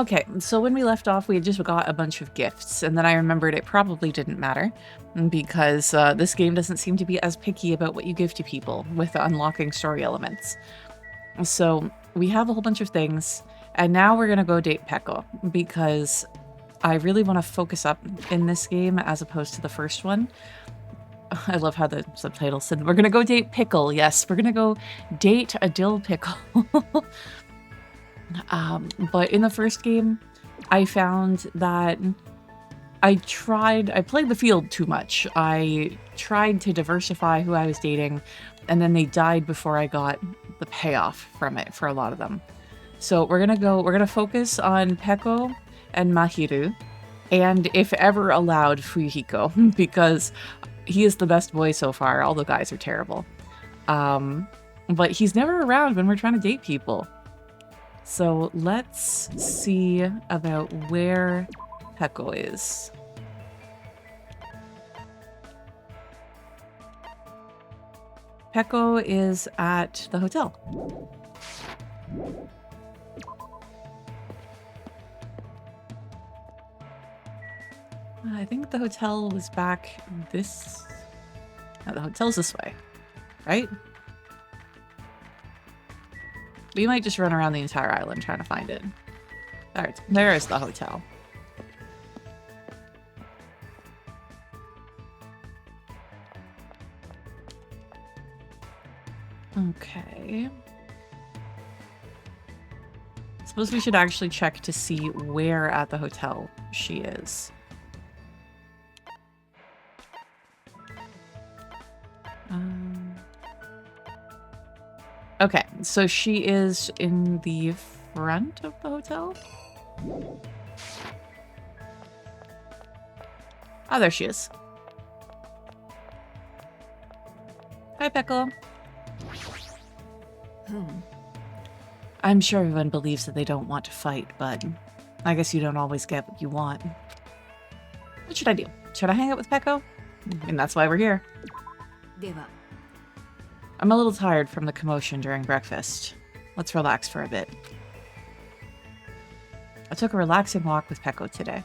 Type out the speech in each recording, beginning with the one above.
Okay, so when we left off, we had just got a bunch of gifts, and then I remembered it probably didn't matter, because this game doesn't seem to be as picky about what you give to people with unlocking story elements. So we have a whole bunch of things, and now we're gonna go date Peko, because I really want to focus up in this game as opposed to the first one. I love how the subtitle said, we're gonna go date Pickle. Yes, we're gonna go date a dill pickle. But in the first game, I found that I played the field too much. I tried to diversify who I was dating, and then they died before I got the payoff from it for a lot of them. So we're gonna focus on Peko and Mahiru, and if ever allowed, Fuyuhiko, because he is the best boy so far. All the guys are terrible. But he's never around when we're trying to date people. So let's see about where Peko is. Peko is at the hotel. I think the hotel was back this... No, the hotel's this way, right? We might just run around the entire island trying to find it. There is the hotel. Okay. Suppose we should actually check to see where at the hotel she is. Okay, so she is in the front of the hotel? Oh, there she is. Hi, Peko. I'm sure everyone believes that they don't want to fight, but I guess you don't always get what you want. What should I do? Should I hang out with Peko? And that's why we're here. I'm a little tired from the commotion during breakfast. Let's relax for a bit. I took a relaxing walk with Peko today.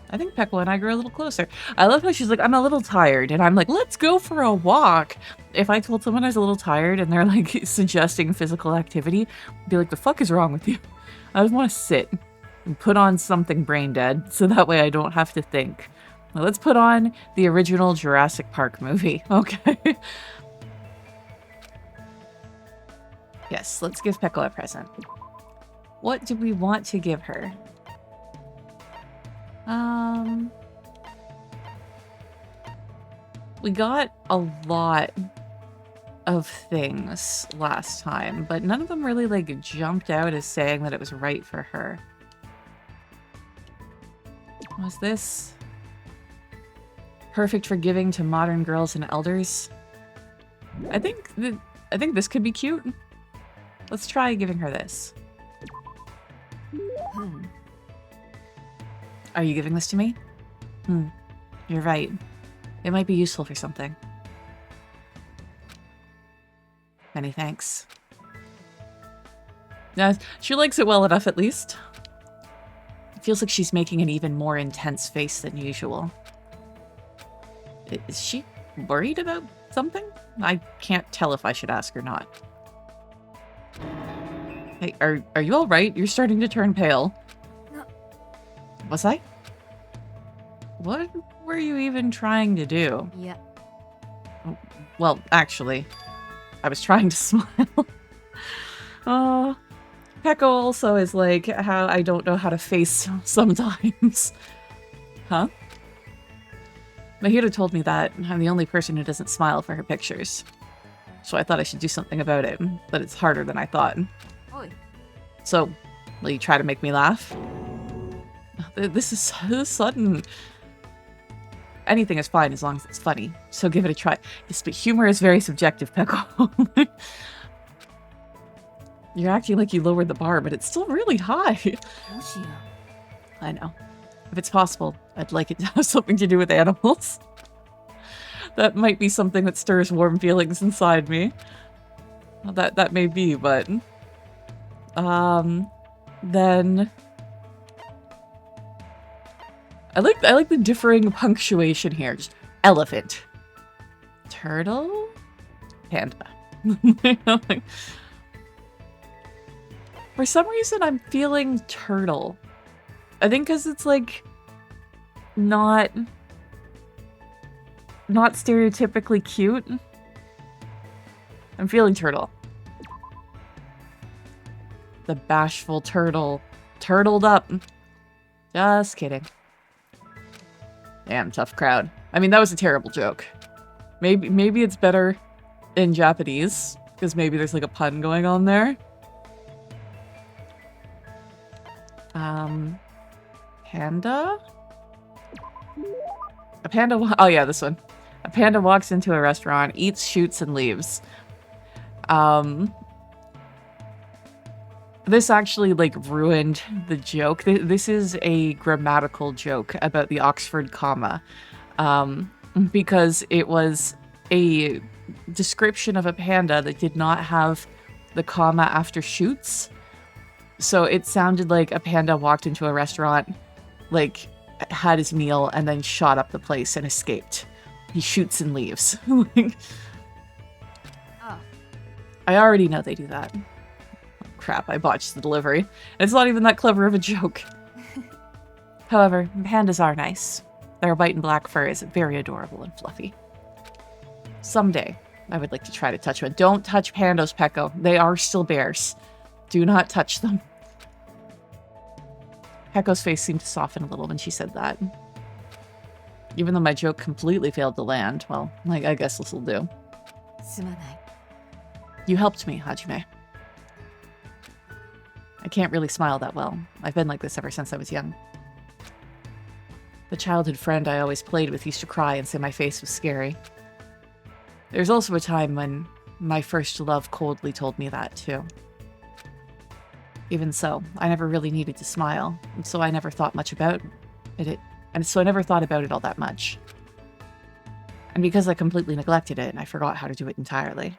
I think Peko and I grew a little closer. I love how she's like, I'm a little tired, and I'm like, let's go for a walk. If I told someone I was a little tired and they're like suggesting physical activity, I'd be like, the fuck is wrong with you? I just want to sit and put on something brain dead, so that way I don't have to think. Well, let's put on the original Jurassic Park movie. Okay. Yes, let's give Peko a present. What do we want to give her? We got a lot of things last time, but none of them really like jumped out as saying that it was right for her. Was this perfect for giving to modern girls and elders? I think this could be cute. Let's try giving her this. Are you giving this to me? You're right. It might be useful for something. Many thanks. Yeah, she likes it well enough at least. It feels like she's making an even more intense face than usual. Is she worried about something? I can't tell if I should ask or not. Hey, are you all right? You're starting to turn pale. No. Was I? What were you even trying to do? Yeah. Well, actually, I was trying to smile. Peko also is like how I don't know how to face sometimes. Huh? Mahiru told me that I'm the only person who doesn't smile for her pictures. So I thought I should do something about it, but it's harder than I thought. Oy. So, will you try to make me laugh? This is so sudden. Anything is fine as long as it's funny, so give it a try. Yes, but humor is very subjective, Peko. You're acting like you lowered the bar, but it's still really high. I know. If it's possible, I'd like it to have something to do with animals. That might be something that stirs warm feelings inside me. Well, that may be, but Then I like the differing punctuation here. Just elephant, turtle, panda. For some reason, I'm feeling turtle. I think because it's like not stereotypically cute. I'm feeling turtle. The bashful turtle. Turtled up. Just kidding. Damn, tough crowd. I mean, that was a terrible joke. Maybe it's better in Japanese, because maybe there's like a pun going on there. Panda? A panda, oh yeah, this one. A panda walks into a restaurant, eats, shoots, and leaves. This actually, like, ruined the joke. This is a grammatical joke about the Oxford comma. Because it was a description of a panda that did not have the comma after shoots. So it sounded like a panda walked into a restaurant, like, had his meal, and then shot up the place and escaped. He shoots and leaves. Oh. I already know they do that. Oh, crap, I botched the delivery. It's not even that clever of a joke. However, pandas are nice. Their white and black fur is very adorable and fluffy. Someday, I would like to try to touch one. Don't touch pandas, Peko. They are still bears. Do not touch them. Peko's face seemed to soften a little when she said that. Even though my joke completely failed to land, well, I guess this will do. You helped me, Hajime. I can't really smile that well. I've been like this ever since I was young. The childhood friend I always played with used to cry and say my face was scary. There's also a time when my first love coldly told me that, too. Even so, I never really needed to smile, and so I never thought much about it. So I never thought about it all that much. And because I completely neglected it, I forgot how to do it entirely.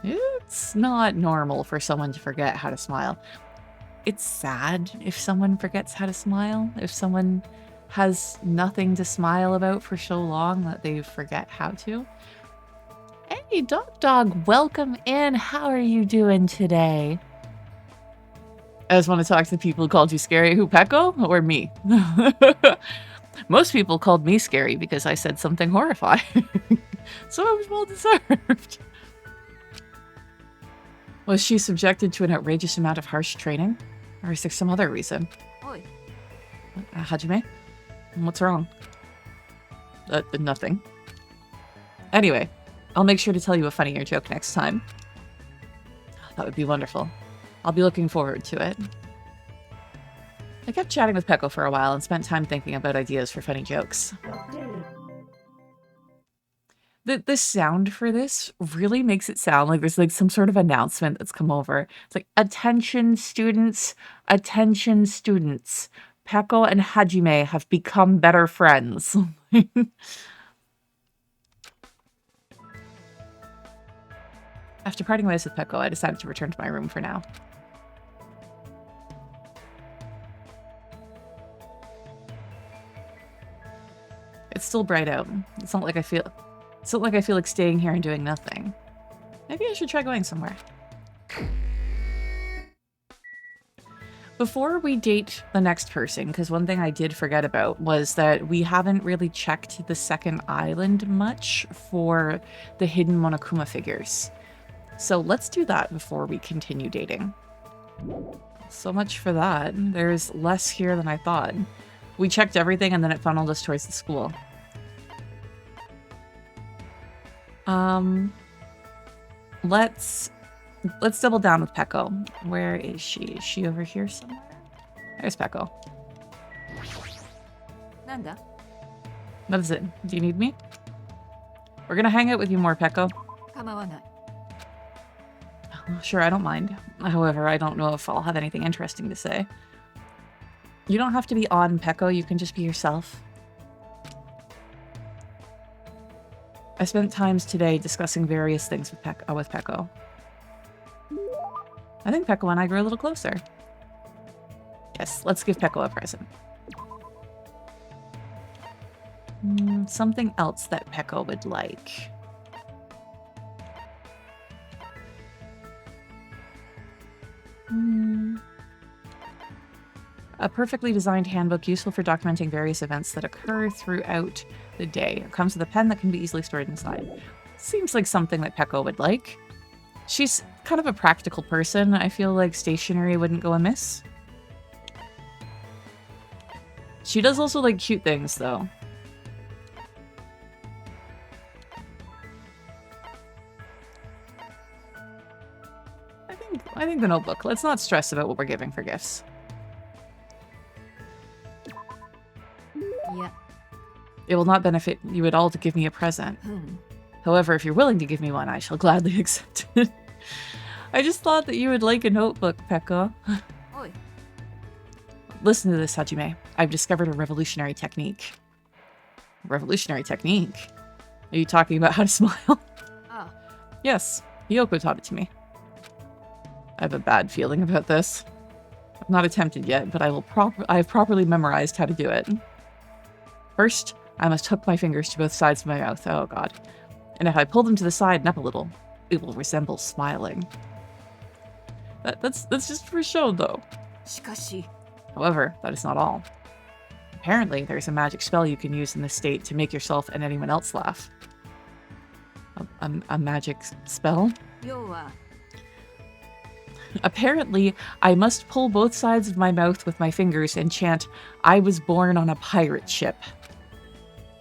It's not normal for someone to forget how to smile. It's sad if someone forgets how to smile, if someone has nothing to smile about for so long that they forget how to. Hey, Dog, welcome in. How are you doing today? I just want to talk to the people who called you scary. Who, Peko or me? Most people called me scary because I said something horrifying. So it was well deserved. Was she subjected to an outrageous amount of harsh training? Or is there some other reason? Oi. Hajime? What's wrong? Nothing. Anyway, I'll make sure to tell you a funnier joke next time. That would be wonderful. I'll be looking forward to it. I kept chatting with Peko for a while and spent time thinking about ideas for funny jokes. The sound for this really makes it sound like there's like some sort of announcement that's come over. It's like, attention students, Peko and Hajime have become better friends. After parting ways with Peko, I decided to return to my room for now. It's still bright out. It's not like I feel like staying here and doing nothing. Maybe I should try going somewhere. Before we date the next person, because one thing I did forget about was that we haven't really checked the second island much for the hidden Monokuma figures. So let's do that before we continue dating. So much for that. There's less here than I thought. We checked everything and then it funneled us towards the school. Let's double down with Peko. Where is she? Is she over here somewhere? There's Peko. Nanda. What is it? Do you need me? We're gonna hang out with you more, Peko. Sure, I don't mind. However, I don't know if I'll have anything interesting to say. You don't have to be on Peko, you can just be yourself. I spent times today discussing various things with Peko. I think Peko and I grew a little closer. Yes, let's give Peko a present. Something else that Peko would like. A perfectly designed handbook useful for documenting various events that occur throughout the day. It comes with a pen that can be easily stored inside. Seems like something that Peko would like. She's kind of a practical person. I feel like stationery wouldn't go amiss. She does also like cute things, though. I think the notebook. Let's not stress about what we're giving for gifts. Yeah. It will not benefit you at all to give me a present. However, if you're willing to give me one, I shall gladly accept it. I just thought that you would like a notebook, Peko. Oi. Listen to this, Hajime. I've discovered a revolutionary technique. Revolutionary technique? Are you talking about how to smile? Oh. Yes, Hiyoko taught it to me. I have a bad feeling about this. I've not attempted yet, but I've properly memorized how to do it. First, I must hook my fingers to both sides of my mouth. Oh god. And if I pull them to the side and up a little, it will resemble smiling. That's just for show, though. Shikashi. However, that is not all. Apparently, there's a magic spell you can use in this state to make yourself and anyone else laugh. A magic spell? Apparently, I must pull both sides of my mouth with my fingers and chant, "I was born on a pirate ship."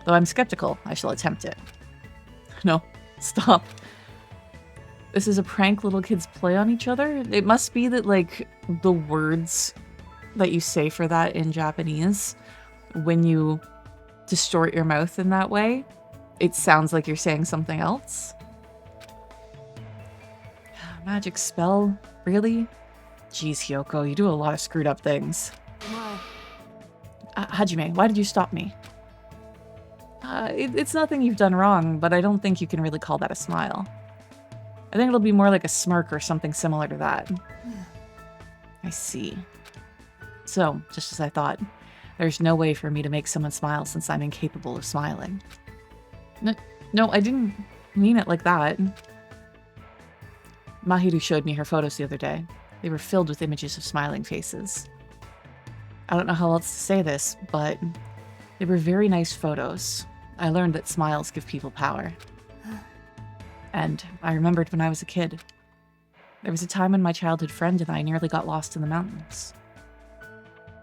Though I'm skeptical, I shall attempt it. No, stop. This is a prank little kids play on each other? It must be that, like, the words that you say for that in Japanese, when you distort your mouth in that way, it sounds like you're saying something else. Magic spell? Really? Jeez, Hiyoko, you do a lot of screwed up things. Hajime, why did you stop me? It's nothing you've done wrong, but I don't think you can really call that a smile. I think it'll be more like a smirk or something similar to that. I see. So, just as I thought, there's no way for me to make someone smile since I'm incapable of smiling. No, I didn't mean it like that. Mahiru showed me her photos the other day. They were filled with images of smiling faces. I don't know how else to say this, but they were very nice photos. I learned that smiles give people power. And I remembered when I was a kid. There was a time when my childhood friend and I nearly got lost in the mountains.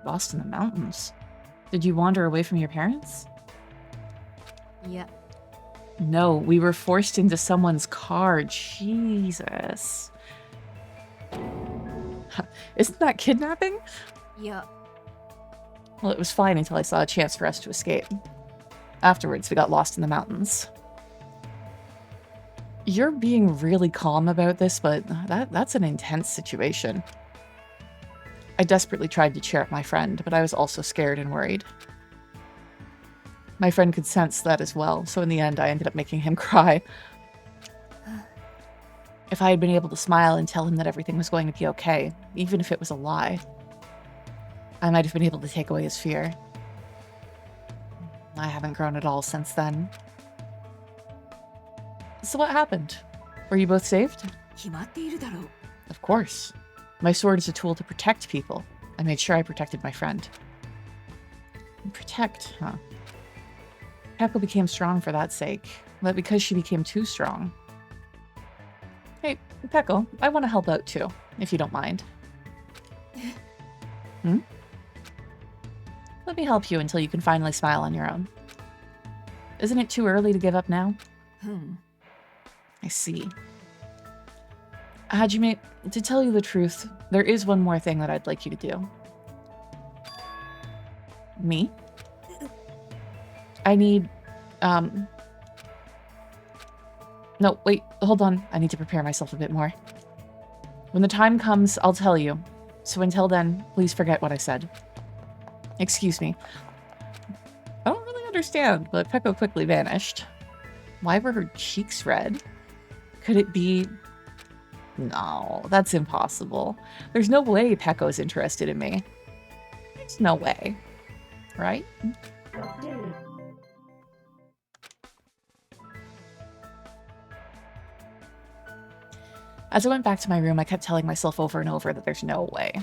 Lost in the mountains? Did you wander away from your parents? Yeah. No, we were forced into someone's car. Jesus. Isn't that kidnapping? Yeah. Well, it was fine until I saw a chance for us to escape. Afterwards, we got lost in the mountains. You're being really calm about this, but that's an intense situation. I desperately tried to cheer up my friend, but I was also scared and worried. My friend could sense that as well, so in the end I ended up making him cry. If I had been able to smile and tell him that everything was going to be okay, even if it was a lie, I might have been able to take away his fear. I haven't grown at all since then. So what happened? Were you both saved? Of course. My sword is a tool to protect people. I made sure I protected my friend. Protect, huh? Peko became strong for that sake, but because she became too strong. Hey, Peko, I want to help out too, if you don't mind. Let me help you until you can finally smile on your own. Isn't it too early to give up now? I see. Hajime, to tell you the truth, there is one more thing that I'd like you to do. Me? I need, No, wait, hold on. I need to prepare myself a bit more. When the time comes, I'll tell you. So until then, please forget what I said. Excuse me. I don't really understand, but Peko quickly vanished. Why were her cheeks red? Could it be No, that's impossible. There's no way Peko's interested in me. There's no way. Right? As I went back to my room, I kept telling myself over and over that there's no way.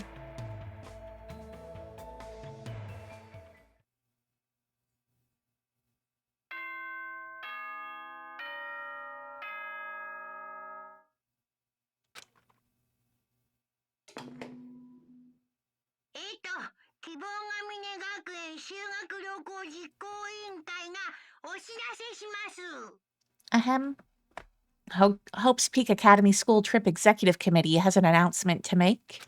Ahem. Hope's Peak Academy School Trip Executive Committee has an announcement to make.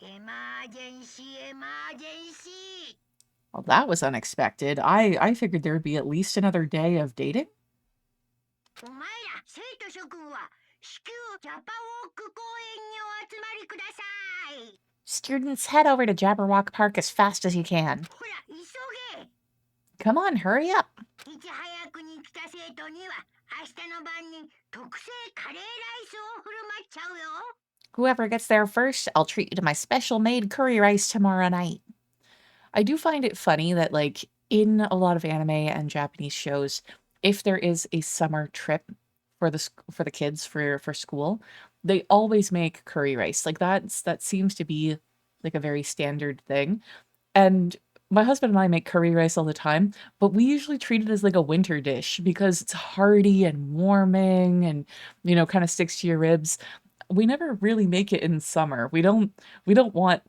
Well, that was unexpected. I figured there would be at least another day of dating. Students, head over to Jabberwock Park as fast as you can. Come on, hurry up. Whoever gets there first, I'll treat you to my special made curry rice tomorrow night. I do find it funny that, like, in a lot of anime and Japanese shows, if there is a summer trip for the kids for school, they always make curry rice. Like, that seems to be like a very standard thing. And my husband and I make curry rice all the time, but we usually treat it as like a winter dish because it's hearty and warming and, you know, kind of sticks to your ribs. We never really make it in summer. We don't want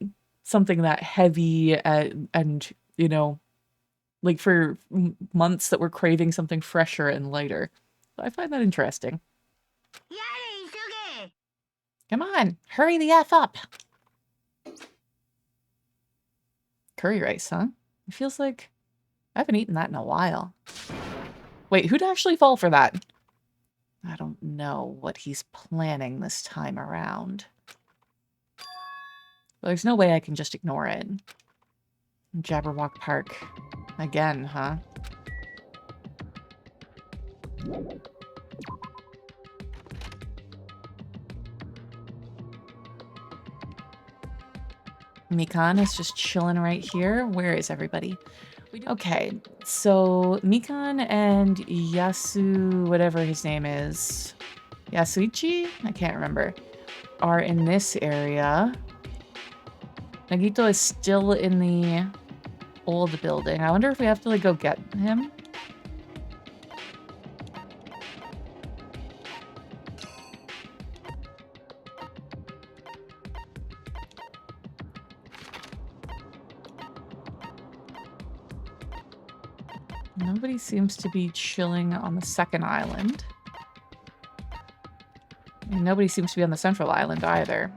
something that heavy and you know, like for months that we're craving something fresher and lighter. I find that interesting. Come on, hurry the F up. Curry rice, huh? It feels like I haven't eaten that in a while. Wait, who'd actually fall for that? I don't know what he's planning this time around. Well, there's no way I can just ignore it. Jabberwock Park. Again, huh? Mikan is just chilling right here. Where is everybody? Okay, so Mikan and Yasu, whatever his name is, Yasuichi? I can't remember, are in this area. Nagito is still in the old building. I wonder if we have to, like, go get him. Nobody seems to be chilling on the second island. And nobody seems to be on the central island either.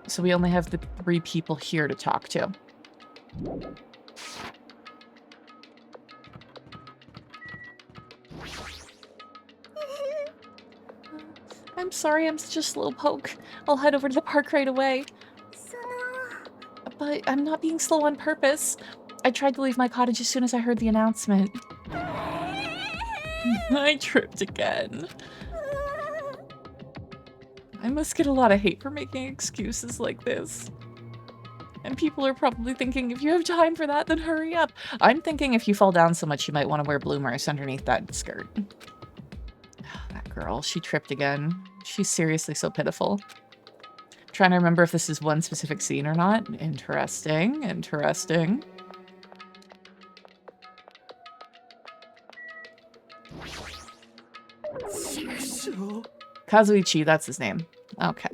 So we only have the 3 people here to talk to. I'm sorry, I'm such a slowpoke. I'll head over to the park right away. But I'm not being slow on purpose. I tried to leave my cottage as soon as I heard the announcement. I tripped again. I must get a lot of hate for making excuses like this. And people are probably thinking, if you have time for that, then hurry up. I'm thinking if you fall down so much, you might want to wear bloomers underneath that skirt. That girl, she tripped again. She's seriously so pitiful. I'm trying to remember if this is one specific scene or not. Interesting, interesting. Kazuichi, that's his name. Okay.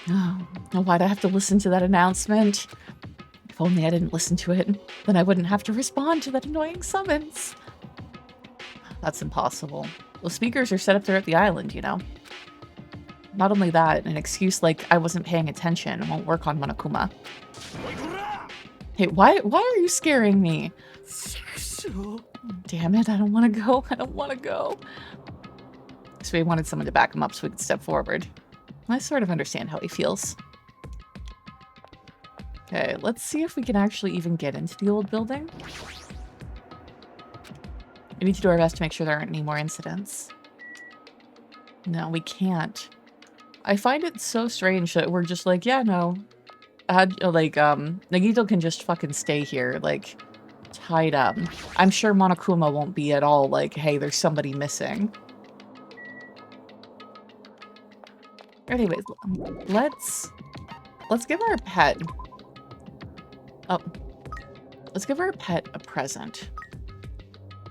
Oh, why'd I have to listen to that announcement? If only I didn't listen to it, then I wouldn't have to respond to that annoying summons. That's impossible. Well, speakers are set up throughout the island, you know. Not only that, an excuse like I wasn't paying attention won't work on Monokuma. Hey, why are you scaring me? Damn it, I don't want to go. I don't want to go. So he wanted someone to back him up so we could step forward. I sort of understand how he feels. Okay, let's see if we can actually even get into the old building. We need to do our best to make sure there aren't any more incidents. No, we can't. I find it so strange that we're just like, yeah, no. Nagito can just fucking stay here, like, tied up. I'm sure Monokuma won't be at all like, hey, there's somebody missing. Anyways, let's give our pet... Oh. Let's give our pet a present.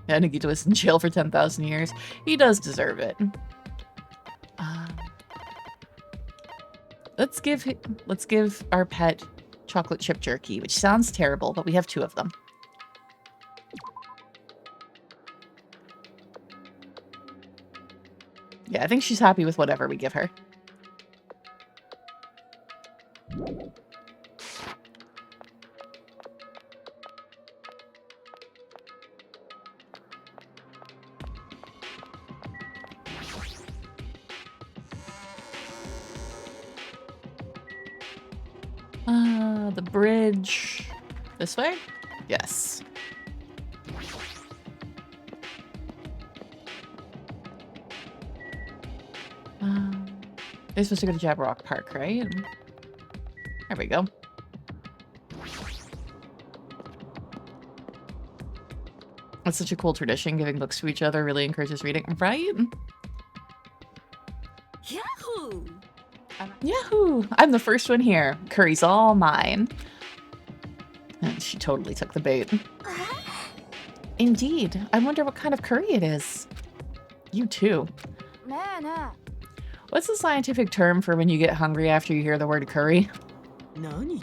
Yeah, Nagito was in jail for 10,000 years. He does deserve it. Let's give our pet chocolate chip jerky, which sounds terrible, but we have 2 of them. Yeah, I think she's happy with whatever we give her. The bridge. This way? Yes. They're supposed to go to Jabberwock Park, right? There we go. That's such a cool tradition. Giving books to each other really encourages reading, right? Yahoo! Yahoo! I'm the first one here. Curry's all mine. And she totally took the bait. Indeed. I wonder what kind of curry it is. You too. What's the scientific term for when you get hungry after you hear the word curry? You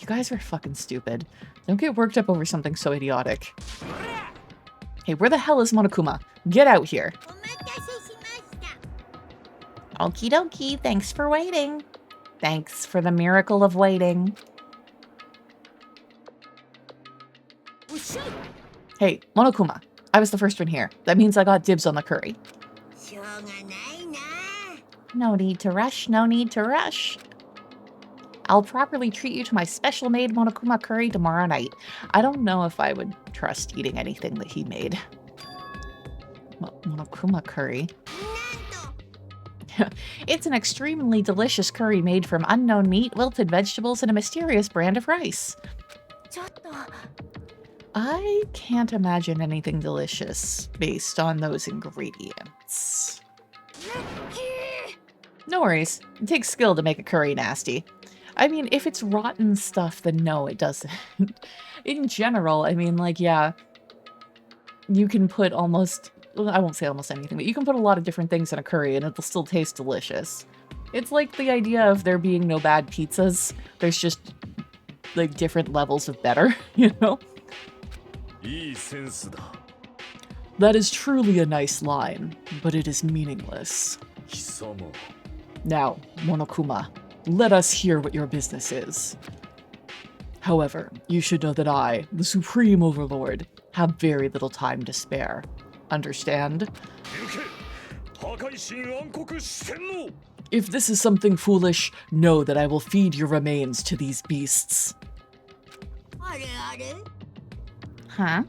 guys are fucking stupid. Don't get worked up over something so idiotic. Hey, where the hell is Monokuma? Get out here. Okie dokie, thanks for waiting. Thanks for the miracle of waiting. Hey, Monokuma, I was the first one here. That means I got dibs on the curry. No need to rush, no need to rush. I'll properly treat you to my special-made Monokuma curry tomorrow night. I don't know if I would trust eating anything that he made. Monokuma curry. It's an extremely delicious curry made from unknown meat, wilted vegetables, and a mysterious brand of rice. I can't imagine anything delicious based on those ingredients. No worries. It takes skill to make a curry nasty. I mean, if it's rotten stuff, then no, it doesn't. In general, I mean, like, yeah, you can put almost... Well, I won't say almost anything, but you can put a lot of different things in a curry and it'll still taste delicious. It's like the idea of there being no bad pizzas. There's just, like, different levels of better, you know? That is truly a nice line, but it is meaningless. Now, Monokuma, let us hear what your business is. However, you should know that I, the Supreme Overlord, have very little time to spare. Understand? If this is something foolish, know that I will feed your remains to these beasts. Huh?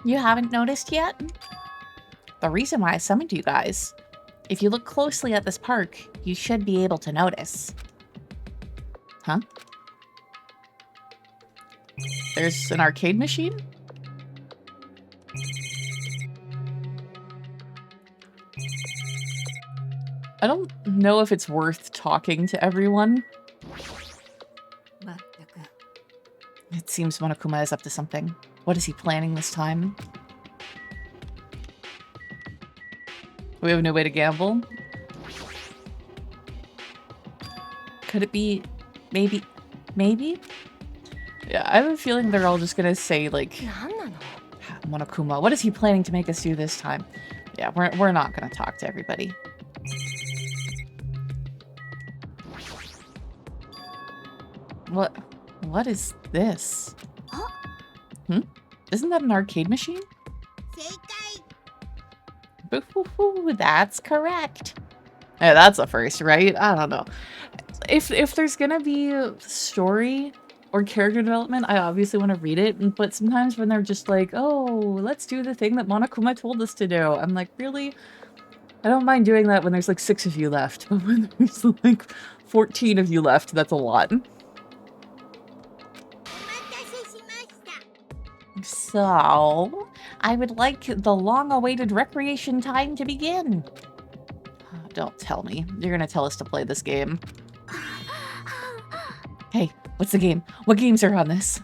You haven't noticed yet? The reason why I summoned you guys. If you look closely at this park, you should be able to notice. Huh? There's an arcade machine? I don't know if it's worth talking to everyone. It seems Monokuma is up to something. What is he planning this time? We have no way to gamble? Could it be... maybe... maybe? Yeah, I have a feeling they're all just gonna say, like... Monokuma, what is he planning to make us do this time? Yeah, we're not gonna talk to everybody. What is this? Hmm? Isn't that an arcade machine? Boo-hoo-hoo, that's correct. Yeah, that's a first, right? I don't know. If there's gonna be story or character development, I obviously want to read it, but sometimes when they're just like, oh, let's do the thing that Monokuma told us to do, I'm like, really? I don't mind doing that when there's like 6 of you left, but when there's like 14 of you left, that's a lot. So, I would like the long-awaited recreation time to begin. Oh, don't tell me. You're gonna tell us to play this game. Hey, what's the game? What games are on this?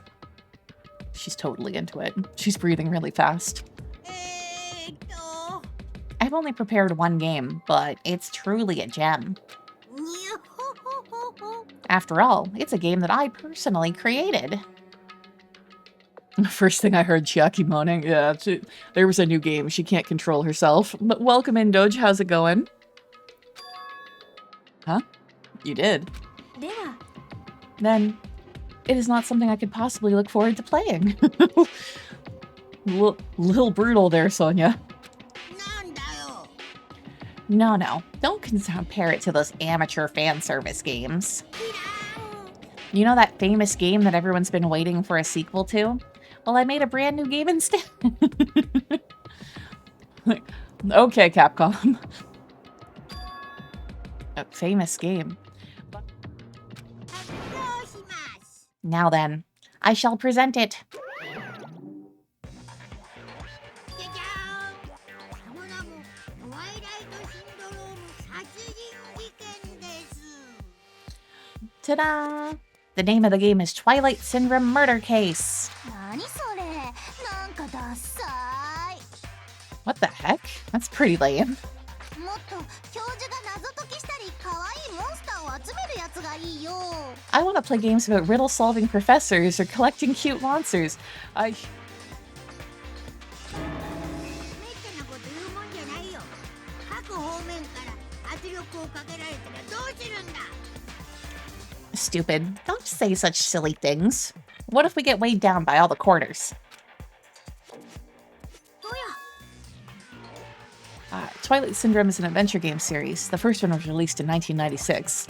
She's totally into it. She's breathing really fast. I've only prepared one game, but it's truly a gem. After all, it's a game that I personally created. First thing I heard Chiaki moaning. Yeah, there was a new game. She can't control herself. But welcome in, Doge. How's it going? Huh? You did? Then, it is not something I could possibly look forward to playing. Little brutal there, Sonia. No. Don't compare it to those amateur fan service games. You know that famous game that everyone's been waiting for a sequel to? Well, I made a brand new game instead. Okay, Capcom. A famous game. Now then, I shall present it. Ta-da! The name of the game is Twilight Syndrome Murder Case. What the heck? That's pretty lame. I want to play games about riddle-solving professors or collecting cute monsters. Stupid. Don't say such silly things. What if we get weighed down by all the quarters? Twilight Syndrome is an adventure game series. The first one was released in 1996.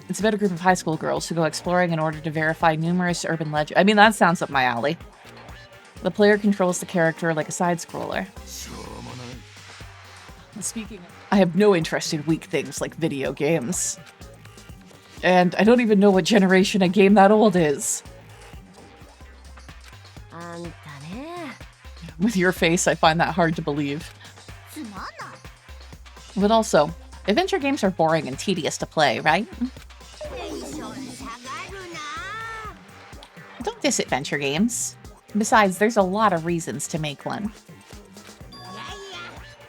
It's about a group of high school girls who go exploring in order to verify numerous urban legends. I mean, that sounds up my alley. The player controls the character like a side-scroller. I have no interest in weak things like video games. And I don't even know what generation a game that old is. With your face, I find that hard to believe. But also, adventure games are boring and tedious to play, right? Don't diss adventure games. Besides, there's a lot of reasons to make one.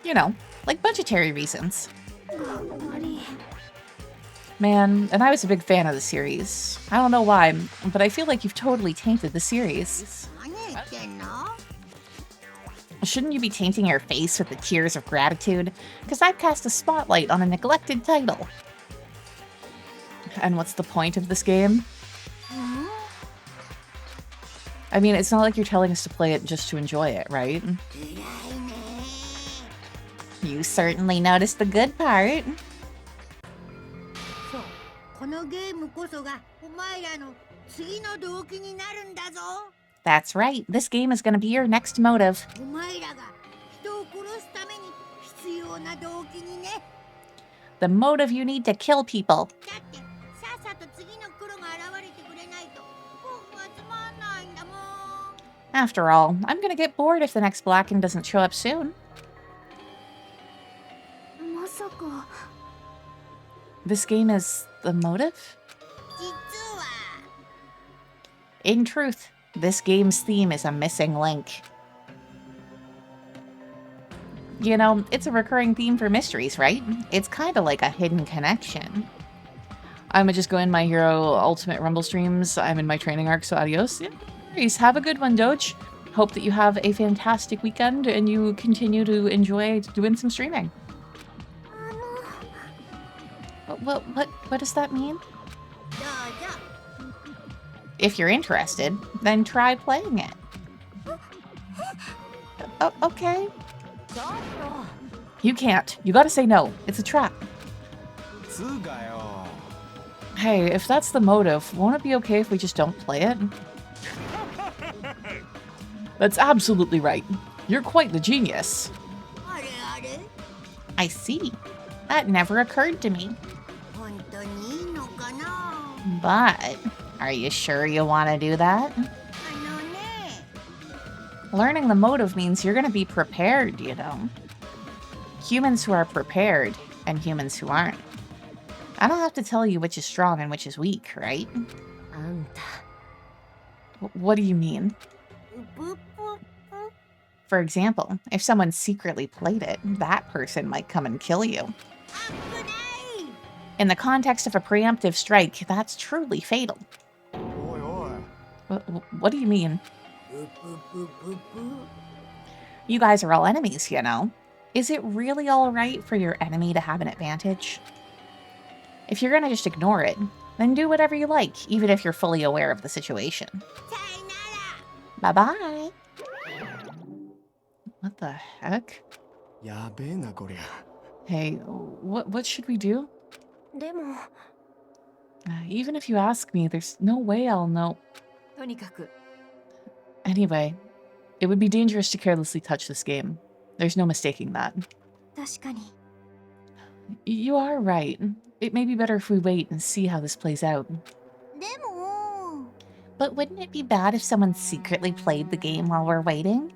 You know, like budgetary reasons. Man, and I was a big fan of the series. I don't know why, but I feel like you've totally tainted the series. Shouldn't you be tainting your face with the tears of gratitude? Because I've cast a spotlight on a neglected title. And what's the point of this game? I mean, it's not like you're telling us to play it just to enjoy it, right? You certainly noticed the good part. That's right. This game is going to be your next motive. The motive you need to kill people. After all, I'm going to get bored if the next Blackened doesn't show up soon. This game is the motive? In truth, this game's theme is a missing link. You know, it's a recurring theme for mysteries, right? It's kind of like a hidden connection. I'm just going My Hero Ultimate Rumble streams. I'm in my training arc, so adios. Yeah, no worries. Have a good one, Doge. Hope that you have a fantastic weekend and you continue to enjoy doing some streaming. What does that mean? If you're interested, then try playing it. Oh, okay. You can't. You gotta say no. It's a trap. Hey, if that's the motive, won't it be okay if we just don't play it? That's absolutely right. You're quite the genius. I see. That never occurred to me. 本当にいいのかな But, are you sure you want to do that? あのね Learning the motive means you're going to be prepared, you know. Humans who are prepared and humans who aren't. I don't have to tell you which is strong and which is weak, right? あんた What do you mean? ぷぷぷ For example, if someone secretly played it, that person might come and kill you. 危ない In the context of a preemptive strike, that's truly fatal. おいおい What do you mean? ぷぷぷぷぷ You guys are all enemies, you know. Is it really all right for your enemy to have an advantage? If you're gonna just ignore it, then do whatever you like, even if you're fully aware of the situation. さよなら Bye-bye. What the heck? やべえなこりゃ Hey, what should we do? でも Even if you ask me, there's no way I'll know. とにかく Anyway, it would be dangerous to carelessly touch this game. There's no mistaking that. 確かに You are right. It may be better if we wait and see how this plays out. でも But wouldn't it be bad if someone secretly played the game while we're waiting?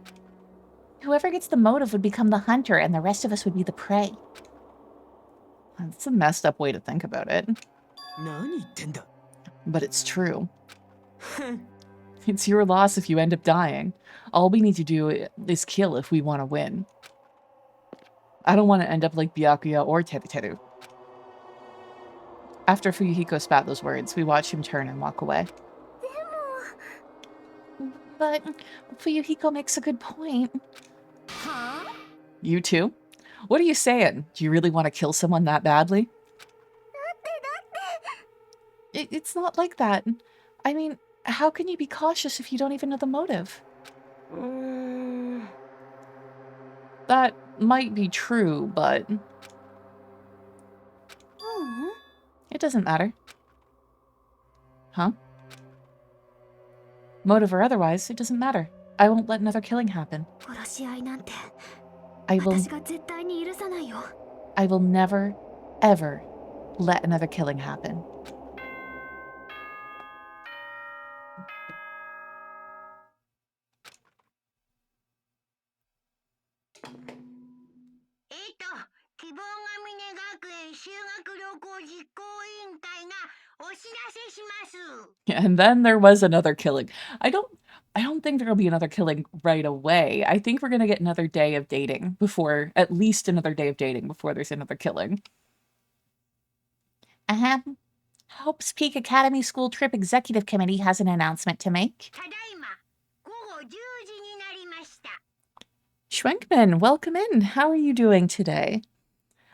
Whoever gets the motive would become the hunter and the rest of us would be the prey. That's a messed up way to think about it. 何言ってんだ But it's true. It's your loss if you end up dying. All we need to do is kill if we want to win. I don't want to end up like Byakuya or Teruteru. After Fuyuhiko spat those words, we watched him turn and walk away. でも But Fuyuhiko makes a good point. はあ You too? What are you saying? Do you really want to kill someone that badly? It's not like that. I mean, how can you be cautious if you don't even know the motive? うーん That might be true, but うん it doesn't matter. Huh? Motive or otherwise, it doesn't matter. I won't let another killing happen. 殺し合いなんて I will 私が絶対に許さないよ I will never, ever let another killing happen. And then there was another killing. I don't think there'll be another killing right away. I think we're gonna get another day of dating before, at least another day of dating before there's another killing. Hope's Peak Academy School Trip Executive Committee has an announcement to make. ただいま午後10時になりました Schwenkman, welcome in. How are you doing today?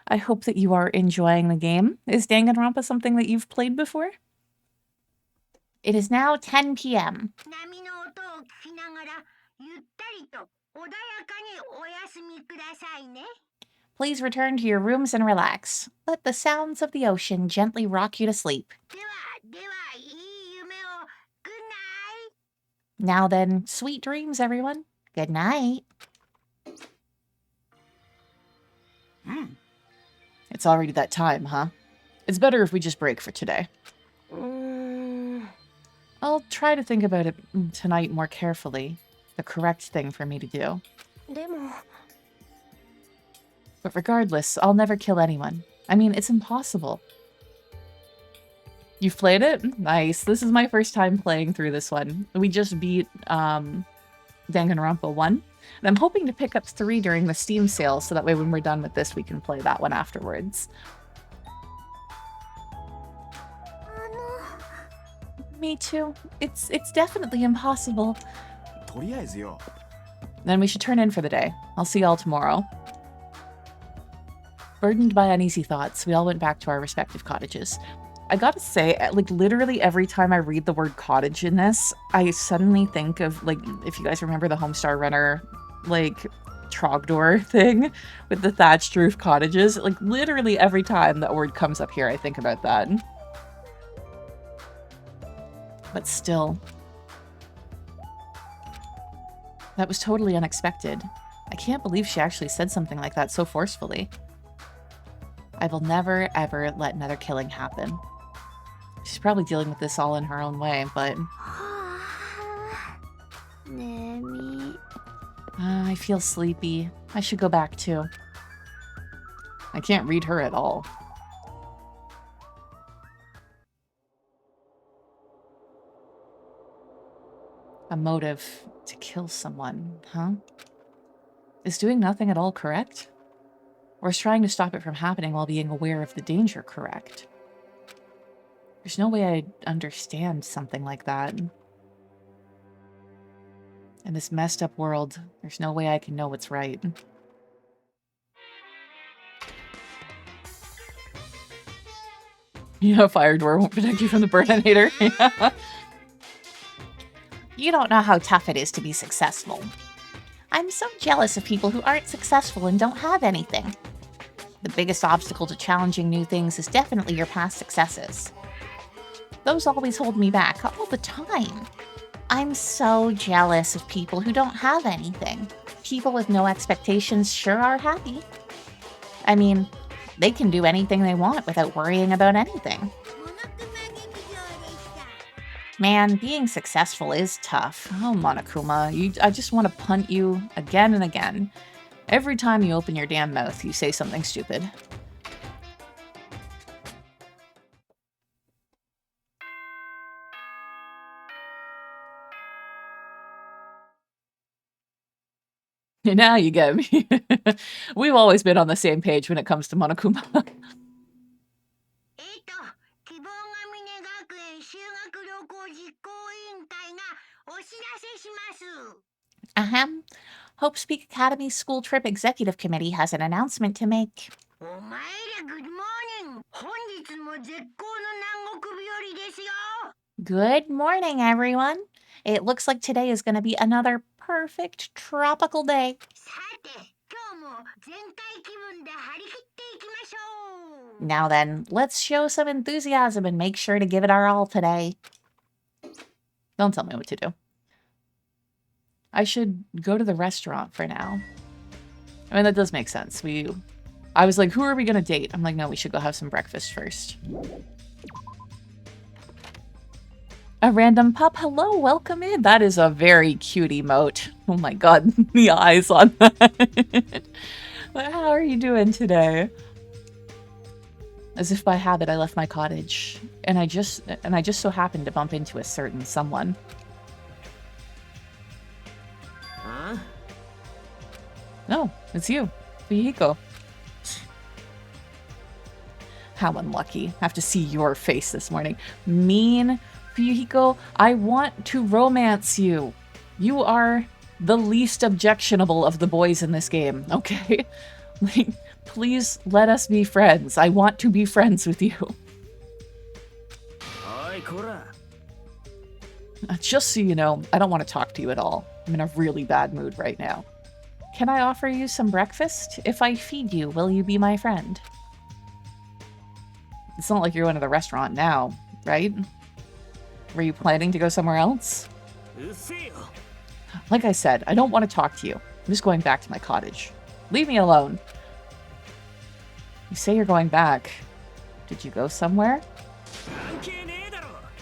I hope that you are enjoying the game. Is Danganronpa something that you've played before? It is now 10 p.m. 波の音を聞きながらゆったりと穏やかにお休みくださいね Please return to your rooms and relax. Let the sounds of the ocean gently rock you to sleep. ではいい夢を Good night Now then, sweet dreams, everyone. Good night. It's already that time, huh? It's better if we just break for today. うーん I'll try to think about it tonight more carefully. The correct thing for me to do. でも But regardless, I'll never kill anyone. I mean, it's impossible. You've played it? Nice. This is my first time playing through this one. We just beat Danganronpa 1. And I'm hoping to pick up 3 during the Steam sale, so that way when we're done with this, we can play that one afterwards. あ Me too. It's definitely impossible. とりあえずよ Then we should turn in for the day. I'll see y'all tomorrow. Burdened by uneasy thoughts, we all went back to our respective cottages. I gotta say, like, literally every time I read the word cottage in this, I suddenly think of, like, if you guys remember the Homestar Runner, like, Trogdor thing with the thatched roof cottages. Like, literally every time that word comes up here, I think about that. But still. That was totally unexpected. I can't believe she actually said something like that so forcefully. I will never, ever let another killing happen. She's probably dealing with this all in her own way, but... I feel sleepy. I should go back too. I can't read her at all. A motive to kill someone, huh? Is doing nothing at all correct? Or is trying to stop it from happening while being aware of the danger correct? There's no way I'd understand something like that. In this messed up world, there's no way I can know what's right. Yeah, fire door won't protect you from the Burninator. You don't know how tough it is to be successful. I'm so jealous of people who aren't successful and don't have anything. The biggest obstacle to challenging new things is definitely your past successes. Those always hold me back all the time. I'm so jealous of people who don't have anything. People with no expectations sure are happy. I mean, they can do anything they want without worrying about anything. Man, being successful is tough. Oh, Monokuma, I just want to punt you again and again. Every time you open your damn mouth, you say something stupid. Now you get me. We've always been on the same page when it comes to Monokuma. Ahem. Hope's Peak Academy School Trip Executive Committee has an announcement to make. Good morning, everyone. It looks like today is going to be another perfect tropical day. Now then, let's show some enthusiasm and make sure to give it our all today. Don't tell me what to do. I should go to the restaurant for now. I mean, that does make sense. I was like, who are we going to date? I'm like, no, we should go have some breakfast first. A random pup. Hello, welcome in. That is a very cute emote. Oh my god, the eyes on that. How are you doing today? As if by habit I left my cottage, and I just so happened to bump into a certain someone. Huh? No, it's you, Fuyuhiko. How unlucky. I have to see your face this morning. Mean Fuyuhiko, I want to romance you. You are the least objectionable of the boys in this game, okay? Like, please let us be friends. I want to be friends with you. Just so you know, I don't want to talk to you at all. I'm in a really bad mood right now. Can I offer you some breakfast? If I feed you, will you be my friend? It's not like you're going to the restaurant now, right? Were you planning to go somewhere else? Like I said, I don't want to talk to you. I'm just going back to my cottage. Leave me alone. You say you're going back. Did you go somewhere?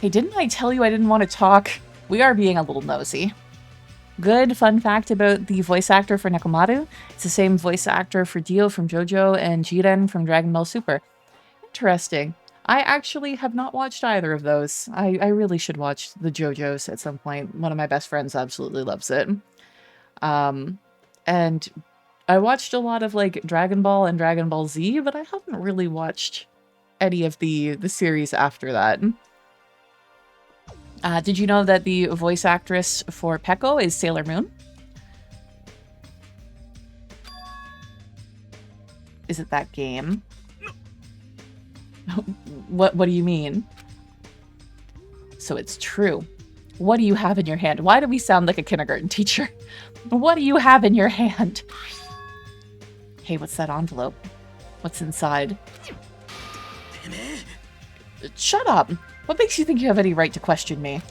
Hey, didn't I tell you I didn't want to talk? We are being a little nosy. Good fun fact about the voice actor for Nekomaru. It's the same voice actor for Dio from JoJo and Jiren from Dragon Ball Super. Interesting. I actually have not watched either of those. I really should watch the JoJo's at some point. One of my best friends absolutely loves it. And I watched a lot of like Dragon Ball and Dragon Ball Z, but I haven't really watched any of the series after that. Did you know that the voice actress for Peko is Sailor Moon? Is it that game? What do you mean? So it's true. What do you have in your hand? Why do we sound like a kindergarten teacher? What do you have in your hand? Hey, what's that envelope? What's inside? Shut up! What makes you think you have any right to question me?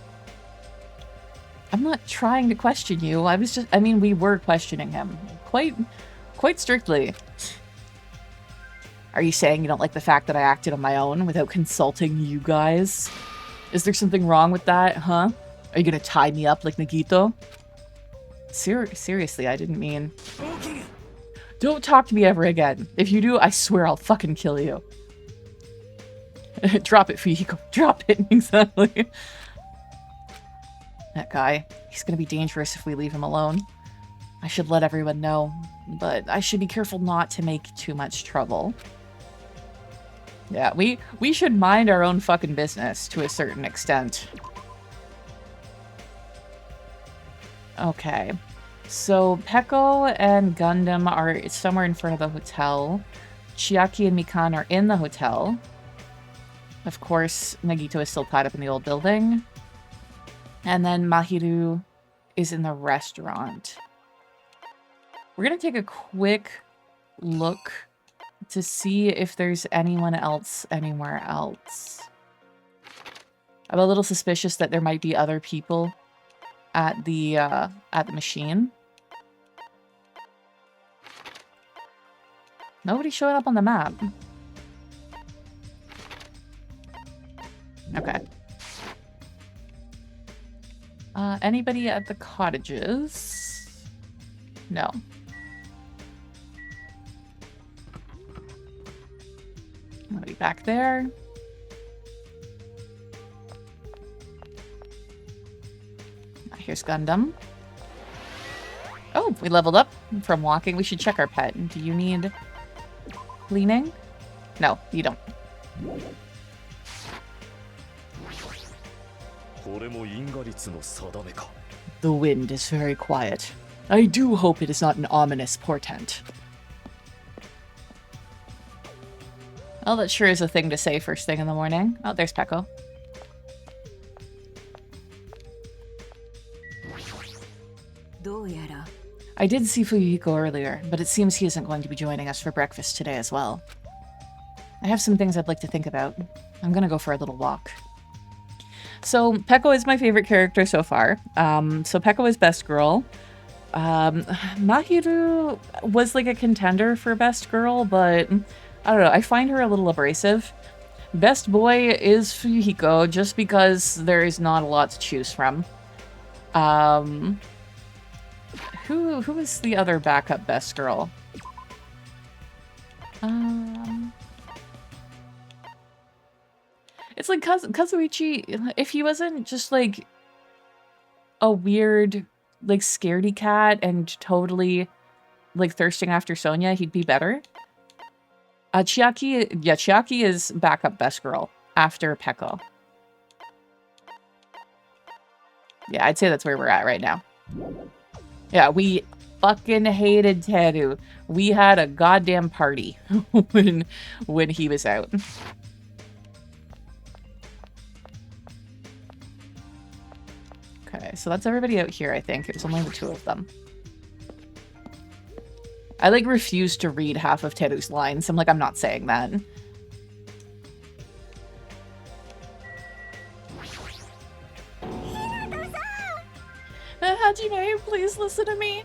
I'm not trying to question you. I mean, we were questioning him. Quite strictly. Are you saying you don't like the fact that I acted on my own without consulting you guys? Is there something wrong with that, huh? Are you gonna tie me up like Nagito? Seriously, I didn't mean... Don't talk to me ever again. If you do, I swear I'll fucking kill you. Drop it, Fuyiko. Drop it. Exactly. That guy. He's gonna be dangerous if we leave him alone. I should let everyone know, but I should be careful not to make too much trouble. Yeah, we should mind our own fucking business to a certain extent. Okay. So, Peko and Gundam are somewhere in front of the hotel. Chiaki and Mikan are in the hotel. Of course, Nagito is still tied up in the old building. And then Mahiru is in the restaurant. We're going to take a quick look to see if there's anyone else anywhere else. I'm a little suspicious that there might be other people at the machine. Nobody's showing up on the map. Okay. Anybody at the cottages? No. Nobody back there. Here's Gundam. Oh, we leveled up from walking. We should check our pet. Do you need cleaning? No, you don't. The wind is very quiet. I do hope it is not an ominous portent. Oh, that sure is a thing to say first thing in the morning. Oh, there's Peko. I did see Fuyiko earlier, but it seems he isn't going to be joining us for breakfast today as well. I have some things I'd like to think about. I'm gonna go for a little walk. So, Peko is my favorite character so far. So Peko is best girl. Mahiru was like a contender for best girl, but I don't know, I find her a little abrasive. Best boy is Fuyiko, just because there is not a lot to choose from. Who is the other backup best girl? It's like Kazuichi, if he wasn't just like a weird, like scaredy cat and totally like thirsting after Sonya, he'd be better. Chiaki is backup best girl after Peko. Yeah, I'd say that's where we're at right now. Yeah, we fucking hated Teru. We had a goddamn party when he was out. Okay, so that's everybody out here, I think. It was only the two of them. I, like, refuse to read half of Teru's lines. I'm like, I'm not saying that. Hajime, please listen to me.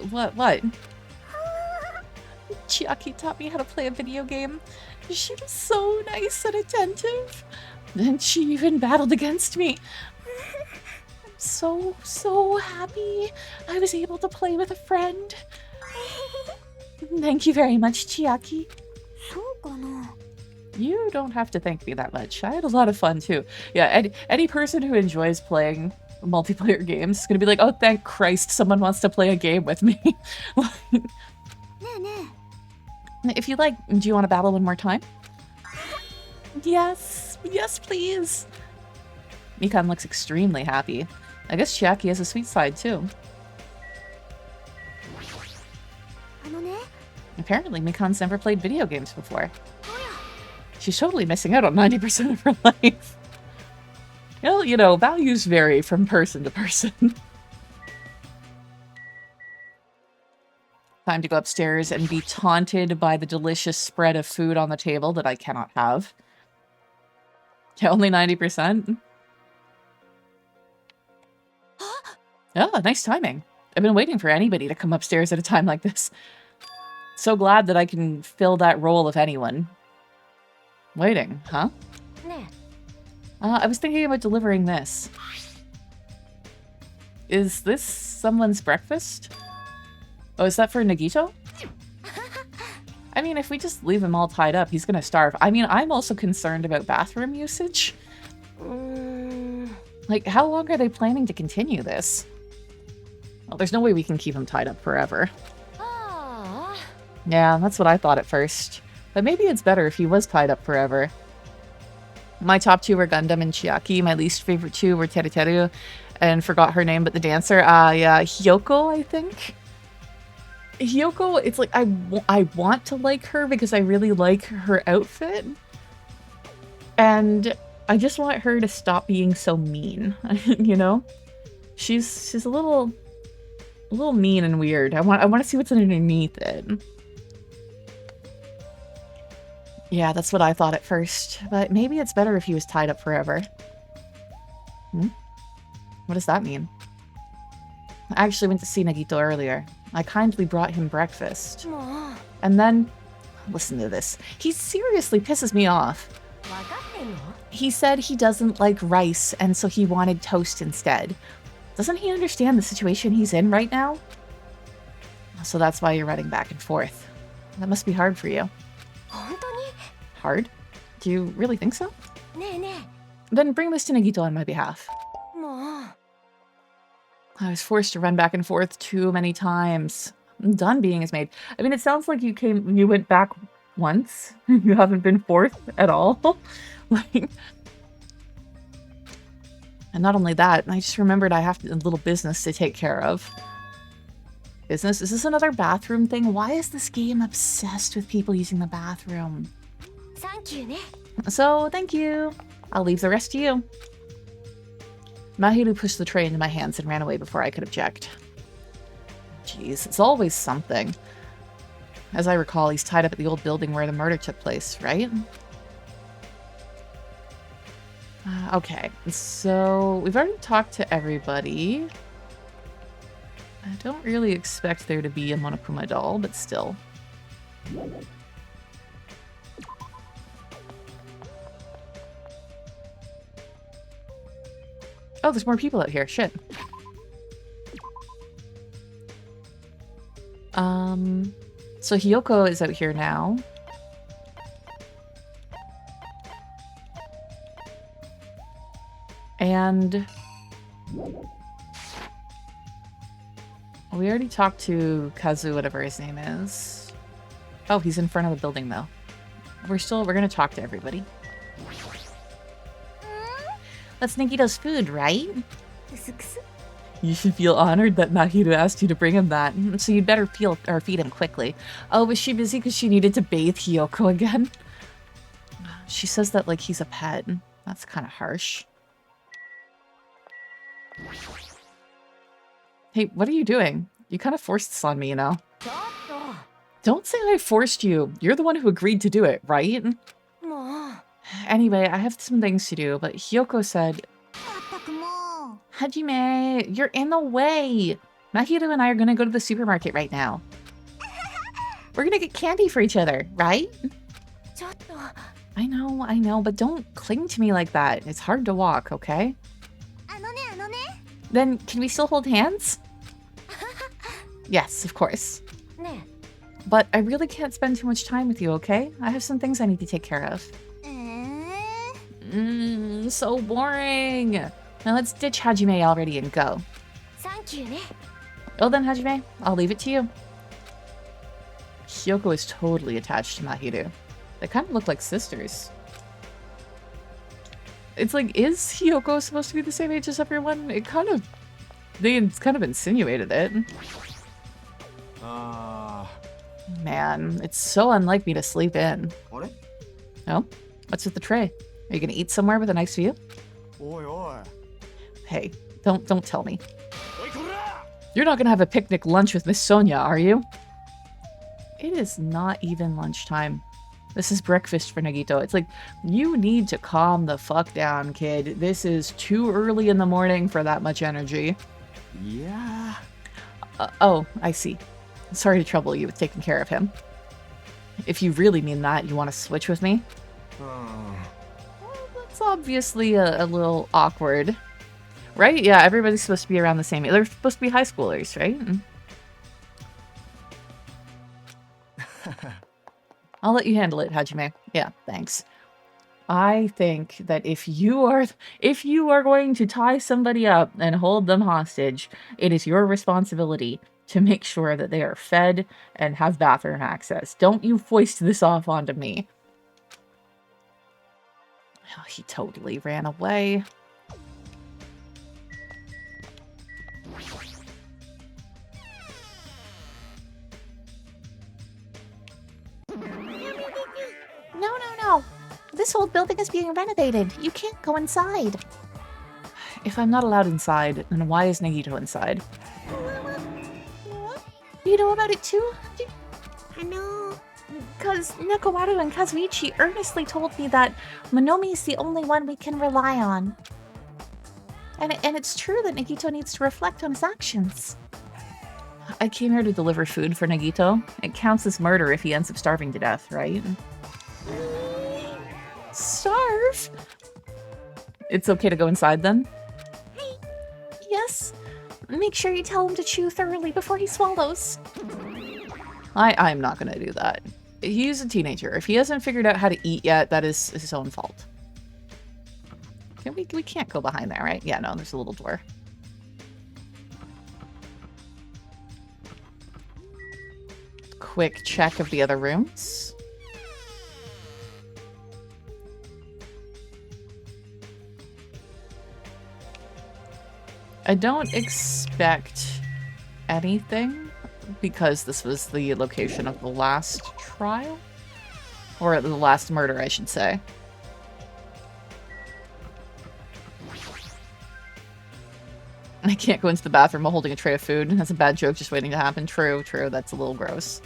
What? Chiaki taught me how to play a video game. She was so nice and attentive. And she even battled against me. I'm so happy I was able to play with a friend. Thank you very much, Chiaki. You don't have to thank me that much. I had a lot of fun too. Yeah, any person who enjoys playing multiplayer games is gonna be like, oh, thank Christ, someone wants to play a game with me. If you like, do you want to battle one more time? Yes, please. Mikan looks extremely happy. I guess Chiaki has a sweet side too. Apparently, Mikan's never played video games before. She's totally missing out on 90% of her life. Well, you know, values vary from person to person. Time to go upstairs and be taunted by the delicious spread of food on the table that I cannot have. Yeah, only 90%. Oh, nice timing. I've been waiting for anybody to come upstairs at a time like this. So glad that I can fill that role, if anyone. Waiting, huh? I was thinking about delivering this. Is this someone's breakfast? Oh, is that for Nagito? I mean, if we just leave him all tied up, he's gonna starve. I mean, I'm also concerned about bathroom usage. Like, how long are they planning to continue this? Well, there's no way we can keep him tied up forever. Yeah, that's what I thought at first. But maybe it's better if he was tied up forever. My top two were Gundam and Chiaki. My least favorite two were Teruteru and forgot her name, but the dancer. Yeah, Hyoko, I think. Hyoko, it's like, I want to like her because I really like her outfit. And I just want her to stop being so mean, you know? She's a little mean and weird. I want to see what's underneath it. Yeah, that's what I thought at first. But maybe it's better if he was tied up forever. What does that mean? I actually went to see Nagito earlier. I kindly brought him breakfast. And then, listen to this. He seriously pisses me off. He said he doesn't like rice, and so he wanted toast instead. Doesn't he understand the situation he's in right now? So that's why you're running back and forth. That must be hard for you. Hard? Do you really think so? Then bring this to Nagito on my behalf. I was forced to run back and forth too many times. I'm done being his maid. I mean, it sounds like you went back once. You haven't been forth at all. Like, and not only that, I just remembered I have a little business to take care of. Business? Is this another bathroom thing? Why is this game obsessed with people using the bathroom? So, thank you. I'll leave the rest to you. Mahiru pushed the tray into my hands and ran away before I could object. Jeez, it's always something. As I recall, he's tied up at the old building where the murder took place, right? Okay, so we've already talked to everybody. I don't really expect there to be a Monokuma doll, but still. Oh, there's more people out here. Shit. So Hyoko is out here now. And we already talked to Kazu, whatever his name is. Oh, he's in front of the building though. We're gonna talk to everybody. That's Nagito's food, right? You should feel honored that Mahiru asked you to bring him that, so you'd better feed him quickly. Oh, was she busy because she needed to bathe Hyoko again? She says that like he's a pet. That's kind of harsh. Hey, what are you doing? You kind of forced this on me, you know? Don't say I forced you. You're the one who agreed to do it, right? Anyway, I have some things to do, but Hyoko said... Hajime, you're in the way! Mahiru and I are gonna go to the supermarket right now. We're gonna get candy for each other, right? I know, but don't cling to me like that. It's hard to walk, okay? Then, can we still hold hands? Yes, of course. But I really can't spend too much time with you, okay? I have some things I need to take care of. So boring. Now let's ditch Hajime already and go. Well then, Hajime, I'll leave it to you. Hyoko is totally attached to Mahiru. They kind of look like sisters. It's like, is Hyoko supposed to be the same age as everyone? They kind of insinuated it. Man, it's so unlike me to sleep in. Oh? What's with the tray? Are you gonna eat somewhere with a nice view? Hey, don't tell me. You're not gonna have a picnic lunch with Miss Sonia, are you? It is not even lunchtime. This is breakfast for Nagito. It's like, you need to calm the fuck down, kid. This is too early in the morning for that much energy. Yeah. Oh, I see. Sorry to trouble you with taking care of him. If you really mean that, you want to switch with me? Well, that's obviously a little awkward. Right? Yeah, everybody's supposed to be around the same age. They're supposed to be high schoolers, right? I'll let you handle it, Hajime. Yeah, thanks. I think that if you are going to tie somebody up and hold them hostage, it is your responsibility to make sure that they are fed and have bathroom access. Don't you foist this off onto me. Oh, he totally ran away. No. This old building is being renovated. You can't go inside. If I'm not allowed inside, then why is Nagito inside? You know about it too? Hello. Because Nekomaru and Kazuichi earnestly told me that Monomi's the only one we can rely on. And it's true that Nagito needs to reflect on his actions. I came here to deliver food for Nagito. It counts as murder if he ends up starving to death, right? Starve? It's okay to go inside then? Yes. Make sure you tell him to chew thoroughly before he swallows. I'm not gonna do that. He's a teenager. If he hasn't figured out how to eat yet, that is his own fault. We can't go behind there, right? Yeah, no, there's a little door. Quick check of the other rooms. I don't expect anything because this was the location of the last trial? Or the last murder, I should say. I can't go into the bathroom while holding a tray of food. That's a bad joke just waiting to happen. True. That's a little gross.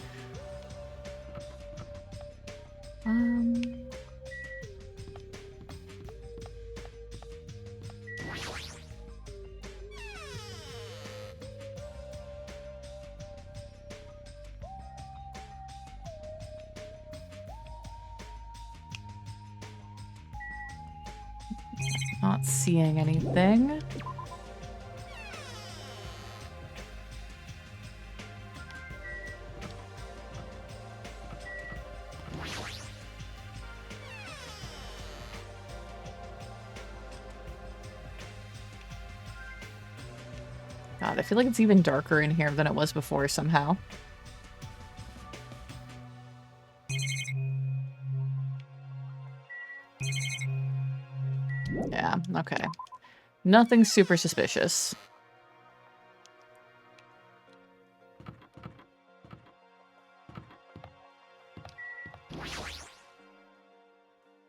Not seeing anything. God, I feel like it's even darker in here than it was before somehow. Yeah, okay. Nothing super suspicious.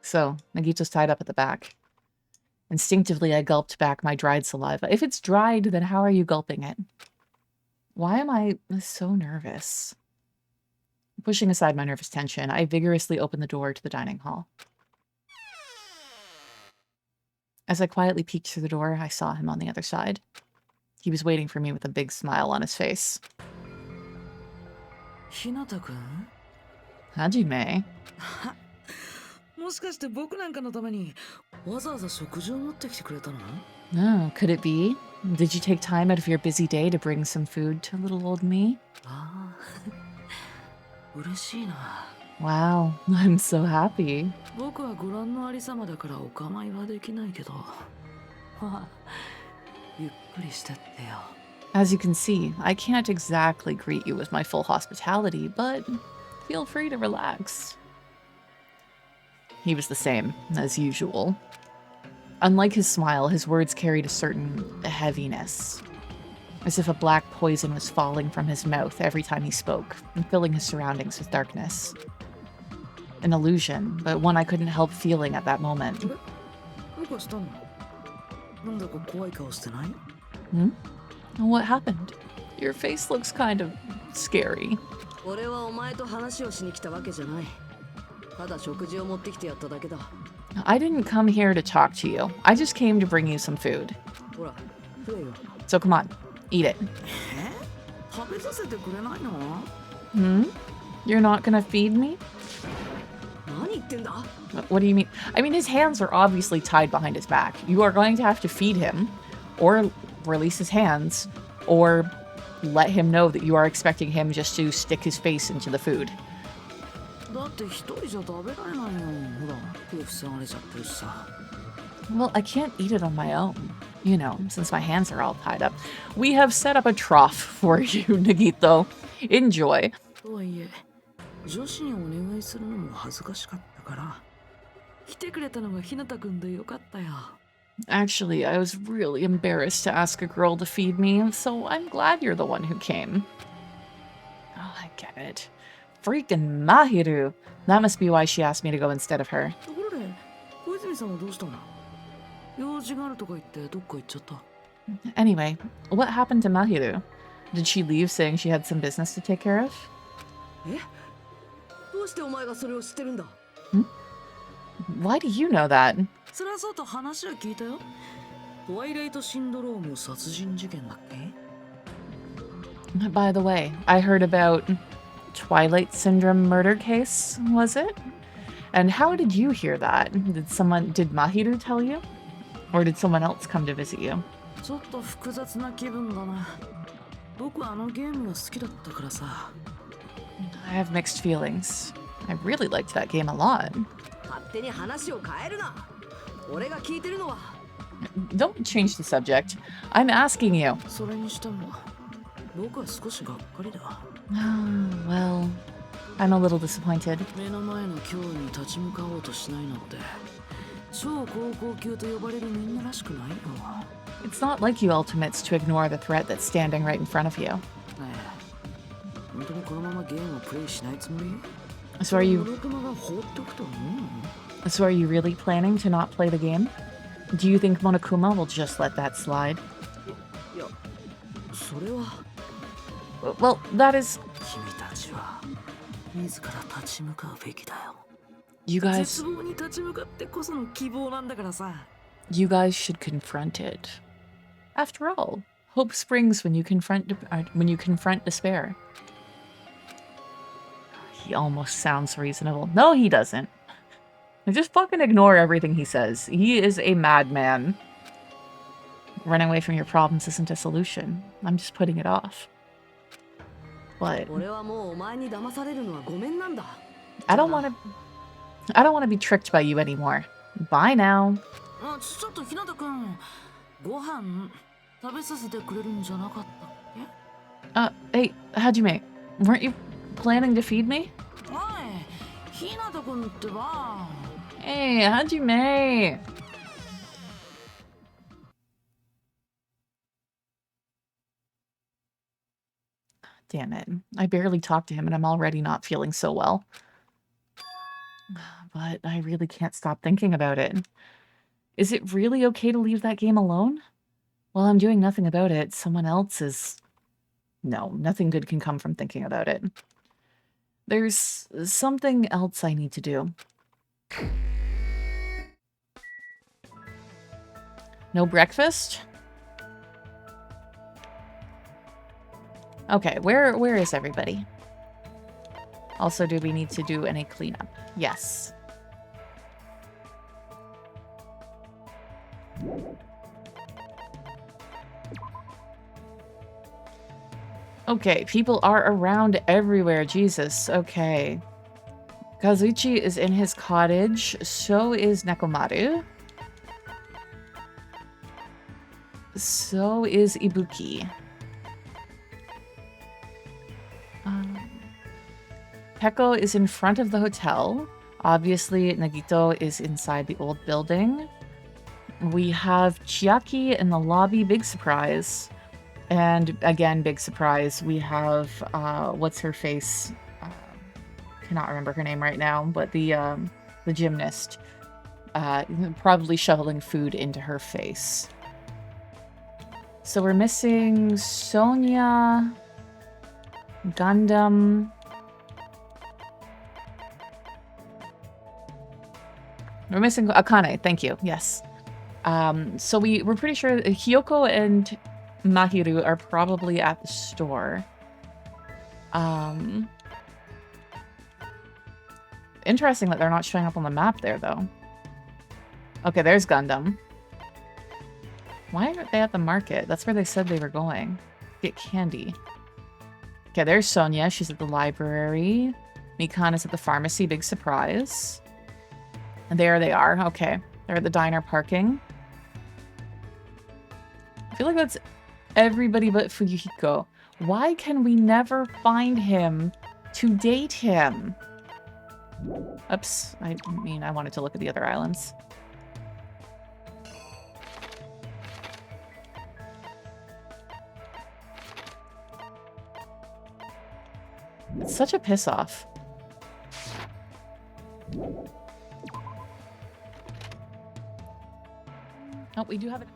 So, Nagito's tied up at the back. Instinctively, I gulped back my dried saliva. If it's dried, then how are you gulping it? Why am I so nervous? Pushing aside my nervous tension, I vigorously opened the door to the dining hall. As I quietly peeked through the door, I saw him on the other side. He was waiting for me with a big smile on his face. Hinata-kun? Hajime. もしかして僕なんかのためにわざわざ食事を持ってきてくれたの? Oh, could it be? Did you take time out of your busy day to bring some food to little old me? ああ、嬉しいな。Wow, I'm so happy. 僕はご覧のありさまだからお構いはできないけど。まあ、ゆっくりしてってよ。As you can see, I can't exactly greet you with my full hospitality, but feel free to relax. He was the same, as usual. Unlike his smile, his words carried a certain heaviness, as if a black poison was falling from his mouth every time he spoke, and filling his surroundings with darkness. An illusion, but one I couldn't help feeling at that moment. Hmm? What happened? Your face looks kind of scary. I didn't come here to talk to you. I just came to bring you some food. So come on, eat it. Hmm? You're not gonna feed me? What do you mean? I mean, his hands are obviously tied behind his back. You are going to have to feed him, or release his hands, or let him know that you are expecting him just to stick his face into the food. Well, I can't eat it on my own, you know, since my hands are all tied up. We have set up a trough for you, Nagito. Enjoy. Actually, I was really embarrassed to ask a girl to feed me, so I'm glad you're the one who came. Oh, I get it. Freaking Mahiru. That must be why she asked me to go instead of her. Anyway, what happened to Mahiru? Did she leave saying she had some business to take care of? Why do you know that? By the way, I heard about Twilight Syndrome murder case, was it? And how did you hear that? Did Mahiru tell you? Or did someone else come to visit you? I have mixed feelings. I really liked that game a lot. Don't change the subject. I'm asking you. Oh, well, I'm a little disappointed. It's not like you ultimates to ignore the threat that's standing right in front of you. So are you really planning to not play the game? Do you think Monokuma will just let that slide? Well, that is... You guys should confront it. After all, hope springs when you confront despair. He almost sounds reasonable. No, he doesn't. Just fucking ignore everything he says. He is a madman. Running away from your problems isn't a solution. I'm just putting it off. What? I don't want to be tricked by you anymore. Bye now. Hey, Hajime, weren't you planning to feed me? Hey, Hajime! Damn it. I barely talked to him and I'm already not feeling so well. But I really can't stop thinking about it. Is it really okay to leave that game alone? Well, I'm doing nothing about it. Someone else is... No, nothing good can come from thinking about it. There's something else I need to do. No breakfast? Okay, where is everybody? Also, do we need to do any cleanup? Yes. Okay, people are around everywhere. Jesus, okay. Kazuichi is in his cottage. So is Nekomaru. So is Ibuki. Peko is in front of the hotel. Obviously, Nagito is inside the old building. We have Chiaki in the lobby. Big surprise. And again, big surprise. We have, what's her face? Cannot remember her name right now, but the gymnast. Probably shoveling food into her face. So we're missing Sonia, Gundam. We're missing Akane, thank you, yes. So we're pretty sure Hiyoko and Mahiru are probably at the store. Interesting that they're not showing up on the map there, though. Okay, there's Gundam. Why aren't they at the market? That's where they said they were going. Get candy. Okay, there's Sonia. She's at the library. Mikan is at the pharmacy. Big surprise. And there they are. Okay. They're at the diner parking. I feel like that's everybody but Fuyuhiko. Why can we never find him to date him? Oops. I mean, I wanted to look at the other islands. It's such a piss off. Oh, we do have it.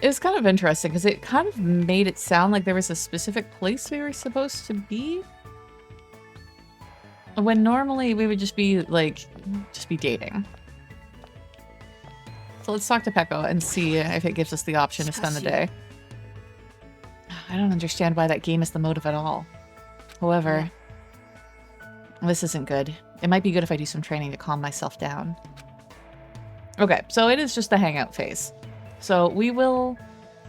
It was kind of interesting because it kind of made it sound like there was a specific place we were supposed to be. When normally we would just be like, dating. So let's talk to Peko and see if it gives us the option to spend the day. I don't understand why that game is the motive at all. However, this isn't good. It might be good if I do some training to calm myself down. Okay, so it is just the hangout phase. So we will,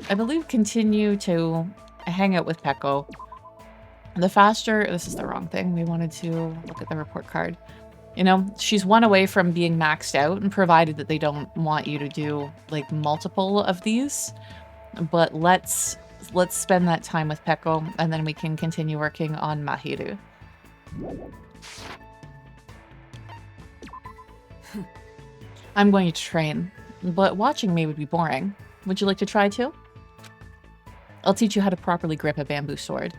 I believe, continue to hang out with Peko. The faster, this is the wrong thing. We wanted to look at the report card. You know, she's one away from being maxed out, and provided that they don't want you to do like multiple of these. But let's spend that time with Peko, and then we can continue working on Mahiru. I'm going to train, but watching me would be boring. Would you like to try too? I'll teach you how to properly grip a bamboo sword.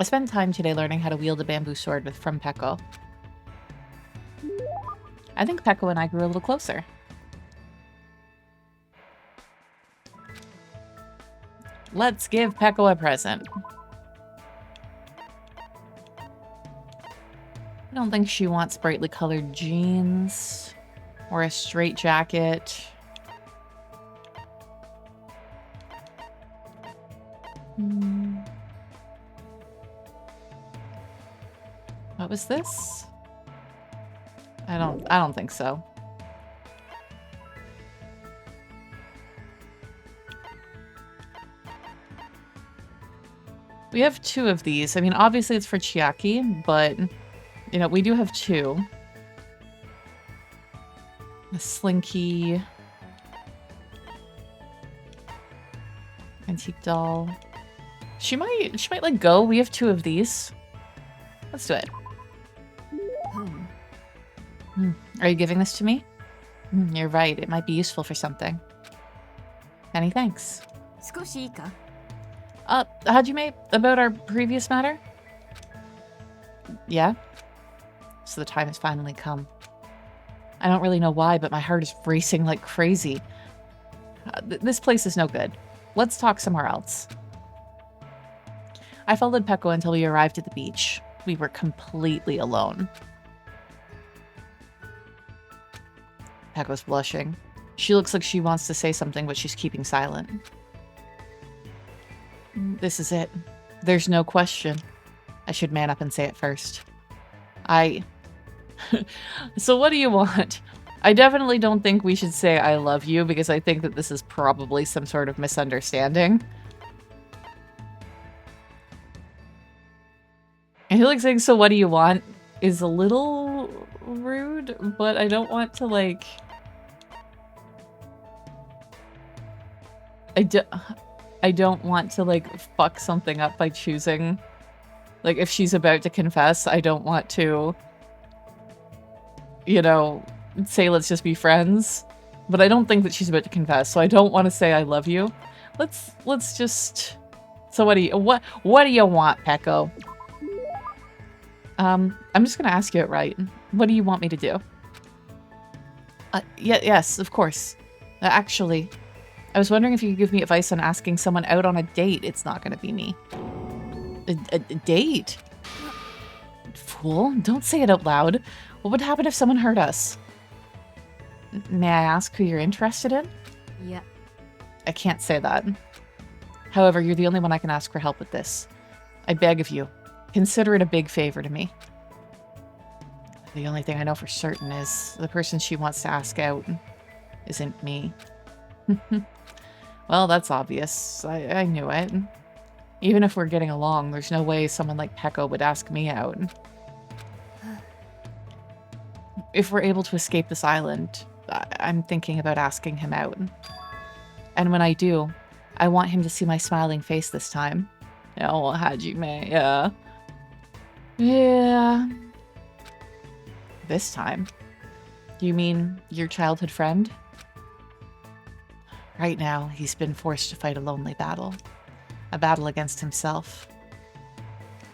I spent time today learning how to wield a bamboo sword from Peko. I think Peko and I grew a little closer. Let's give Peko a present. I don't think she wants brightly colored jeans or a straight jacket. What was this? I don't think so. We have 2 of these. I mean, obviously it's for Chiaki, but you know, we do have 2. A slinky. Antique doll. She might like go. We have 2 of these. Let's do it. Are you giving this to me? You're right. It might be useful for something. Many thanks. How'd you make about our previous matter? Yeah? So the time has finally come. I don't really know why, but my heart is racing like crazy. This place is no good. Let's talk somewhere else. I followed Peko until we arrived at the beach. We were completely alone. Peko's blushing. She looks like she wants to say something, but she's keeping silent. This is it. There's no question. I should man up and say it first. So what do you want? I definitely don't think we should say I love you, because I think that this is probably some sort of misunderstanding. I feel like saying, so what do you want, is a little rude, but I don't want to, like... I don't want to, like, fuck something up by choosing... Like, if she's about to confess, I don't want to... You know, say let's just be friends. But I don't think that she's about to confess, so I don't want to say I love you. Let's just... So what do you want, Peko? I'm just gonna ask you it right. What do you want me to do? Yes, of course. Actually, I was wondering if you could give me advice on asking someone out on a date. It's not gonna be me. A date? Fool, don't say it out loud. What would happen if someone hurt us? May I ask who you're interested in? Yeah. I can't say that. However, you're the only one I can ask for help with this. I beg of you, consider it a big favor to me. The only thing I know for certain is the person she wants to ask out isn't me. Well, that's obvious. I knew it. Even if we're getting along, there's no way someone like Peko would ask me out. If we're able to escape this island, I'm thinking about asking him out. And when I do, I want him to see my smiling face this time. Oh, Hajime, yeah. Yeah. This time? You mean your childhood friend? Right now, he's been forced to fight a lonely battle. A battle against himself.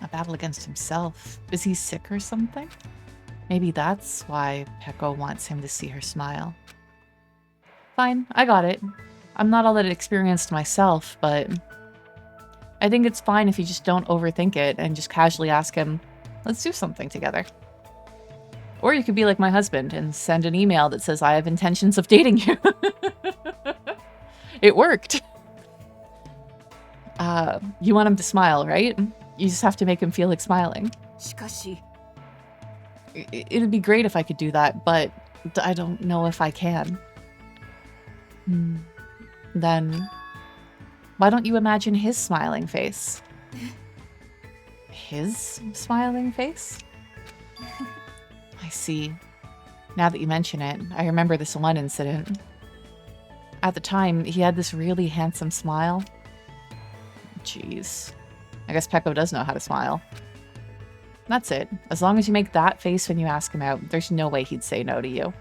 A battle against himself. Is he sick or something? Maybe that's why Peko wants him to see her smile. Fine, I got it. I'm not all that experienced myself, but I think it's fine if you just don't overthink it and just casually ask him, let's do something together. Or you could be like my husband and send an email that says, I have intentions of dating you. It worked. You want him to smile, right? You just have to make him feel like smiling. It'd be great if I could do that, but I don't know if I can. Then, why don't you imagine his smiling face? His smiling face? I see. Now that you mention it, I remember this one incident. At the time, he had this really handsome smile. Jeez. I guess Peko does know how to smile. That's it. As long as you make that face when you ask him out, there's no way he'd say no to you.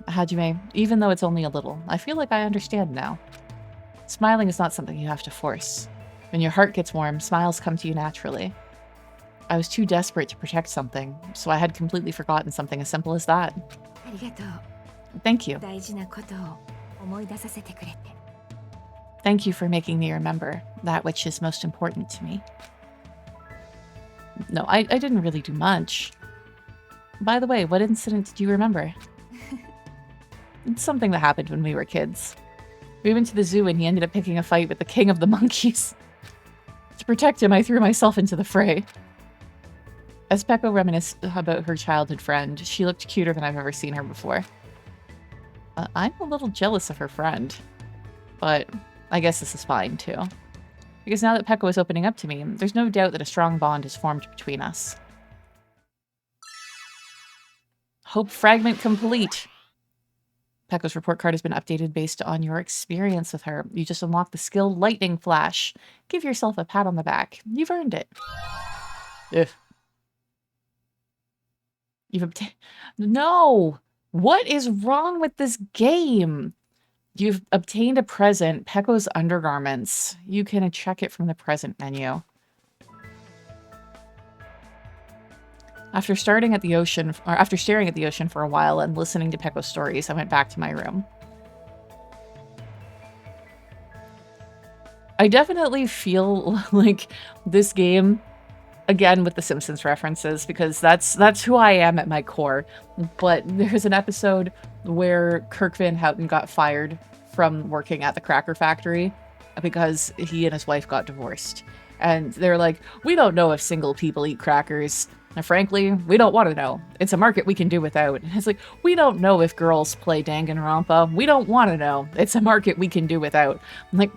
Hajime, even though it's only a little, I feel like I understand now. Smiling is not something you have to force. When your heart gets warm, smiles come to you naturally. I was too desperate to protect something, so I had completely forgotten something as simple as that. Thank you. Thank you for making me remember that which is most important to me. No, I didn't really do much. By the way, what incident did you remember? It's something that happened when we were kids. We went to the zoo and he ended up picking a fight with the king of the monkeys. To protect him, I threw myself into the fray. As Peko reminisced about her childhood friend, she looked cuter than I've ever seen her before. I'm a little jealous of her friend, but I guess this is fine too. Because now that Peko is opening up to me, there's no doubt that a strong bond has formed between us. Hope fragment complete. Peko's report card has been updated based on your experience with her. You just unlocked the skill Lightning Flash. Give yourself a pat on the back. You've earned it. Ugh. You've obtained... No! What is wrong with this game? You've obtained a present, Peko's undergarments. You can check it from the present menu. After staring at the ocean for a while and listening to Peko's stories, I went back to my room. I definitely feel like this game, again with the Simpsons references, because that's who I am at my core. But there's an episode where Kirk Van Houten got fired from working at the cracker factory because he and his wife got divorced. And they're like, we don't know if single people eat crackers. And frankly, we don't want to know. It's a market we can do without. And it's like, we don't know if girls play Danganronpa. We don't want to know. It's a market we can do without. I'm like,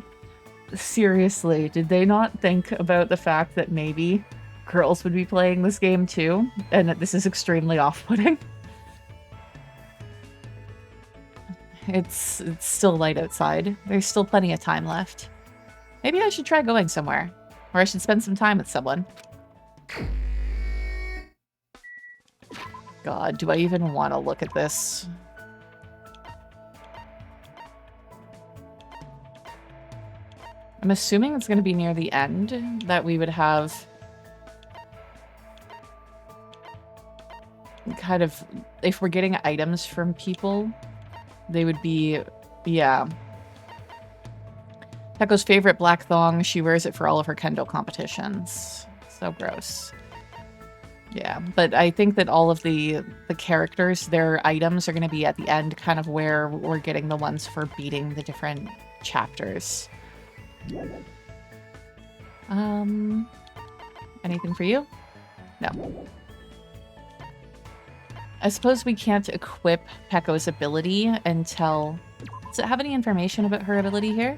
seriously, did they not think about the fact that maybe girls would be playing this game too? And that this is extremely off-putting? It's still light outside. There's still plenty of time left. Maybe I should try going somewhere. Or I should spend some time with someone. God, do I even want to look at this? I'm assuming it's going to be near the end that we would have kind of, if we're getting items from people, they would be, yeah. Peko's favorite black thong, she wears it for all of her kendo competitions. So gross. Yeah, but I think that all of the characters, their items are going to be at the end, kind of where we're getting the ones for beating the different chapters. Anything for you? No. I suppose we can't equip Peko's ability until... Does it have any information about her ability here?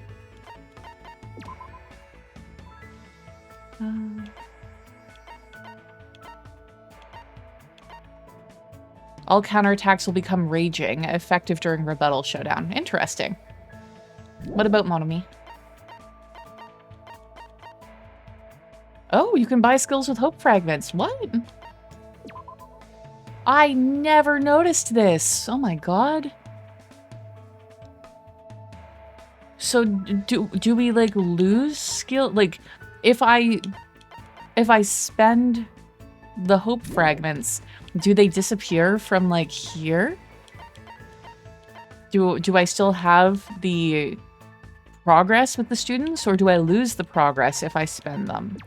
All counterattacks will become raging, effective during rebuttal showdown. Interesting. What about Monokuma? Oh, you can buy skills with hope fragments. What? I never noticed this. Oh my god. So do we like lose skill? Like if I spend the hope fragments, do they disappear from like here? Do I still have the progress with the students, or do I lose the progress if I spend them?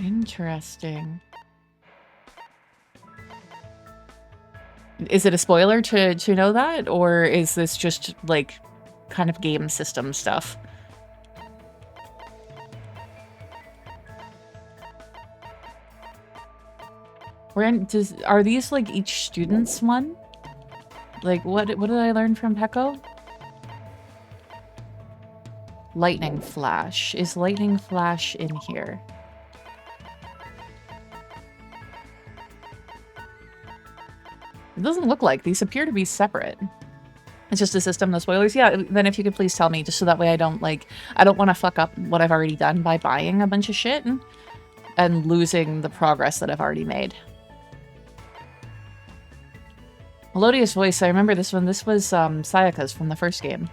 Interesting. Is it a spoiler to know that, or is this just like kind of game system stuff? Are these like each student's one? Like what did I learn from Peko? Lightning flash. Is lightning flash in here? It doesn't look like. These appear to be separate. It's just a system, no spoilers. Yeah, then if you could please tell me, just so that way I don't want to fuck up what I've already done by buying a bunch of shit and losing the progress that I've already made. Melodious voice, I remember this one. This was Sayaka's from the first game.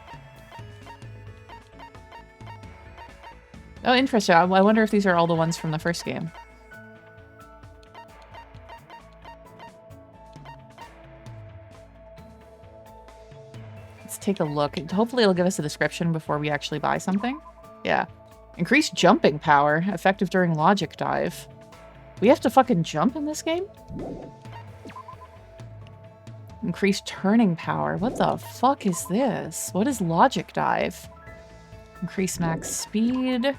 Oh, interesting. I wonder if these are all the ones from the first game. Let's take a look. Hopefully it'll give us a description before we actually buy something. Yeah. Increased jumping power, effective during logic dive. We have to fucking jump in this game? Increased turning power. What the fuck is this? What is logic dive? Increased max speed.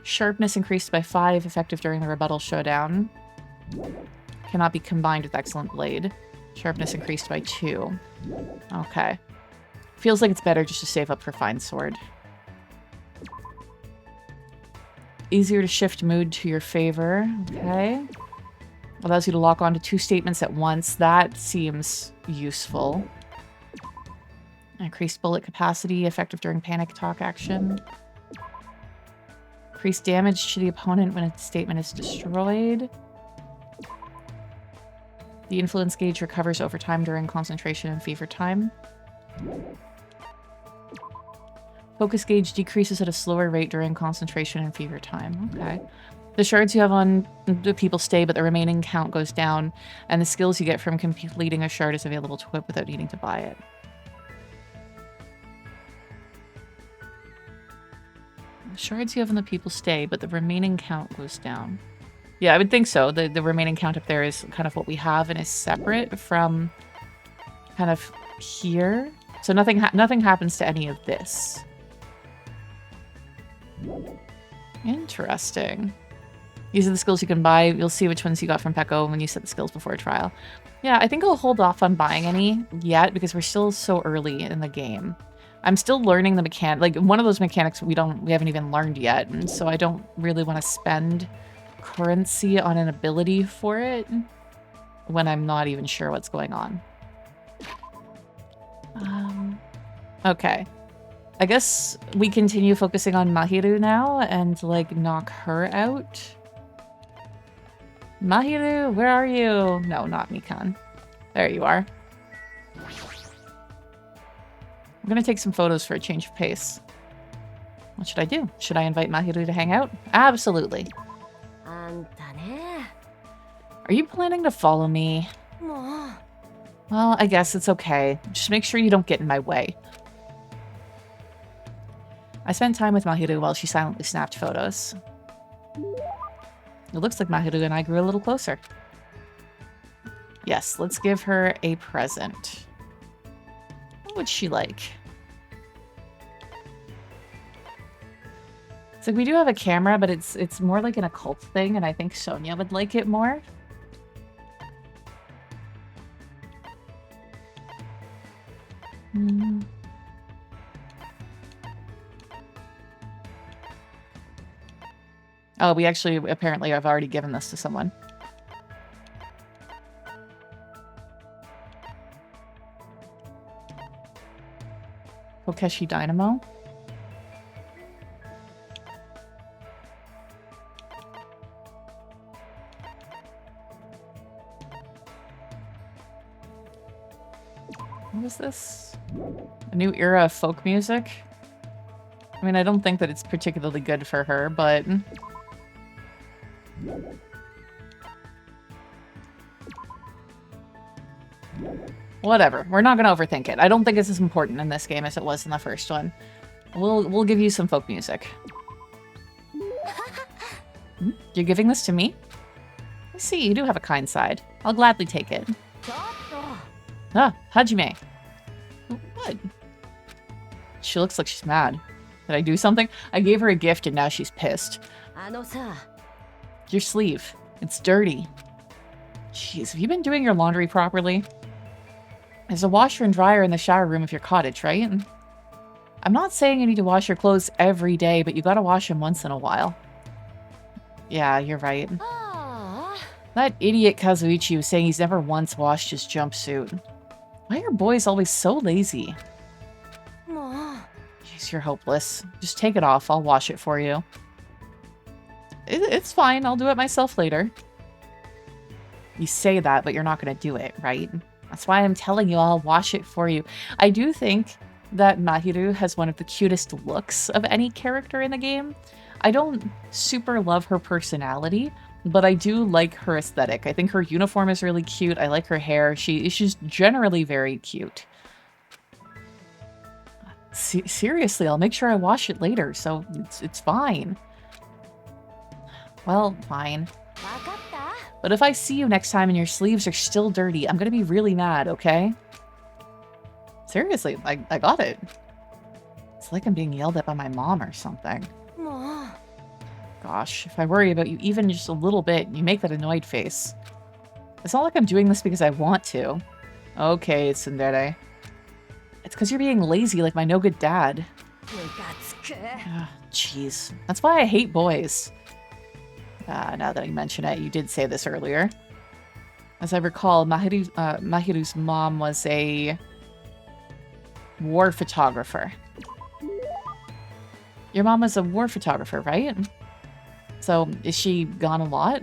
Sharpness increased by 5, effective during the rebuttal showdown. Cannot be combined with excellent blade. Sharpness increased by 2. Okay. Feels like it's better just to save up for fine sword. Easier to shift mood to your favor. Okay. Allows you to lock onto 2 statements at once. That seems useful. Increased bullet capacity, effective during panic talk action. Increased damage to the opponent when a statement is destroyed. The influence gauge recovers over time during concentration and fever time. Focus gauge decreases at a slower rate during concentration and fever time. Okay. The shards you have on the people stay, but the remaining count goes down, and the skills you get from completing a shard is available to equip without needing to buy it. The shards you have on the people stay, but the remaining count goes down. Yeah, I would think so. The remaining count up there is kind of what we have and is separate from kind of here. So nothing happens to any of this. Interesting. These are the skills you can buy. You'll see which ones you got from Peko when you set the skills before a trial. Yeah, I think I'll hold off on buying any yet because we're still so early in the game. I'm still learning the mechanic. Like one of those mechanics we haven't even learned yet, and so I don't really want to spend currency on an ability for it when I'm not even sure what's going on. Okay. I guess we continue focusing on Mahiru now and, like, knock her out. Mahiru, where are you? No, not Mikan. There you are. I'm gonna take some photos for a change of pace. What should I do? Should I invite Mahiru to hang out? Absolutely. Are you planning to follow me? Well, I guess it's okay. Just make sure you don't get in my way. I spent time with Mahiru while she silently snapped photos. It looks like Mahiru and I grew a little closer. Yes, let's give her a present. What would she like? It's like we do have a camera, but it's more like an occult thing, and I think Sonia would like it more. Oh, we actually apparently have already given this to someone. Kokeshi Dynamo. What was this? A new era of folk music? I mean, I don't think that it's particularly good for her, but... whatever. We're not gonna overthink it. I don't think it's as important in this game as it was in the first one. We'll give you some folk music. You're giving this to me? I see, you do have a kind side. I'll gladly take it. Ah, Hajime. What? She looks like she's mad. Did I do something? I gave her a gift and now she's pissed. Your sleeve. It's dirty. Jeez, have you been doing your laundry properly? There's a washer and dryer in the shower room of your cottage, right? I'm not saying you need to wash your clothes every day, but you gotta wash them once in a while. Yeah, you're right. That idiot Kazuichi was saying he's never once washed his jumpsuit. Why are boys always so lazy? Jeez, you're hopeless. Just take it off. I'll wash it for you. It's fine. I'll do it myself later. You say that, but you're not going to do it, right? That's why I'm telling you I'll wash it for you. I do think that Mahiru has one of the cutest looks of any character in the game. I don't super love her personality, but I do like her aesthetic. I think her uniform is really cute. I like her hair. She's generally very cute. Seriously, I'll make sure I wash it later, so it's fine. Well, fine. But if I see you next time and your sleeves are still dirty, I'm gonna be really mad, okay? Seriously, I got it. It's like I'm being yelled at by my mom or something. Gosh, if I worry about you even just a little bit, you make that annoyed face. It's not like I'm doing this because I want to. Okay, tsundere. It's because you're being lazy like my no-good dad. Jeez. That's why I hate boys. Now that I mention it, you did say this earlier. As I recall, Mahiru's mom was a war photographer. Your mom was a war photographer, right? So, is she gone a lot?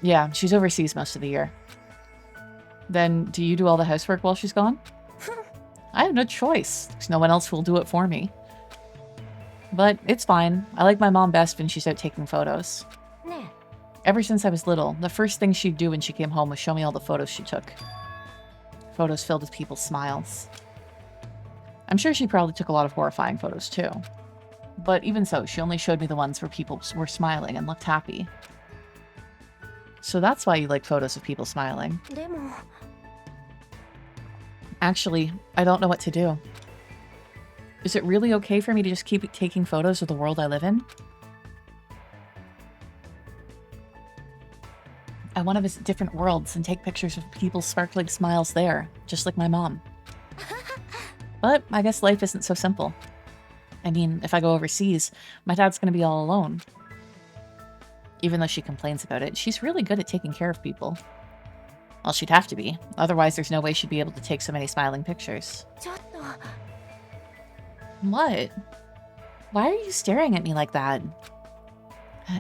Yeah, she's overseas most of the year. Then, do you do all the housework while she's gone? I have no choice. There's no one else who will do it for me. But it's fine. I like my mom best when she's out taking photos. Ever since I was little, the first thing she'd do when she came home was show me all the photos she took. Photos filled with people's smiles. I'm sure she probably took a lot of horrifying photos too. But even so, she only showed me the ones where people were smiling and looked happy. So that's why you like photos of people smiling. Actually, I don't know what to do. Is it really okay for me to just keep taking photos of the world I live in? I want to visit different worlds and take pictures of people's sparkling smiles there, just like my mom. But I guess life isn't so simple. I mean, if I go overseas, my dad's going to be all alone. Even though she complains about it, she's really good at taking care of people. Well, she'd have to be. Otherwise, there's no way she'd be able to take so many smiling pictures. What? Why are you staring at me like that?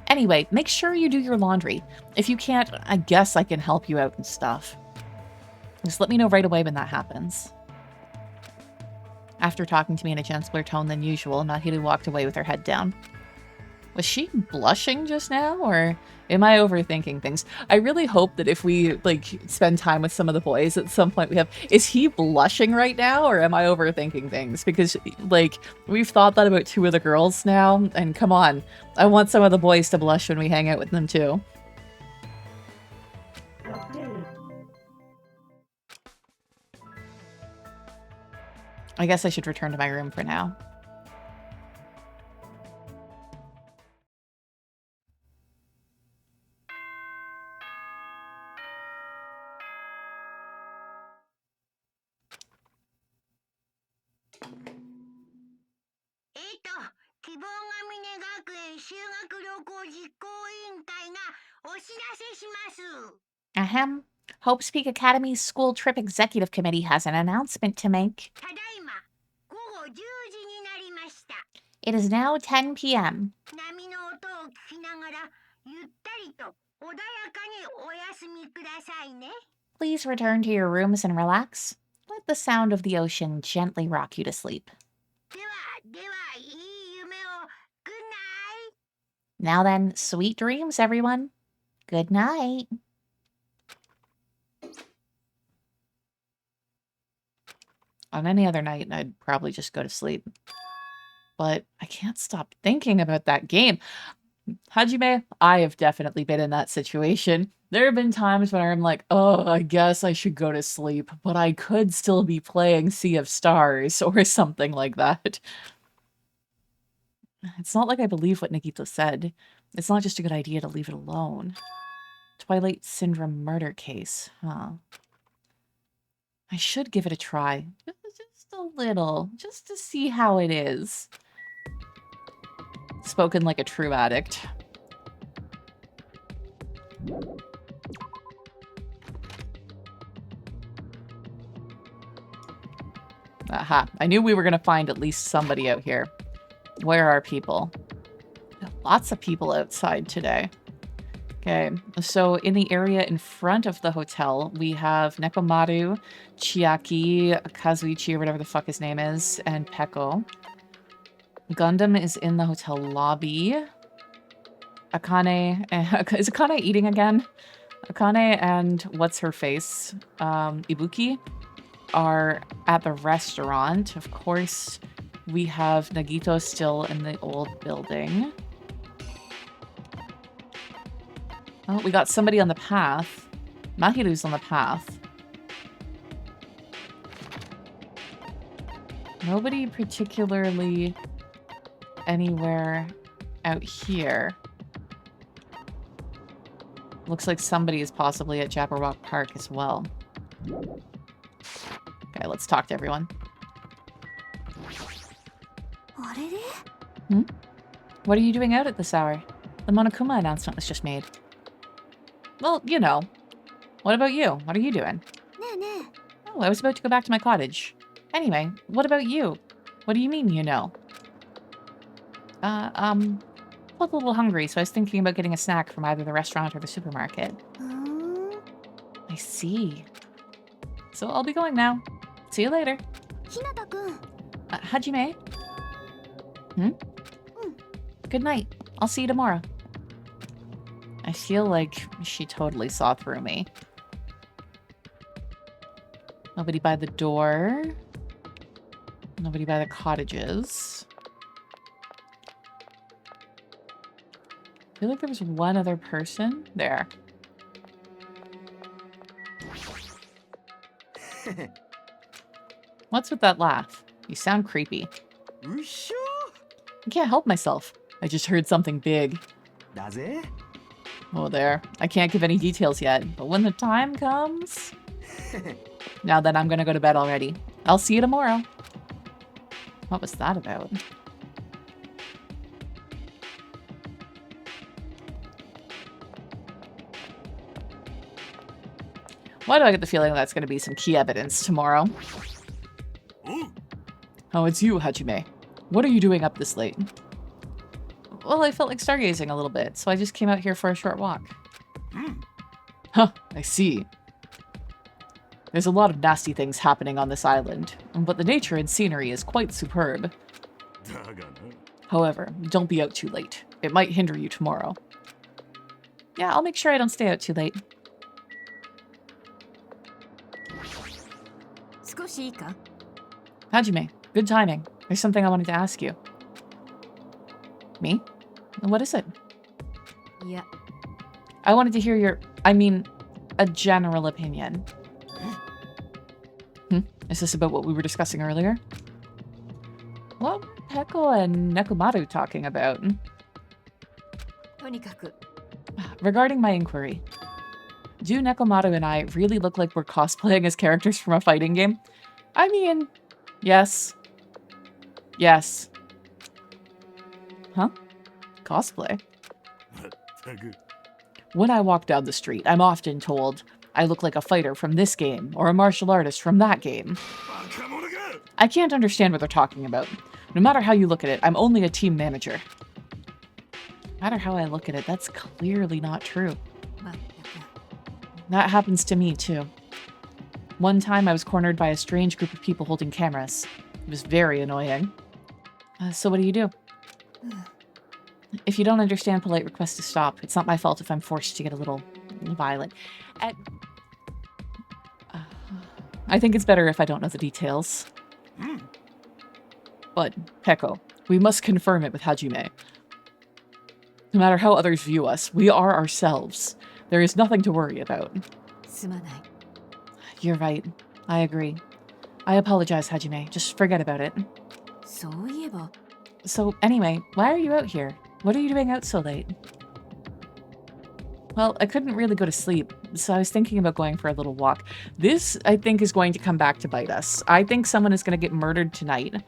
Anyway, make sure you do your laundry. If you can't, I guess I can help you out and stuff. Just let me know right away when that happens. After talking to me in a gentler tone than usual, Mahiru walked away with her head down. Was she blushing just now, or am I overthinking things? I really hope that if we, spend time with some of the boys at some point we have... Is he blushing right now, or am I overthinking things? Because, we've thought that about two of the girls now, and come on. I want some of the boys to blush when we hang out with them, too. I guess I should return to my room for now. Ahem. Hope's Peak Academy's School Trip Executive Committee has an announcement to make. It is now 10 p.m. Please return to your rooms and relax. Let the sound of the ocean gently rock you to sleep. Now then, sweet dreams, everyone. Good night. On any other night, I'd probably just go to sleep. But I can't stop thinking about that game. Hajime, I have definitely been in that situation. There have been times when I'm like, oh, I guess I should go to sleep, but I could still be playing Sea of Stars or something like that. It's not like I believe what Nagito said. It's not just a good idea to leave it alone. Twilight Syndrome murder case, huh? I should give it a try. Just a little, just to see how it is. Spoken like a true addict. Aha, I knew we were going to find at least somebody out here. Where are people? Lots of people outside today. Okay, so in the area in front of the hotel, we have Nekomaru, Chiaki, Kazuichi, or whatever the fuck his name is, and Peko. Gundam is in the hotel lobby. Akane, is Akane eating again? Akane and what's-her-face, Ibuki, are at the restaurant. Of course, we have Nagito still in the old building. Oh, we got somebody on the path. Mahiru's on the path. Nobody particularly anywhere out here. Looks like somebody is possibly at Jabberwock Park as well. Okay, let's talk to everyone. Hmm? What are you doing out at this hour? The Monokuma announcement was just made. Well, you know. What about you? What are you doing? Oh, I was about to go back to my cottage. Anyway, what about you? What do you mean, you know? I was a little hungry, so I was thinking about getting a snack from either the restaurant or the supermarket. I see. So I'll be going now. See you later. Hajime? Hmm? Good night. I'll see you tomorrow. I feel like she totally saw through me. Nobody by the door. Nobody by the cottages. I feel like there was one other person there. What's with that laugh? You sound creepy. I can't help myself. I just heard something big. Oh, there. I can't give any details yet, but when the time comes... Now then, I'm gonna go to bed already. I'll see you tomorrow. What was that about? Why do I get the feeling that's gonna be some key evidence tomorrow? Oh, it's you, Hajime. What are you doing up this late? Well, I felt like stargazing a little bit, so I just came out here for a short walk. Huh, I see. There's a lot of nasty things happening on this island, but the nature and scenery is quite superb. However, don't be out too late. It might hinder you tomorrow. Yeah, I'll make sure I don't stay out too late. Hajime, good timing. There's something I wanted to ask you. Me? What is it? Yeah. I wanted to hear your, a general opinion. Is this about what we were discussing earlier? Peko and Nekomaru talking about? Regarding my inquiry, do Nekomaru and I really look like we're cosplaying as characters from a fighting game? I mean, yes. Yes. Huh? Cosplay? When I walk down the street, I'm often told I look like a fighter from this game or a martial artist from that game. I can't understand what they're talking about. No matter how you look at it, I'm only a team manager. No matter how I look at it, that's clearly not true. That happens to me, too. One time I was cornered by a strange group of people holding cameras. It was very annoying. So what do you do? If you don't understand polite requests to stop, it's not my fault if I'm forced to get a little violent. I think it's better if I don't know the details. But, Peko, we must confirm it with Hajime. No matter how others view us, we are ourselves. There is nothing to worry about. You're right. I agree. I apologize, Hajime. Just forget about it. So, anyway, why are you out here? What are you doing out so late? Well, I couldn't really go to sleep, so I was thinking about going for a little walk. This, I think, is going to come back to bite us. I think someone is going to get murdered tonight.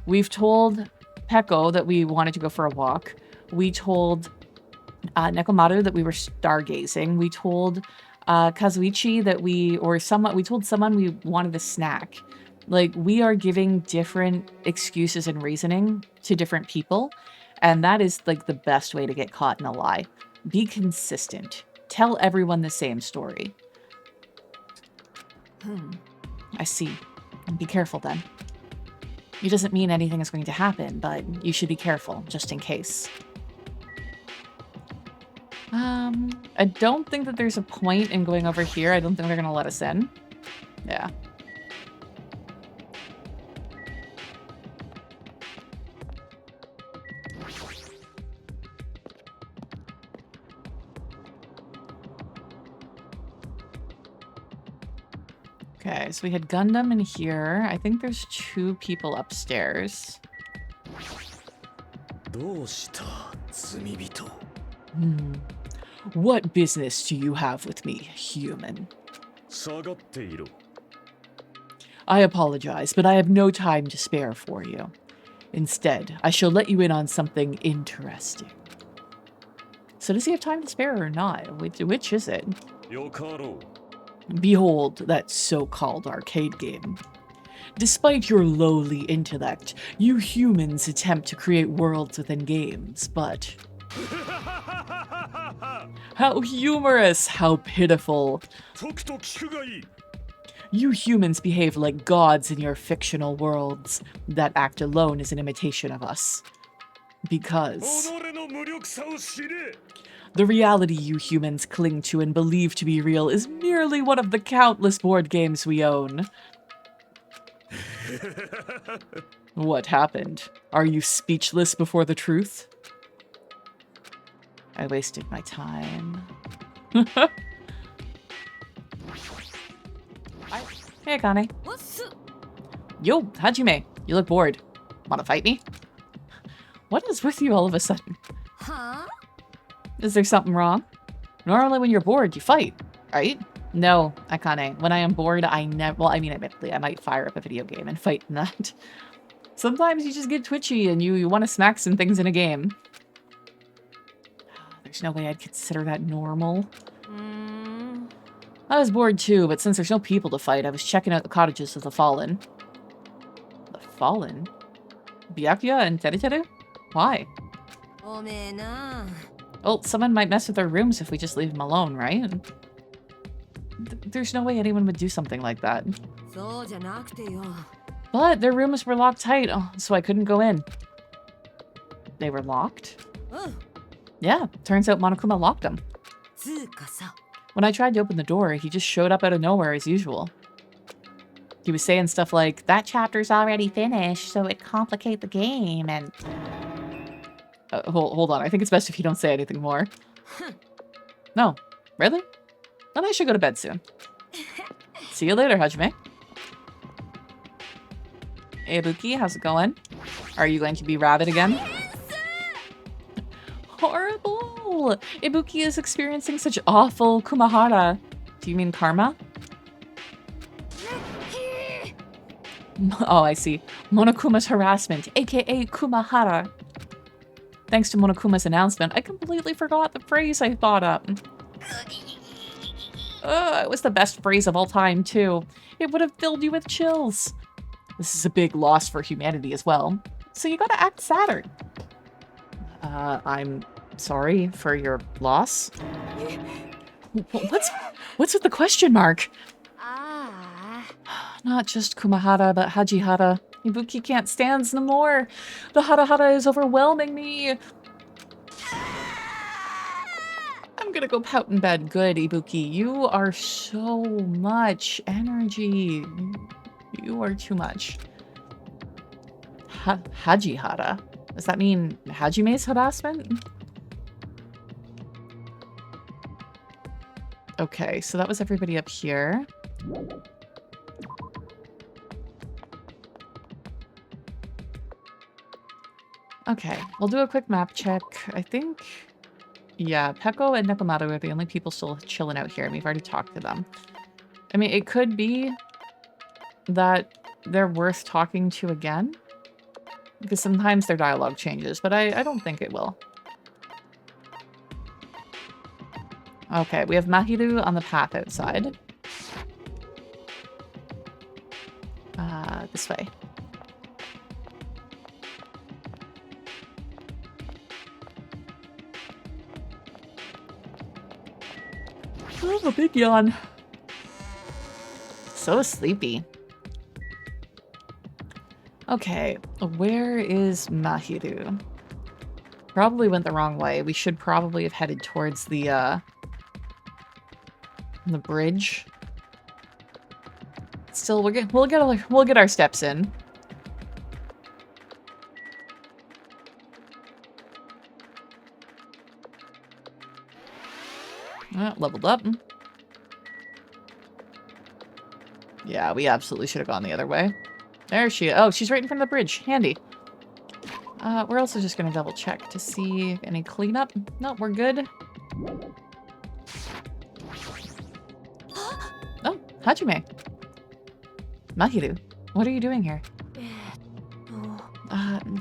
We've told Peko that we wanted to go for a walk. We told Nekomaru that we were stargazing. We told Kazuichi that we told someone we wanted a snack. Like, we are giving different excuses and reasoning to different people, and that is, like, the best way to get caught in a lie. Be consistent. Tell everyone the same story. I see. Be careful, then. It doesn't mean anything is going to happen, but you should be careful, just in case. I don't think that there's a point in going over here. I don't think they're going to let us in. Yeah. Okay, so we had Gundam in here. I think there's 2 people upstairs. What business do you have with me, human? I apologize, but I have no time to spare for you. Instead, I shall let you in on something interesting. So does he have time to spare or not? Which is it? Behold that so-called arcade game. Despite your lowly intellect, you humans attempt to create worlds within games, but... How humorous! How pitiful! You humans behave like gods in your fictional worlds. That act alone is an imitation of us. Because... the reality you humans cling to and believe to be real is merely one of the countless board games we own. What happened? Are you speechless before the truth? I wasted my time. Hey, Akane. Yo, Hajime. You look bored. Wanna fight me? What is with you all of a sudden? Huh? Is there something wrong? Normally when you're bored, you fight, right? No, Akane. When I am bored, I never... Well, I mean, admittedly, I might fire up a video game and fight in that. Sometimes you just get twitchy and you want to smack some things in a game. There's no way I'd consider that normal. I was bored too, but since there's no people to fight, I was checking out the cottages of the Fallen. The Fallen? Byakuya and Teruteru? Why? Well, someone might mess with their rooms if we just leave them alone, right? There's no way anyone would do something like that. But their rooms were locked tight, so I couldn't go in. They were locked? Yeah, turns out Monokuma locked them. When I tried to open the door, he just showed up out of nowhere as usual. He was saying stuff like, that chapter's already finished, so it complicate the game, and... hold on, I think it's best if you don't say anything more. No. Really? Then I should go to bed soon. See you later, Hajime. Hey, Buki, how's it going? Are you going to be rabid again? Horrible! Ibuki is experiencing such awful Kumahara. Do you mean karma? Oh, I see. Monokuma's harassment, aka Kumahara. Thanks to Monokuma's announcement, I completely forgot the phrase I thought up. It was the best phrase of all time, too. It would have filled you with chills. This is a big loss for humanity as well. So you gotta act sadder. I'm sorry for your loss. What's with the question mark? Not just Kumahara, but Hajihara. Ibuki can't stand no more. The Hara is overwhelming me. I'm gonna go pout in bed. Good, Ibuki. You are so much energy. You are too much. Hajihara? Does that mean Hajime's harassment? Okay, so that was everybody up here. Okay, we'll do a quick map check. I think, yeah, Peko and Nekomaru are the only people still chilling out here, and we've already talked to them. I mean, it could be that they're worth talking to again, because sometimes their dialogue changes, but I don't think it will. Okay, we have Mahiru on the path outside. This way. Oh, a big yawn. So sleepy. Okay, where is Mahiru? Probably went the wrong way. We should probably have headed towards the bridge. Still, we'll get our steps in. Leveled up. Yeah, we absolutely should have gone the other way. There she is. Oh, she's right in front of the bridge. Handy. We're also just gonna double check to see any cleanup. No, we're good. Oh, Hajime. Mahiru, what are you doing here?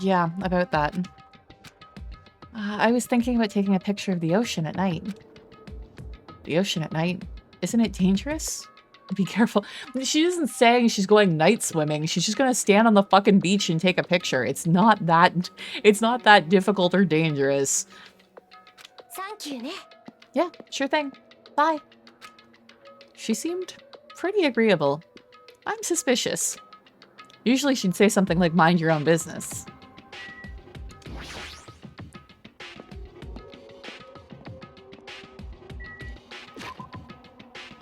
Yeah, about that. I was thinking about taking a picture of the ocean at night. The ocean at night? Isn't it dangerous? Be careful. She isn't saying she's going night swimming. She's just gonna stand on the fucking beach and take a picture. It's not that difficult or dangerous. Yeah, sure thing. Bye. She seemed pretty agreeable. I'm suspicious. Usually she'd say something like, mind your own business.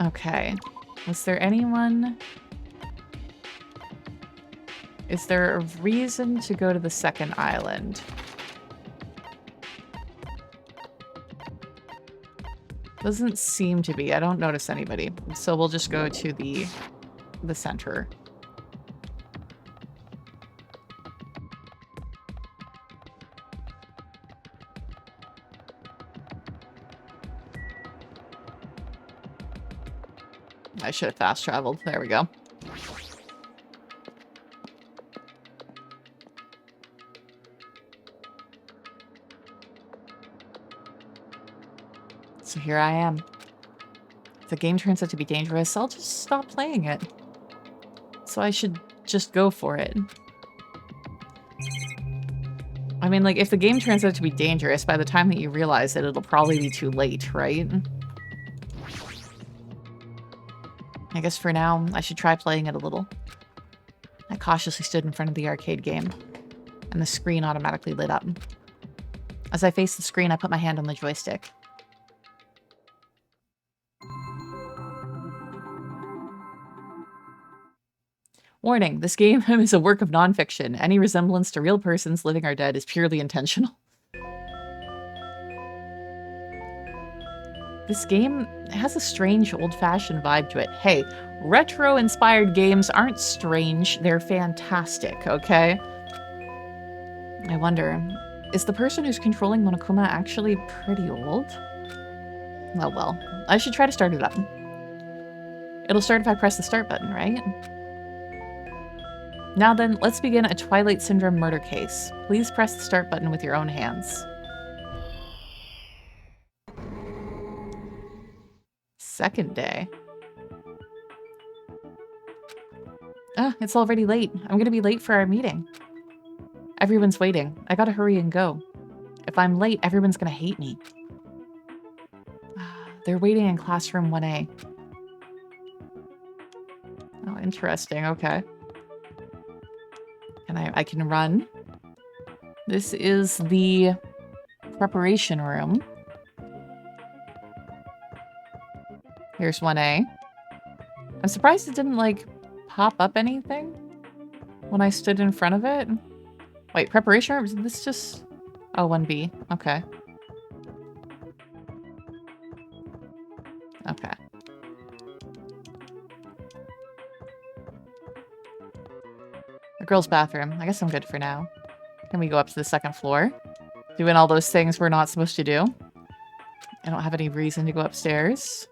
Okay. Was there anyone? Is there a reason to go to the second island? Doesn't seem to be. I don't notice anybody. So we'll just go to the center. I should have fast traveled. There we go. So here I am. If the game turns out to be dangerous, I'll just stop playing it. So I should just go for it. I mean, like, if the game turns out to be dangerous, by the time that you realize it, it'll probably be too late, right? I guess for now, I should try playing it a little. I cautiously stood in front of the arcade game, and the screen automatically lit up. As I faced the screen, I put my hand on the joystick. Warning, this game is a work of nonfiction. Any resemblance to real persons, living or dead, is purely intentional. This game has a strange, old-fashioned vibe to it. Hey, retro-inspired games aren't strange, they're fantastic, okay? I wonder, is the person who's controlling Monokuma actually pretty old? Oh well, I should try to start it up. It'll start if I press the start button, right? Now then, let's begin a Twilight Syndrome murder case. Please press the start button with your own hands. Second day. Ah, it's already late. I'm gonna be late for our meeting. Everyone's waiting. I gotta hurry and go. If I'm late, everyone's gonna hate me. They're waiting in classroom 1A. Oh, interesting. Okay. And I can run. This is the preparation room. Here's 1A. I'm surprised it didn't, like, pop up anything when I stood in front of it. Wait, preparation room? Is this just... Oh, 1B. Okay. Okay. The girls' bathroom. I guess I'm good for now. Can we go up to the second floor? Doing all those things we're not supposed to do. I don't have any reason to go upstairs.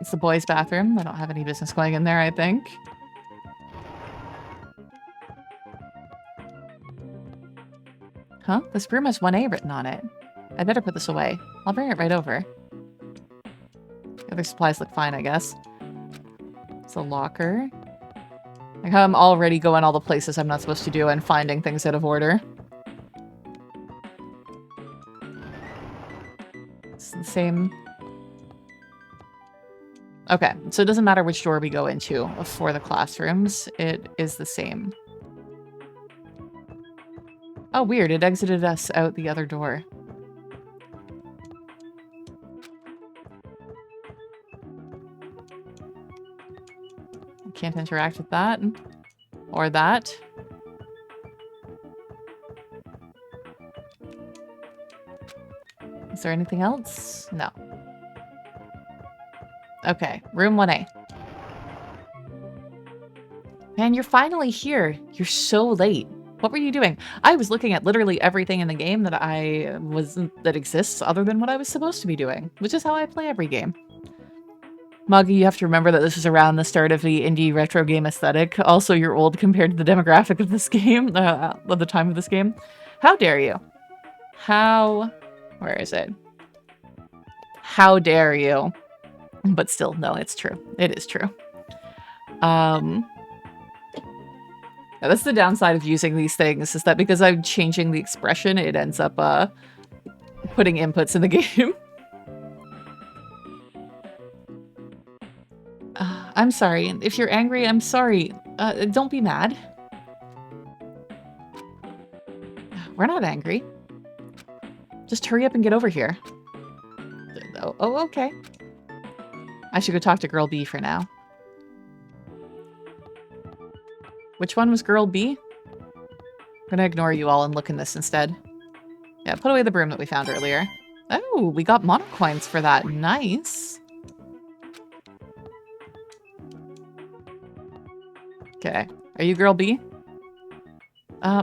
It's the boys' bathroom. I don't have any business going in there, I think. Huh? This room has 1A written on it. I better put this away. I'll bring it right over. The other supplies look fine, I guess. It's a locker. Like, I'm already going all the places I'm not supposed to do and finding things out of order. It's the same. Okay, so it doesn't matter which door we go into for the classrooms. It is the same. Oh, weird. It exited us out the other door. Can't interact with that. Or that. Is there anything else? No. Okay, room 1A. Man, you're finally here. You're so late. What were you doing? I was looking at literally everything in the game that exists other than what I was supposed to be doing, which is how I play every game. Moggy, you have to remember that this is around the start of the indie retro game aesthetic. Also, you're old compared to the demographic of this game, of the time of this game. How dare you? Where is it? How dare you? But still, no, it's true. It is true. That's the downside of using these things, is that because I'm changing the expression, it ends up putting inputs in the game. I'm sorry. If you're angry, I'm sorry. Don't be mad. We're not angry. Just hurry up and get over here. Oh, okay. I should go talk to Girl B for now. Which one was Girl B? I'm gonna ignore you all and look in this instead. Yeah, put away the broom that we found earlier. Oh, we got mono coins for that. Nice. Okay. Are you Girl B?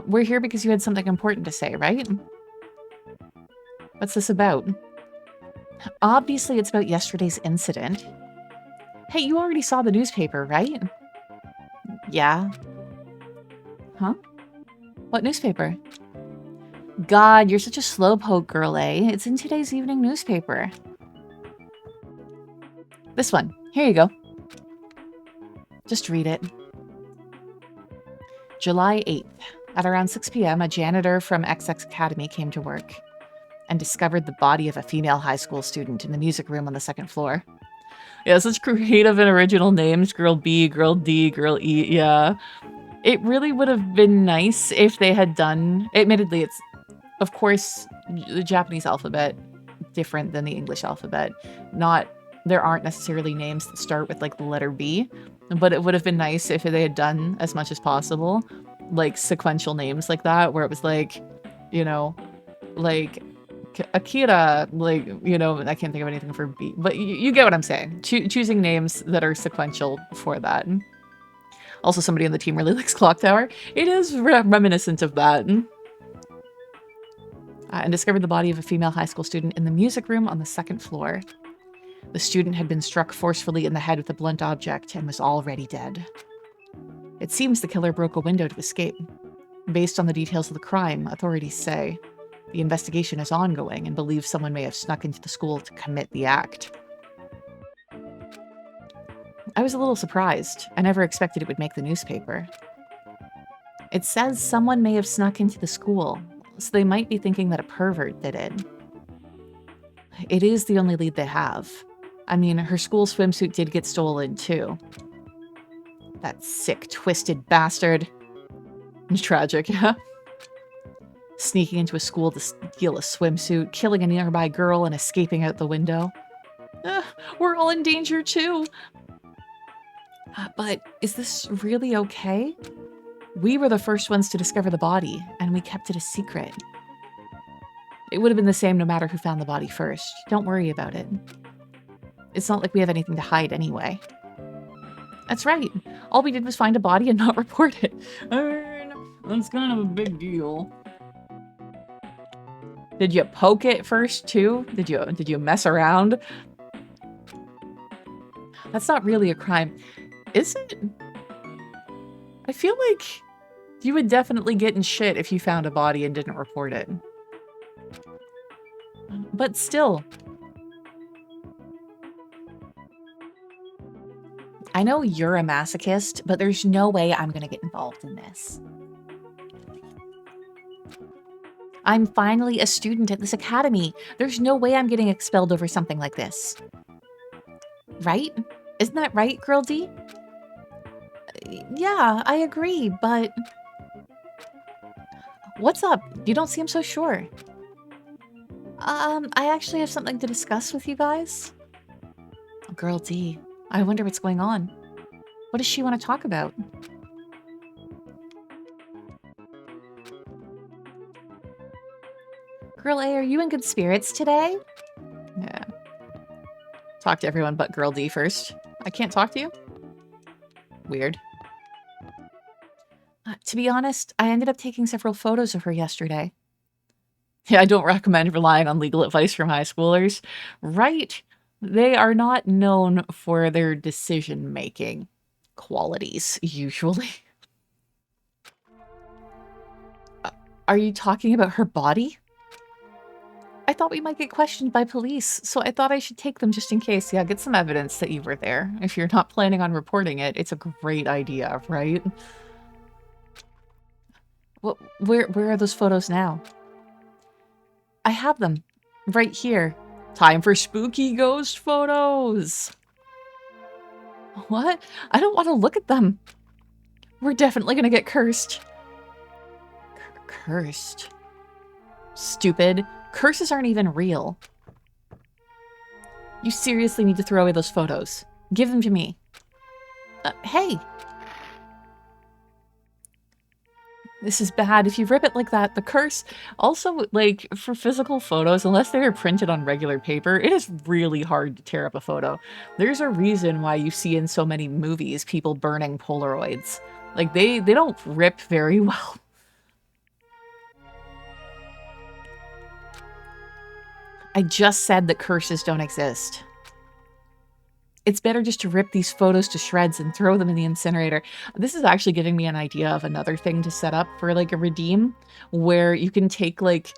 We're here because you had something important to say, right? What's this about? Obviously, it's about yesterday's incident. Hey, you already saw the newspaper, right? Yeah. Huh? What newspaper? God, you're such a slowpoke, girl, eh? It's in today's evening newspaper. This one. Here you go. Just read it. July 8th. At around 6 p.m., a janitor from XX Academy came to work and discovered the body of a female high school student in the music room on the second floor. Yeah, such creative and original names. Girl B, Girl D, Girl E, yeah. It really would have been nice if they had done... Admittedly, it's, of course, the Japanese alphabet different than the English alphabet. There aren't necessarily names that start with, like, the letter B, but it would have been nice if they had done as much as possible, like, sequential names like that, where it was, like, you know, like... Akira, like, you know, I can't think of anything for B, but you get what I'm saying. Choosing names that are sequential for that. Also, somebody on the team really likes Clock Tower. It is reminiscent of that. And discovered the body of a female high school student in the music room on the 2nd floor. The student had been struck forcefully in the head with a blunt object and was already dead. It seems the killer broke a window to escape. Based on the details of the crime, authorities say the investigation is ongoing and believe someone may have snuck into the school to commit the act. I was a little surprised. I never expected it would make the newspaper. It says someone may have snuck into the school, so they might be thinking that a pervert did it. It is the only lead they have. I mean, her school swimsuit did get stolen, too. That sick, twisted bastard. Tragic, yeah. Sneaking into a school to steal a swimsuit, killing a nearby girl, and escaping out the window. We're all in danger, too. But is this really okay? We were the first ones to discover the body, and we kept it a secret. It would have been the same no matter who found the body first. Don't worry about it. It's not like we have anything to hide anyway. That's right. All we did was find a body and not report it. That's kind of a big deal. Did you poke it first, too? Did you mess around? That's not really a crime, is it? I feel like you would definitely get in shit if you found a body and didn't report it. But still. I know you're a masochist, but there's no way I'm gonna get involved in this. I'm finally a student at this academy. There's no way I'm getting expelled over something like this. Right? Isn't that right, Girl D? Yeah, I agree, but... What's up? You don't seem so sure. I actually have something to discuss with you guys. Girl D, I wonder what's going on. What does she want to talk about? Girl A, are you in good spirits today? Yeah. Talk to everyone but Girl D first. I can't talk to you? Weird. To be honest, I ended up taking several photos of her yesterday. Yeah, I don't recommend relying on legal advice from high schoolers. Right? They are not known for their decision-making qualities, usually. Are you talking about her body? I thought we might get questioned by police, so I thought I should take them just in case. Yeah, get some evidence that you were there. If you're not planning on reporting it, it's a great idea, right? Where are those photos now? I have them. Right here. Time for spooky ghost photos! What? I don't want to look at them. We're definitely gonna get cursed. Cursed? Stupid. Curses aren't even real. You seriously need to throw away those photos. Give them to me. Hey! This is bad. If you rip it like that, the curse... Also, like, for physical photos, unless they are printed on regular paper, it is really hard to tear up a photo. There's a reason why you see in so many movies people burning Polaroids. Like, they don't rip very well. I just said that curses don't exist. It's better just to rip these photos to shreds and throw them in the incinerator. This is actually giving me an idea of another thing to set up for like a redeem, where you can take like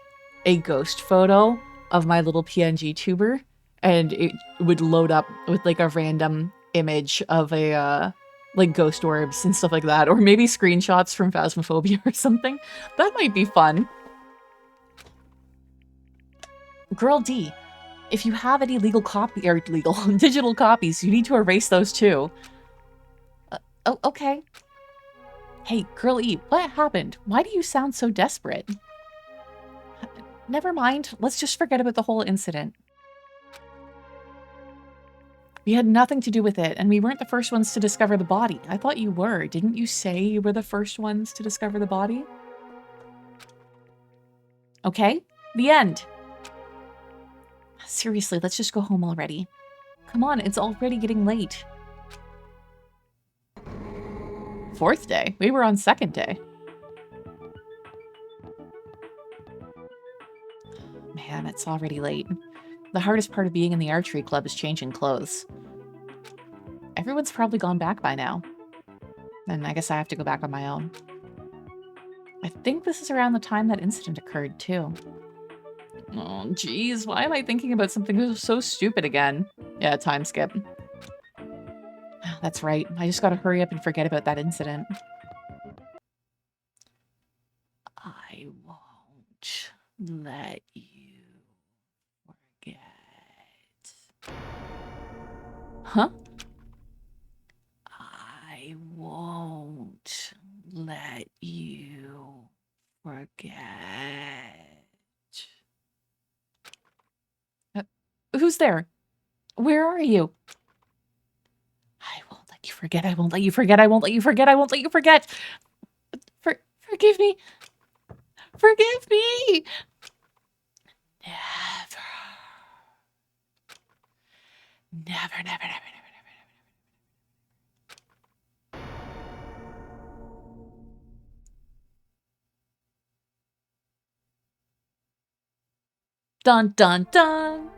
a ghost photo of my little PNG tuber and it would load up with like a random image of a like ghost orbs and stuff like that, or maybe screenshots from Phasmophobia or something. That might be fun. Girl D, if you have any digital copies, you need to erase those too. Oh, okay. Hey, Girl E, what happened? Why do you sound so desperate? Never mind. Let's just forget about the whole incident. We had nothing to do with it, and we weren't the first ones to discover the body. I thought you were. Didn't you say you were the first ones to discover the body? Okay, the end. Seriously, let's just go home already. Come on, it's already getting late. 4th day. We were on 2nd day. Man, it's already late. The hardest part of being in the archery club is changing clothes. Everyone's probably gone back by now. And I guess I have to go back on my own. I think this is around the time that incident occurred, too. Oh, jeez, why am I thinking about something so stupid again? Yeah, time skip. That's right. I just gotta hurry up and forget about that incident. I won't let you forget. Huh? I won't let you forget. Who's there? Where are you? I won't let you forget. I won't let you forget. I won't let you forget. I won't let you forget. Forgive me. Forgive me. Never. Never, never, never, never. Dun, dun, dun.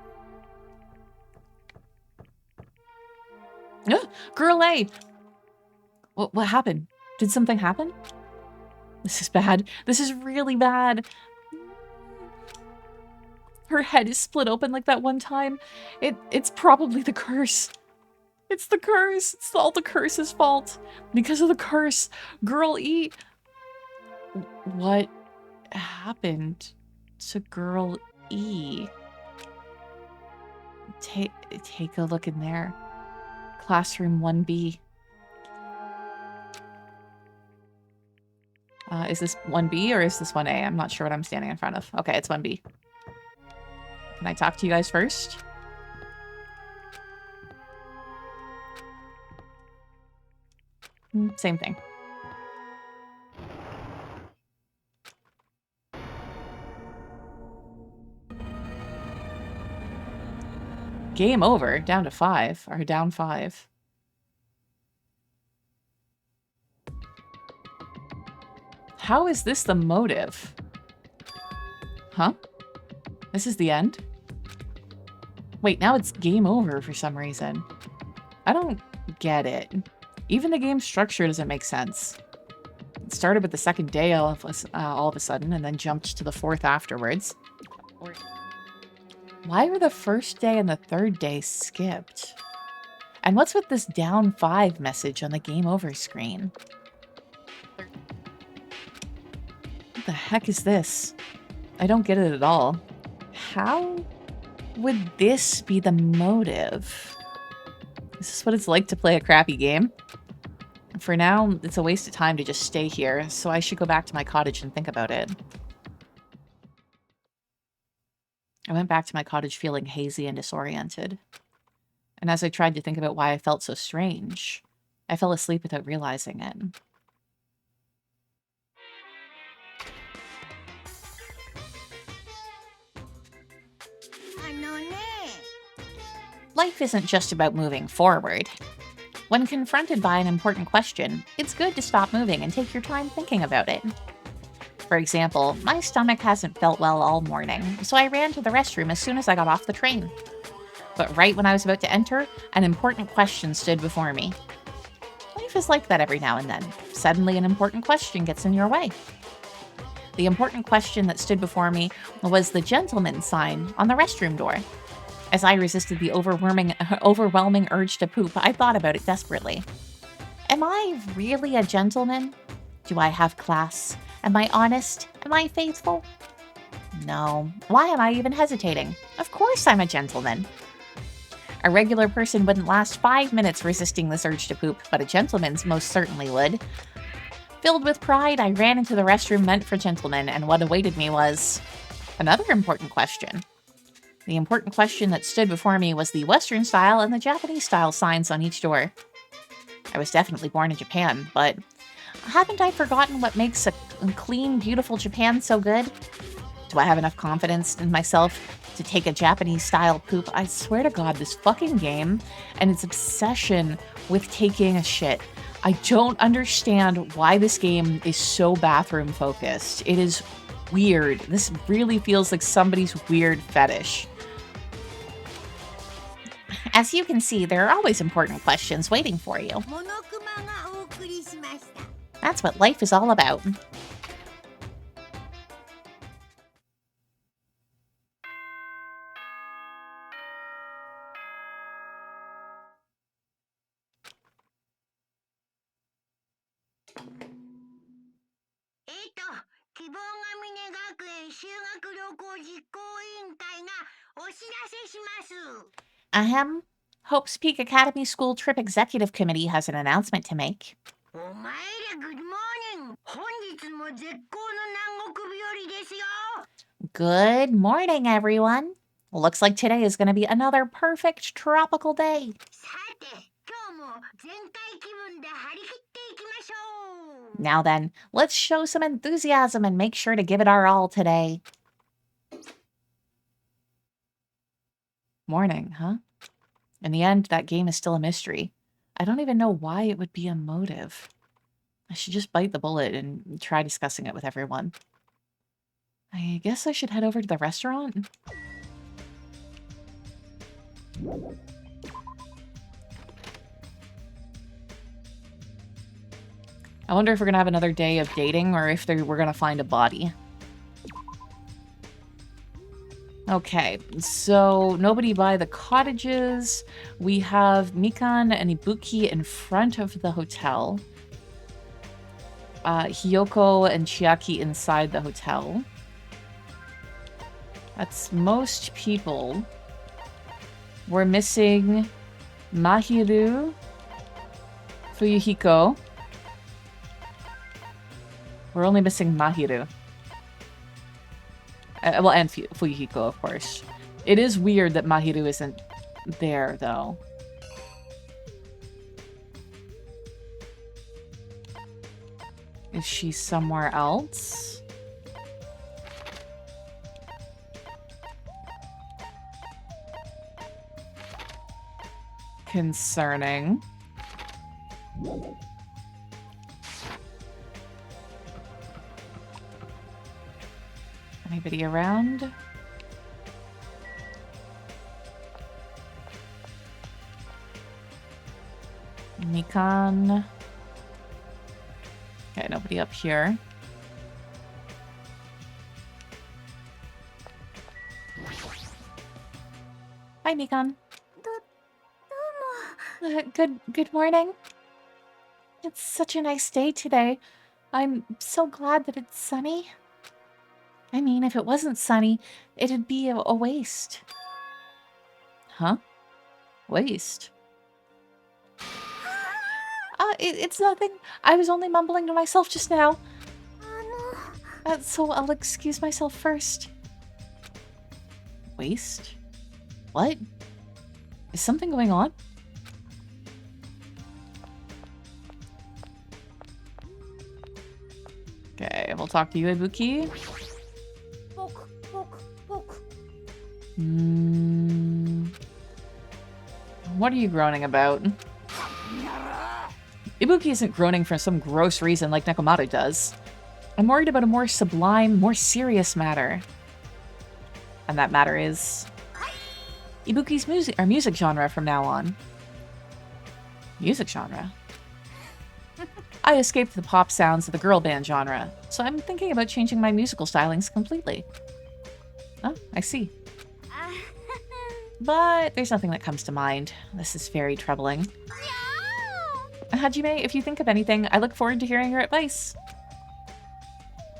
Girl A. What happened? Did something happen? This is bad. This is really bad. Her head is split open like that one time. It's probably the curse. It's the curse. It's all the curse's fault. Because of the curse, Girl E. What happened to Girl E? Take a look in there. Classroom 1B. Is this 1B or is this 1A? I'm not sure what I'm standing in front of. Okay, it's 1B. Can I talk to you guys first? Same thing. Game over. Down to 5. Or down 5. How is this the motive? Huh? This is the end? Wait, now it's game over for some reason. I don't get it. Even the game structure doesn't make sense. It started with the 2nd day all of a sudden, and then jumped to the 4th afterwards. Why were the 1st day and the 3rd day skipped? And what's with this down 5 message on the game over screen? What the heck is this? I don't get it at all. How would this be the motive? Is this what it's like to play a crappy game? For now, it's a waste of time to just stay here, so I should go back to my cottage and think about it. I went back to my cottage feeling hazy and disoriented. And as I tried to think about why I felt so strange, I fell asleep without realizing it. Life isn't just about moving forward. When confronted by an important question, it's good to stop moving and take your time thinking about it. For example, my stomach hasn't felt well all morning, so I ran to the restroom as soon as I got off the train. But right when I was about to enter, an important question stood before me. Life is like that every now and then. Suddenly an important question gets in your way. The important question that stood before me was the gentleman sign on the restroom door. As I resisted the overwhelming urge to poop, I thought about it desperately. Am I really a gentleman? Do I have class? Am I honest? Am I faithful? No. Why am I even hesitating? Of course I'm a gentleman. A regular person wouldn't last 5 minutes resisting this urge to poop, but a gentleman's most certainly would. Filled with pride, I ran into the restroom meant for gentlemen, and what awaited me was another important question. The important question that stood before me was the Western style and the Japanese style signs on each door. I was definitely born in Japan, but haven't I forgotten what makes a clean, beautiful Japan so good? Do I have enough confidence in myself to take a Japanese style poop? I swear to God, this fucking game and its obsession with taking a shit I don't understand why this game is so bathroom focused. It is weird. This really feels like somebody's weird fetish. As you can see, there are always important questions waiting for you. モノクマがお送りしました。 That's what life is all about. Ahem. Hope's Peak Academy School Trip Executive Committee has an announcement to make. お前ら Good morning! 本日も絶好の南国日和ですよ。 Good morning, everyone. Looks like today is going to be another perfect tropical day. さて、今日も全開気分で張り切っていきましょう。 Now then, let's show some enthusiasm and make sure to give it our all today. Morning, huh? In the end, that game is still a mystery. I don't even know why it would be a motive. I should just bite the bullet and try discussing it with everyone. I guess I should head over to the restaurant. I wonder if we're gonna have another day of dating or if we're gonna find a body. Okay, so nobody by the cottages. We have Mikan and Ibuki in front of the hotel. Hiyoko and Chiaki inside the hotel. That's most people. We're missing Mahiru, Fuyuhiko. We're only missing Mahiru. Well, and Fuyuhiko, of course. It is weird that Mahiru isn't there, though. Is she somewhere else? Concerning. Anybody around? Mikan. Okay, nobody up here. Hi, Mikan. Good morning. It's such a nice day today. I'm so glad that it's sunny. I mean, if it wasn't sunny, it'd be a waste. Huh? Waste? It's nothing. I was only mumbling to myself just now. So I'll excuse myself first. Waste? What? Is something going on? Okay, we'll talk to you, Ibuki. What are you groaning about? Ibuki isn't groaning for some gross reason like Nekomaru does. I'm worried about a more sublime, more serious matter. And that matter is Ibuki's music genre from now on. Music genre? I escaped the pop sounds of the girl band genre, so I'm thinking about changing my musical stylings completely. Oh, I see. But there's nothing that comes to mind. This is very troubling. Hajime, if you think of anything, I look forward to hearing your advice.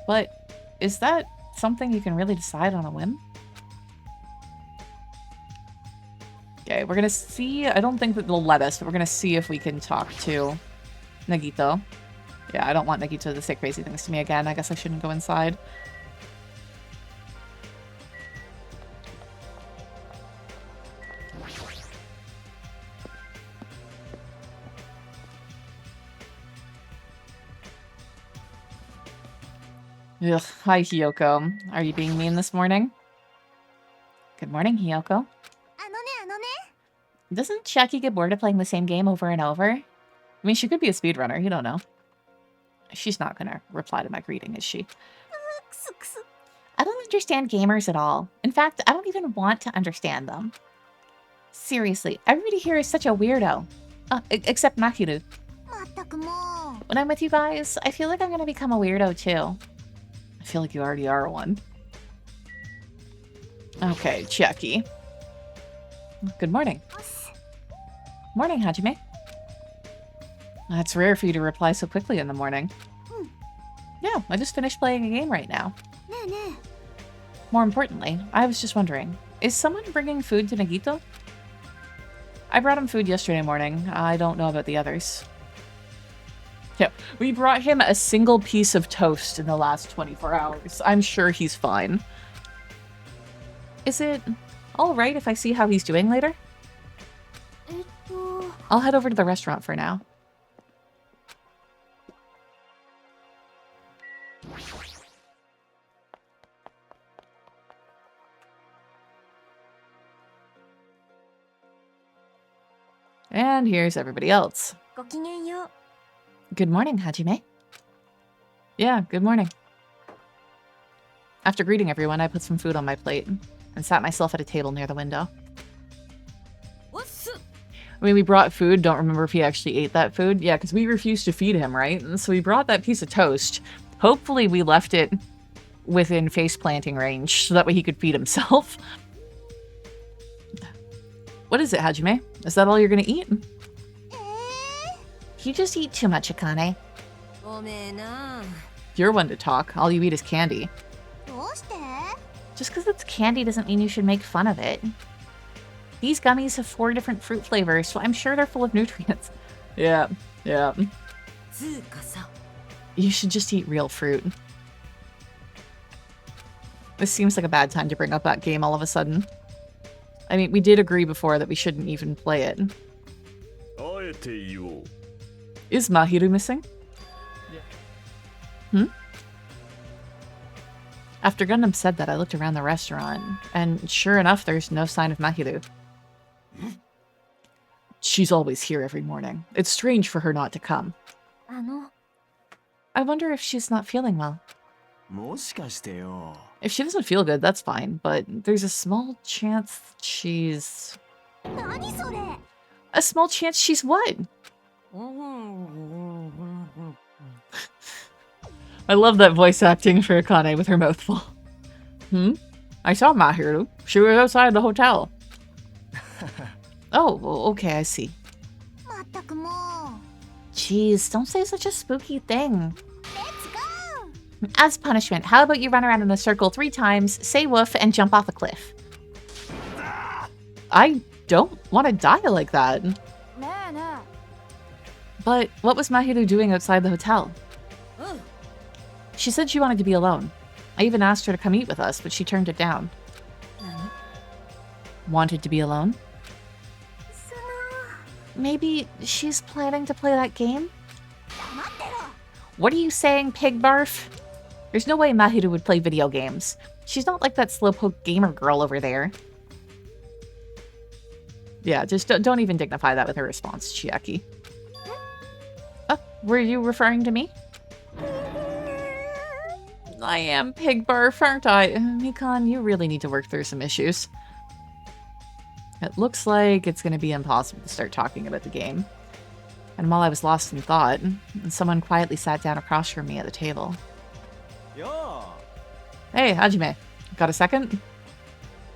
But is that something you can really decide on a whim? Okay, we're gonna see. I don't think that they'll let us, but we're gonna see if we can talk to Nagito. Yeah, I don't want Nagito to say crazy things to me again. I guess I shouldn't go inside. Ugh, hi Hiyoko. Are you being mean this morning? Good morning, Hiyoko. Doesn't Chiaki get bored of playing the same game over and over? I mean, she could be a speedrunner. You don't know. She's not gonna reply to my greeting, is she? I don't understand gamers at all. In fact, I don't even want to understand them. Seriously, everybody here is such a weirdo. Except Mahiru. When I'm with you guys, I feel like I'm gonna become a weirdo too. I feel like you already are one. Okay, Chiaki. Good morning. Morning, Hajime. That's rare for you to reply so quickly in the morning. Yeah, I just finished playing a game right now. More importantly, I was just wondering, is someone bringing food to Nagito? I brought him food yesterday morning. I don't know about the others. Yeah, we brought him a single piece of toast in the last 24 hours. I'm sure he's fine. Is it all right if I see how he's doing later? I'll head over to the restaurant for now. And here's everybody else. Good morning, Hajime. Yeah, good morning. After greeting everyone, I put some food on my plate and sat myself at a table near the window. I mean, we brought food. Don't remember if he actually ate that food. Yeah, because we refused to feed him, right? And so we brought that piece of toast. Hopefully we left it within face planting range so that way he could feed himself. What is it, Hajime? Is that all you're gonna eat? You just eat too much, Akane. You're one to talk. All you eat is candy. Just because it's candy doesn't mean you should make fun of it. These gummies have 4 different fruit flavors, so I'm sure they're full of nutrients. Yeah, yeah. You should just eat real fruit. This seems like a bad time to bring up that game all of a sudden. I mean, we did agree before that we shouldn't even play it. Is Mahiru missing? Yeah. After Gundam said that, I looked around the restaurant, and sure enough, there's no sign of Mahiru. She's always here every morning. It's strange for her not to come. I wonder if she's not feeling well. If she doesn't feel good, that's fine, but there's a small chance that she's... A small chance she's what? I love that voice acting for Akane with her mouth full. I saw Mahiru. She was outside the hotel. Oh, okay, I see. Jeez, don't say such a spooky thing. Let's go! As punishment, how about you run around in a circle 3 times, say woof, and jump off a cliff? I don't want to die like that. But what was Mahiru doing outside the hotel? She said she wanted to be alone. I even asked her to come eat with us, but she turned it down. Wanted to be alone? Maybe she's planning to play that game? What are you saying, pig barf? There's no way Mahiru would play video games. She's not like that slowpoke gamer girl over there. Yeah, just don't even dignify that with her response, Chiaki. Oh, were you referring to me? I am pig barf, aren't I? Mikan, you really need to work through some issues. It looks like it's going to be impossible to start talking about the game. And while I was lost in thought, someone quietly sat down across from me at the table. Yo. Hey, Hajime. Got a second?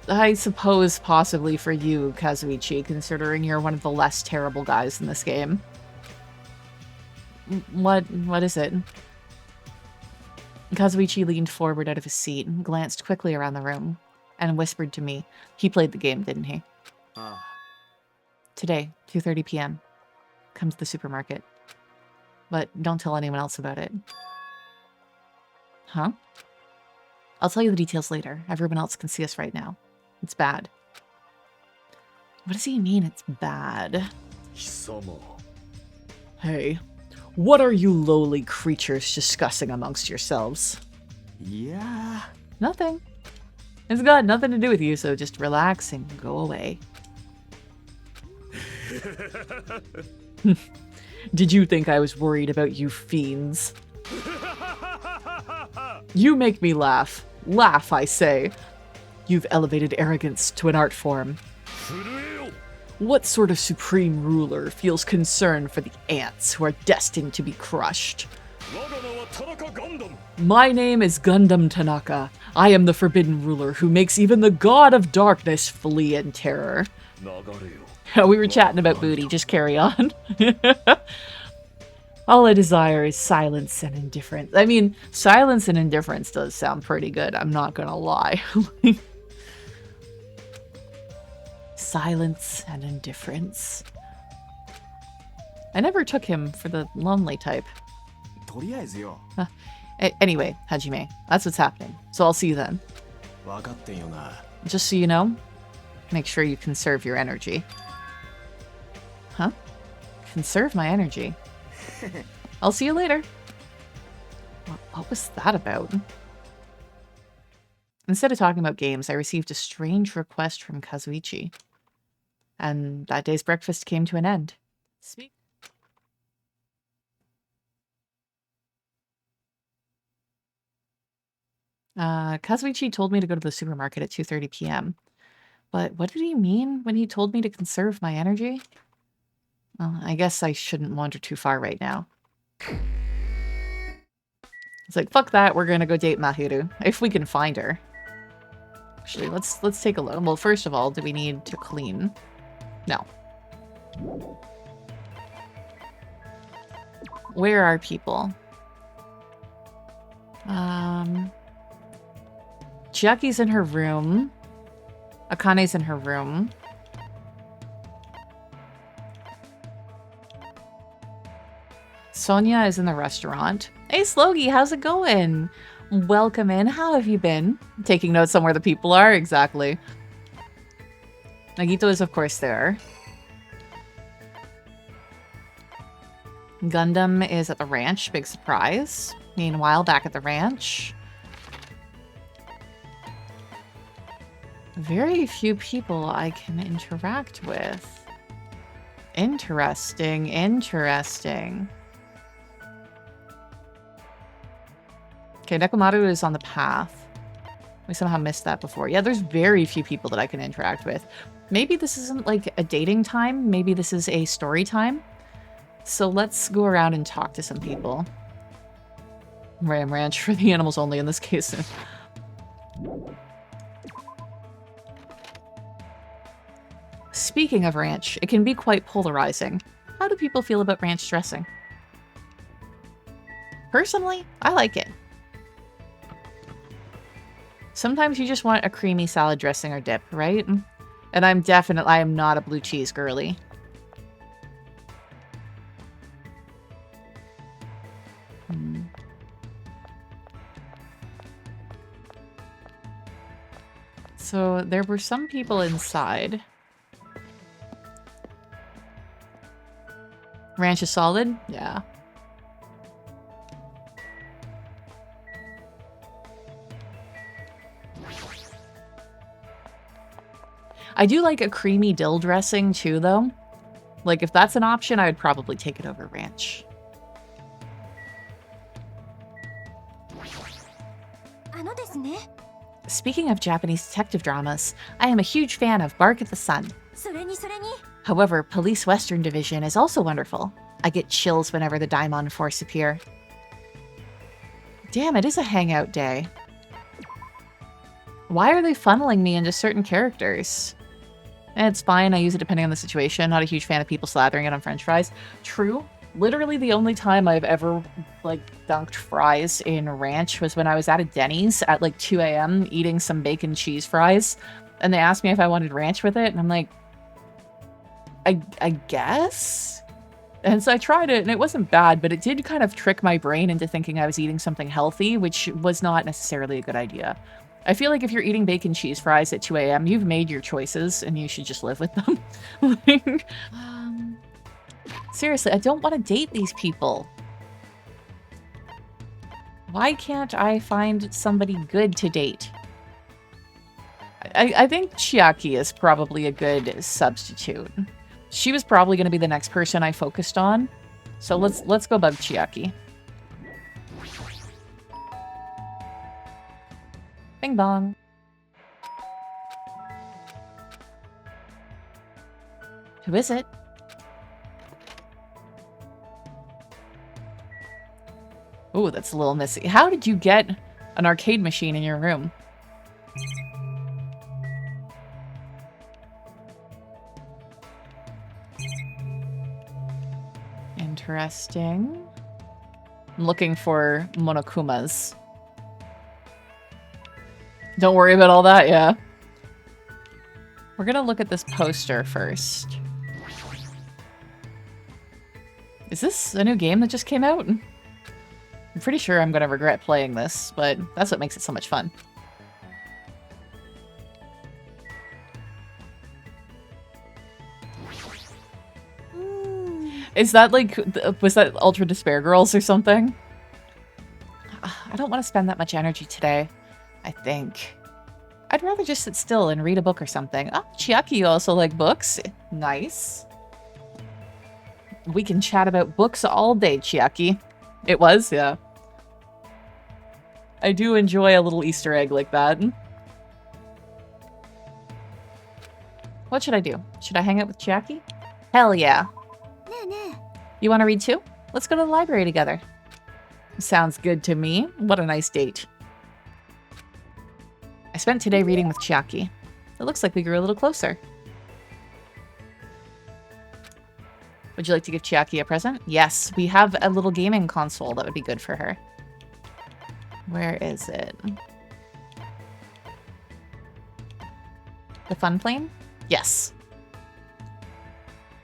I suppose possibly for you, Kazuichi, considering you're one of the less terrible guys in this game. What is it? Kazuichi leaned forward out of his seat and glanced quickly around the room and whispered to me. He played the game, didn't he? Today, 2:30 p.m. Come to the supermarket. But don't tell anyone else about it. Huh? I'll tell you the details later. Everyone else can see us right now. It's bad. What does he mean it's bad? Hey, what are you lowly creatures discussing amongst yourselves? Yeah. Nothing. It's got nothing to do with you, so just relax and go away. Did you think I was worried about you fiends? You make me laugh. Laugh, I say. You've elevated arrogance to an art form. What sort of supreme ruler feels concern for the ants who are destined to be crushed? My name is Gundam Tanaka. I am the forbidden ruler who makes even the god of darkness flee in terror. We were chatting about booty, just carry on. All I desire is silence and indifference. I mean, silence and indifference does sound pretty good, I'm not gonna lie. Silence and indifference. I never took him for the lonely type. Anyway, Hajime, that's what's happening. So I'll see you then. Just so you know, make sure you conserve your energy. Huh? Conserve my energy. I'll see you later. What was that about? Instead of talking about games, I received a strange request from Kazuichi. And that day's breakfast came to an end. Kazuichi told me to go to the supermarket at 2:30 p.m. But what did he mean when he told me to conserve my energy? Well, I guess I shouldn't wander too far right now. It's like, fuck that, we're gonna go date Mahiru. If we can find her. Actually, let's take a look. Well, first of all, do we need to clean? No. Where are people? Chiaki's in her room. Akane's in her room. Sonia is in the restaurant. Hey, Slogie, how's it going? Welcome in. How have you been? Taking notes on where the people are? Exactly. Nagito is, of course, there. Gundam is at the ranch. Big surprise. Meanwhile, back at the ranch. Very few people I can interact with. Interesting, interesting. Okay, Nekomaru is on the path. We somehow missed that before. Yeah, there's very few people that I can interact with. Maybe this isn't like a dating time. Maybe this is a story time. So let's go around and talk to some people. Ram Ranch for the animals only in this case. Speaking of ranch, it can be quite polarizing. How do people feel about ranch dressing? Personally, I like it. Sometimes you just want a creamy salad dressing or dip, right? And I am not a blue cheese girly. So there were some people inside. Ranch is solid? Yeah. I do like a creamy dill dressing too, though. Like, if that's an option, I would probably take it over ranch. Speaking of Japanese detective dramas, I am a huge fan of Bark at the Sun. However, Police Western Division is also wonderful. I get chills whenever the Daimon Force appear. Damn, it is a hangout day. Why are they funneling me into certain characters? It's fine, I use it depending on the situation. Not a huge fan of people slathering it on french fries. True. Literally the only time I've ever, like, dunked fries in ranch was when I was at a Denny's at, like, 2 a.m. eating some bacon cheese fries. And they asked me if I wanted ranch with it, and I'm like, I guess? And so I tried it, and it wasn't bad, but it did kind of trick my brain into thinking I was eating something healthy, which was not necessarily a good idea. I feel like if you're eating bacon cheese fries at 2 a.m., you've made your choices, and you should just live with them. Like, seriously, I don't want to date these people. Why can't I find somebody good to date? I think Chiaki is probably a good substitute. She was probably going to be the next person I focused on. So let's go bug Chiaki. Bing bong. Who is it? Ooh, that's a little messy. How did you get an arcade machine in your room? Interesting. I'm looking for Monokumas. Don't worry about all that, yeah. We're gonna look at this poster first. Is this a new game that just came out? I'm pretty sure I'm gonna regret playing this, but that's what makes it so much fun. Is that like, was that Ultra Despair Girls or something? I don't want to spend that much energy today, I think. I'd rather just sit still and read a book or something. Oh, Chiaki, you also like books? Nice. We can chat about books all day, Chiaki. It was, yeah. I do enjoy a little Easter egg like that. What should I do? Should I hang out with Chiaki? Hell yeah. You want to read too? Let's go to the library together. Sounds good to me. What a nice date. I spent today reading with Chiaki. It looks like we grew a little closer. Would you like to give Chiaki a present? Yes, we have a little gaming console that would be good for her. Where is it? The fun plane? Yes.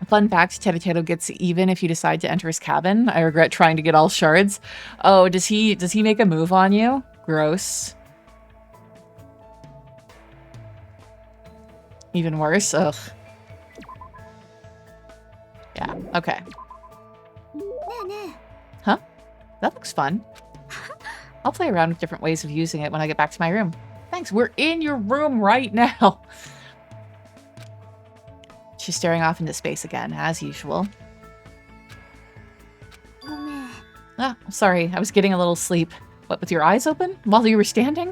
Fun fact, Teruteru gets even if you decide to enter his cabin. I regret trying to get all shards. Oh, does he make a move on you? Gross. Even worse? Ugh. Yeah, okay. Huh? That looks fun. I'll play around with different ways of using it when I get back to my room. Thanks, we're in your room right now. She's staring off into space again, as usual. Ah, sorry, I was getting a little sleep. What, with your eyes open? While you were standing?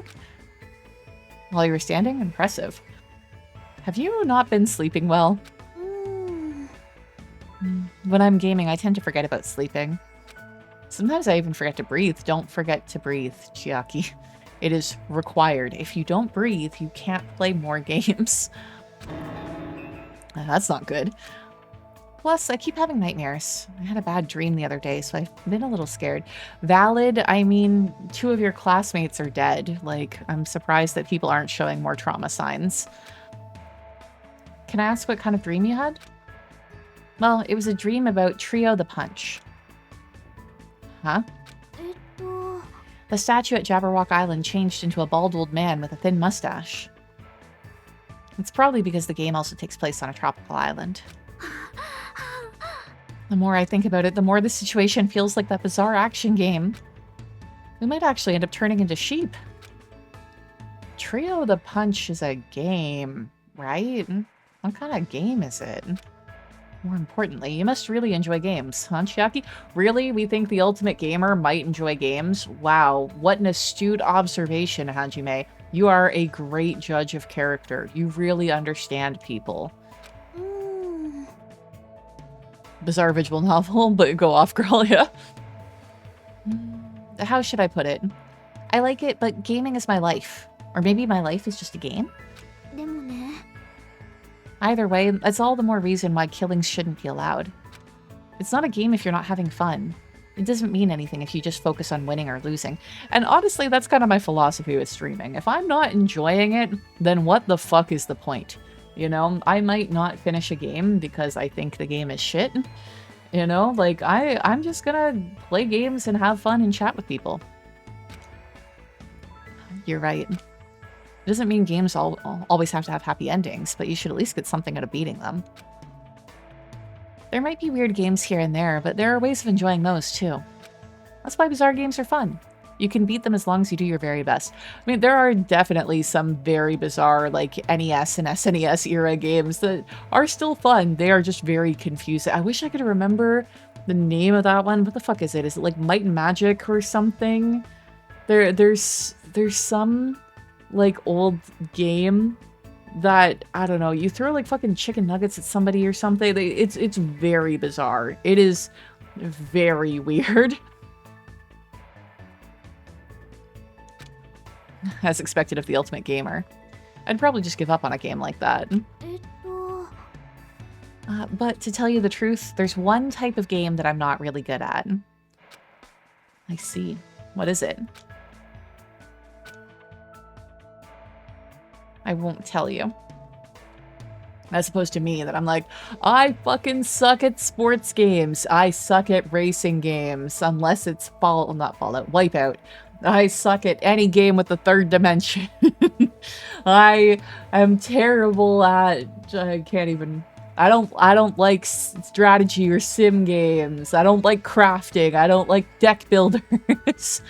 While you were standing? Impressive. Have you not been sleeping well? When I'm gaming, I tend to forget about sleeping. Sometimes I even forget to breathe. Don't forget to breathe, Chiaki. It is required. If you don't breathe, you can't play more games. That's not good. Plus, I keep having nightmares. I had a bad dream the other day, so I've been a little scared. Valid, I mean, 2 of your classmates are dead. Like, I'm surprised that people aren't showing more trauma signs. Can I ask what kind of dream you had? Well, it was a dream about Trio the Punch. Huh? The statue at Jabberwock Island changed into a bald old man with a thin mustache. It's probably because the game also takes place on a tropical island. The more I think about it, the more the situation feels like that bizarre action game. We might actually end up turning into sheep. Trio the Punch is a game, right? What kind of game is it? More importantly, you must really enjoy games, huh, Chiaki? Really? We think the ultimate gamer might enjoy games? Wow, what an astute observation, Hajime. You are a great judge of character. You really understand people. Bizarre visual novel, but go off, girl, yeah. How should I put it? I like it, but gaming is my life. Or maybe my life is just a game? Either way, that's all the more reason why killings shouldn't be allowed. It's not a game if you're not having fun. It doesn't mean anything if you just focus on winning or losing. And honestly, that's kind of my philosophy with streaming. If I'm not enjoying it, then what the fuck is the point? You know, I might not finish a game because I think the game is shit. You know, like, I'm just gonna play games and have fun and chat with people. You're right. It doesn't mean games always have to have happy endings, but you should at least get something out of beating them. There might be weird games here and there, but there are ways of enjoying those too. That's why bizarre games are fun. You can beat them as long as you do your very best. I mean, there are definitely some very bizarre, like, NES and SNES era games that are still fun. They are just very confusing. I wish I could remember the name of that one. What the fuck is it? Is it like Might and Magic or something? There's some like old game that, I don't know, you throw like fucking chicken nuggets at somebody or something. It's very bizarre. It is very weird. As expected of the ultimate gamer. I'd probably just give up on a game like that. But to tell you the truth, there's one type of game that I'm not really good at. I see. What is it? I won't tell you. As opposed to me, that I'm like, I fucking suck at sports games. I suck at racing games. Unless it's not Fallout, Wipeout. I suck at any game with the third dimension. I am terrible at... I can't even... I don't like strategy or sim games. I don't like crafting. I don't like deck builders.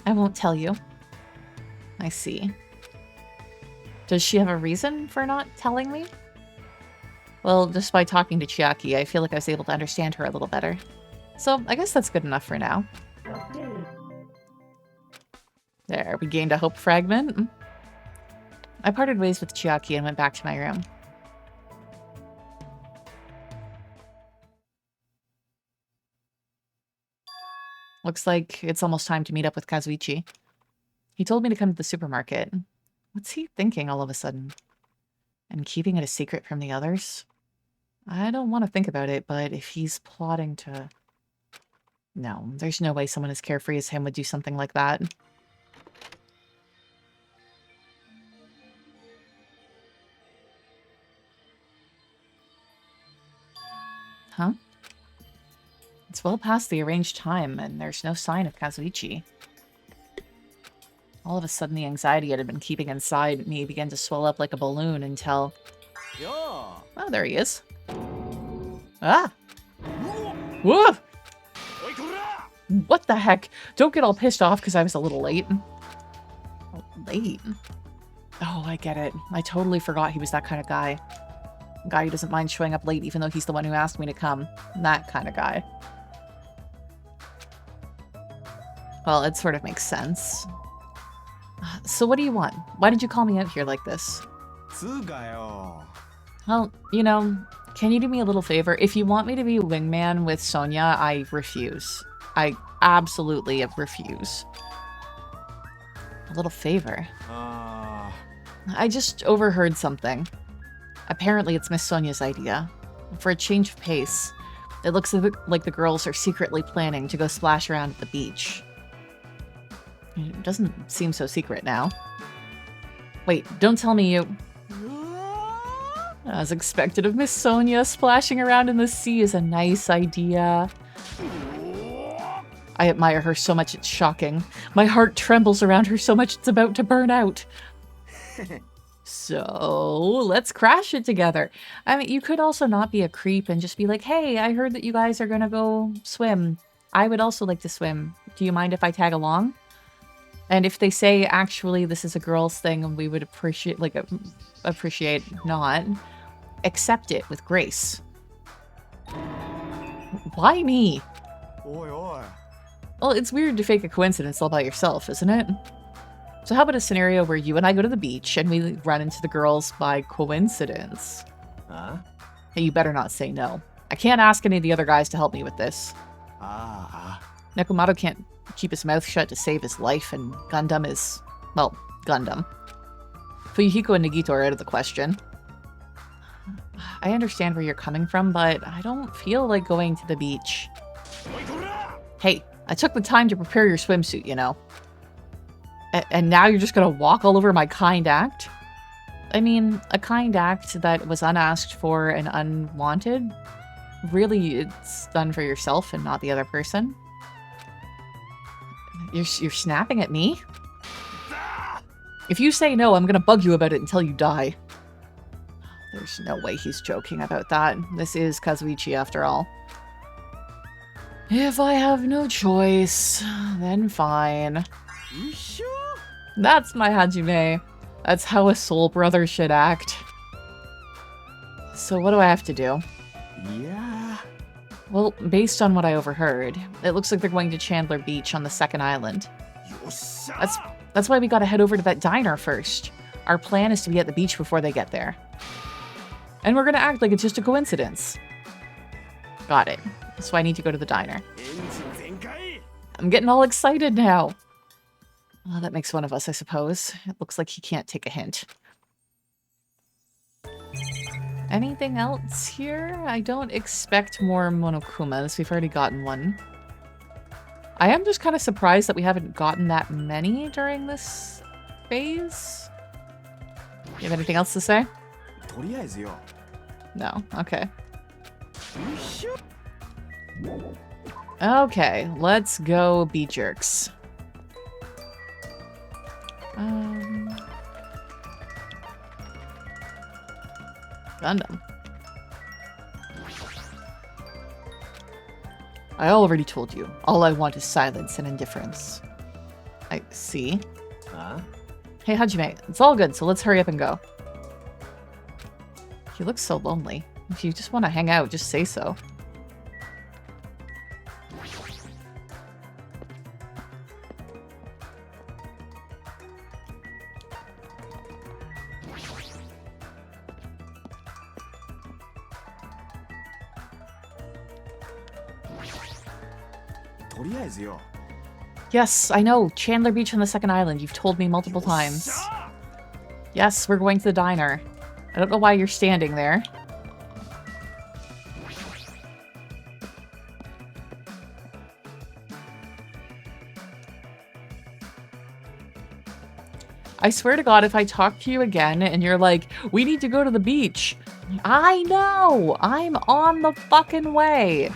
I won't tell you. I see. Does she have a reason for not telling me? Well, just by talking to Chiaki, I feel like I was able to understand her a little better. So, I guess that's good enough for now. There, we gained a hope fragment. I parted ways with Chiaki and went back to my room. Looks like it's almost time to meet up with Kazuichi. He told me to come to the supermarket. What's he thinking all of a sudden? And keeping it a secret from the others? I don't want to think about it, but if he's plotting to... No, there's no way someone as carefree as him would do something like that. Huh? It's well past the arranged time, and there's no sign of Kazuichi. All of a sudden, the anxiety I had been keeping inside me began to swell up like a balloon until... Oh, there he is. Ah! Whoa! What the heck? Don't get all pissed off because I was a little late. Oh, late? Oh, I get it. I totally forgot he was that kind of guy. A guy who doesn't mind showing up late even though he's the one who asked me to come. That kind of guy. Well, it sort of makes sense. So what do you want? Why did you call me out here like this? Well, you know, can you do me a little favor? If you want me to be wingman with Sonia, I refuse. I absolutely refuse. A little favor? I just overheard something. Apparently it's Miss Sonia's idea. For a change of pace, it looks like the girls are secretly planning to go splash around at the beach. It doesn't seem so secret now. Wait, don't tell me you... As expected of Miss Sonia, splashing around in the sea is a nice idea. I admire her so much it's shocking. My heart trembles around her so much it's about to burn out. So, let's crash it together. I mean, you could also not be a creep and just be like, hey, I heard that you guys are gonna go swim. I would also like to swim. Do you mind if I tag along? And if they say, actually, this is a girl's thing, we would appreciate not. Accept it with grace. Why me? Well, it's weird to fake a coincidence all by yourself, isn't it? So how about a scenario where you and I go to the beach and we run into the girls by coincidence? Huh? Hey, you better not say no. I can't ask any of the other guys to help me with this. Nekomato can't keep his mouth shut to save his life, and Gundam is... well, Gundam. Fuyuhiko and Nagito are out of the question. I understand where you're coming from, but I don't feel like going to the beach. Hey, I took the time to prepare your swimsuit, you know. And now you're just gonna walk all over my kind act? I mean, a kind act that was unasked for and unwanted? Really, it's done for yourself and not the other person? You're snapping at me? If you say no, I'm gonna bug you about it until you die. There's no way he's joking about that. This is Kazuichi after all. If I have no choice, then fine. That's my Hajime. That's how a soul brother should act. So what do I have to do? Yeah. Well, based on what I overheard, it looks like they're going to Chandler Beach on the second island. That's why we gotta head over to that diner first. Our plan is to be at the beach before they get there. And we're gonna act like it's just a coincidence. Got it. That's why I need to go to the diner. I'm getting all excited now. Well, that makes one of us, I suppose. It looks like he can't take a hint. Anything else here? I don't expect more Monokumas. We've already gotten one. I am just kind of surprised that we haven't gotten that many during this phase. You have anything else to say? No. Okay. Okay, let's go be jerks. Gundam. I already told you. All I want is silence and indifference. I see. Hey, Hajime, it's all good, so let's hurry up and go. He looks so lonely. If you just want to hang out, just say so. Yes, I know. Chandler Beach on the second island. You've told me multiple times. Yes, we're going to the diner. I don't know why you're standing there. I swear to God, if I talk to you again and you're like, we need to go to the beach. I know! I'm on the fucking way.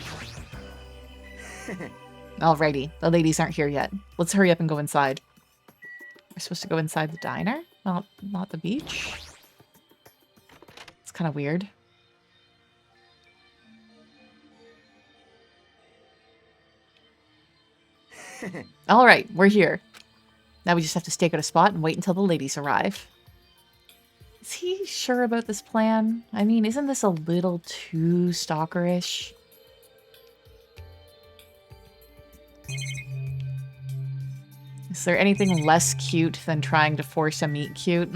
Alrighty, the ladies aren't here yet. Let's hurry up and go inside. We're supposed to go inside the diner? Not the beach? It's kind of weird. Alright, we're here. Now we just have to stake out a spot and wait until the ladies arrive. Is he sure about this plan? I mean, isn't this a little too stalkerish? Is there anything less cute than trying to force a meet cute?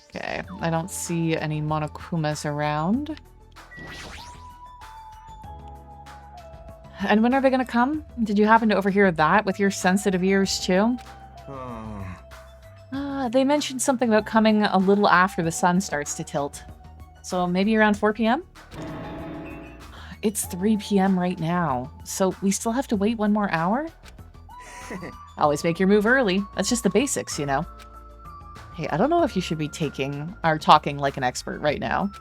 Okay, I don't see any Monokumas around. And when are they gonna come? Did you happen to overhear that with your sensitive ears too? They mentioned something about coming a little after the sun starts to tilt. So maybe around 4 p.m.? It's 3 p.m. right now, so we still have to wait 1 more hour? Always make your move early. That's just the basics, you know? Hey, I don't know if you should be talking like an expert right now.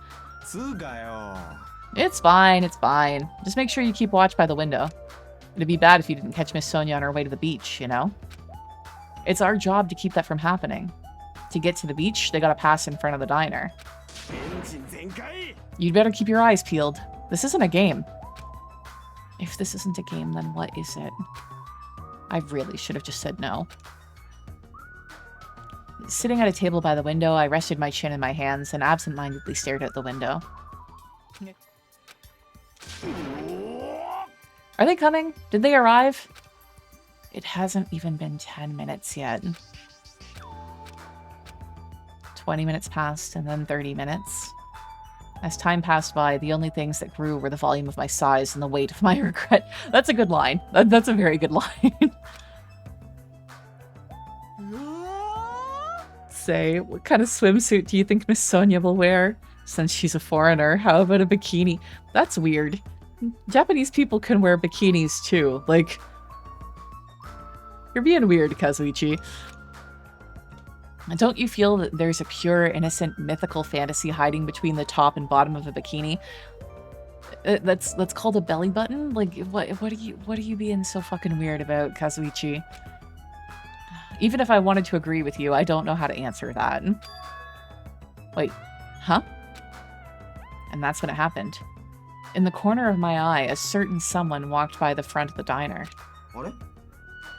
It's fine, it's fine. Just make sure you keep watch by the window. It'd be bad if you didn't catch Miss Sonia on her way to the beach, you know? It's our job to keep that from happening. To get to the beach, they gotta pass in front of the diner. You'd better keep your eyes peeled. This isn't a game. If this isn't a game, then what is it? I really should have just said no. Sitting at a table by the window, I rested my chin in my hands and absentmindedly stared out the window. Are they coming? Did they arrive? It hasn't even been 10 minutes yet. 20 minutes passed, and then 30 minutes. As time passed by, the only things that grew were the volume of my sighs and the weight of my regret. That's a good line. That's a very good line. Say, what kind of swimsuit do you think Miss Sonia will wear? Since she's a foreigner, how about a bikini? That's weird. Japanese people can wear bikinis too. Like, you're being weird, Kazuichi. Don't you feel that there's a pure, innocent, mythical fantasy hiding between the top and bottom of a bikini? That's called a belly button? Like, what are you being so fucking weird about, Kazuichi? Even if I wanted to agree with you, I don't know how to answer that. Wait, huh? And that's when it happened. In the corner of my eye, a certain someone walked by the front of the diner. What?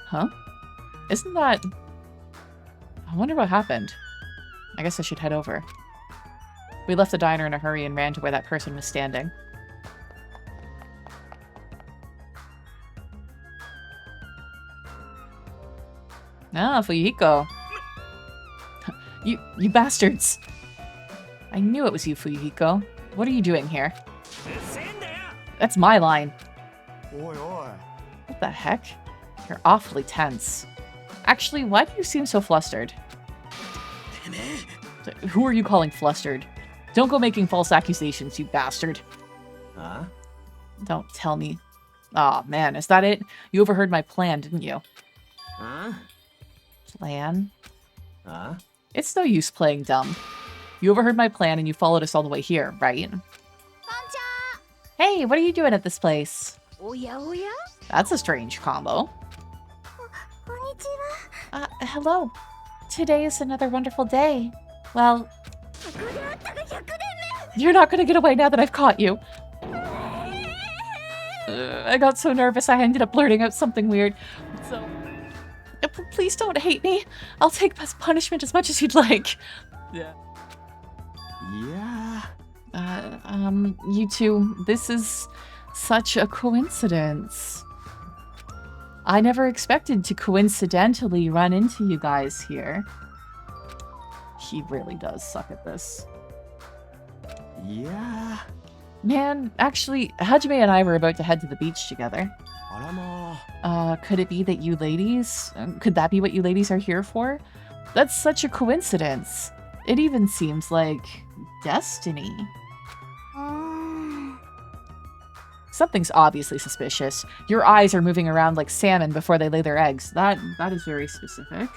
Huh? Isn't that... I wonder what happened. I guess I should head over. We left the diner in a hurry and ran to where that person was standing. Ah, Fuyuhiko. You bastards. I knew it was you, Fuyuhiko. What are you doing here? That's my line. Oi, oi. What the heck? You're awfully tense. Actually, why do you seem so flustered? Who are you calling flustered? Don't go making false accusations, you bastard. Huh? Don't tell me. Aw, man, is that it? You overheard my plan, didn't you? Huh? Plan? Huh? It's no use playing dumb. You overheard my plan and you followed us all the way here, right? Hey, what are you doing at this place? That's a strange combo. Hello. Today is another wonderful day. Well, you're not gonna get away now that I've caught you. I got so nervous I ended up blurting out something weird. So, please don't hate me. I'll take punishment as much as you'd like. Yeah. You two, this is such a coincidence. I never expected to coincidentally run into you guys here. He really does suck at this. Yeah. Man, actually, Hajime and I were about to head to the beach together. Could it be that you ladies? Could that be what you ladies are here for? That's such a coincidence. It even seems like destiny. Something's obviously suspicious. Your eyes are moving around like salmon before they lay their eggs. That is very specific.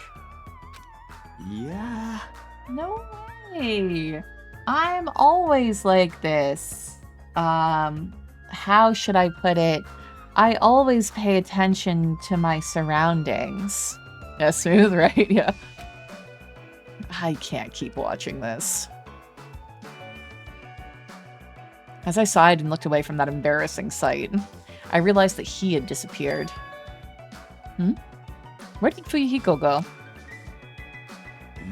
Yeah. No way. I'm always like this. How should I put it? I always pay attention to my surroundings. Yeah, smooth, right? Yeah. I can't keep watching this. As I sighed and looked away from that embarrassing sight, I realized that he had disappeared. Where did Fuyuhiko go?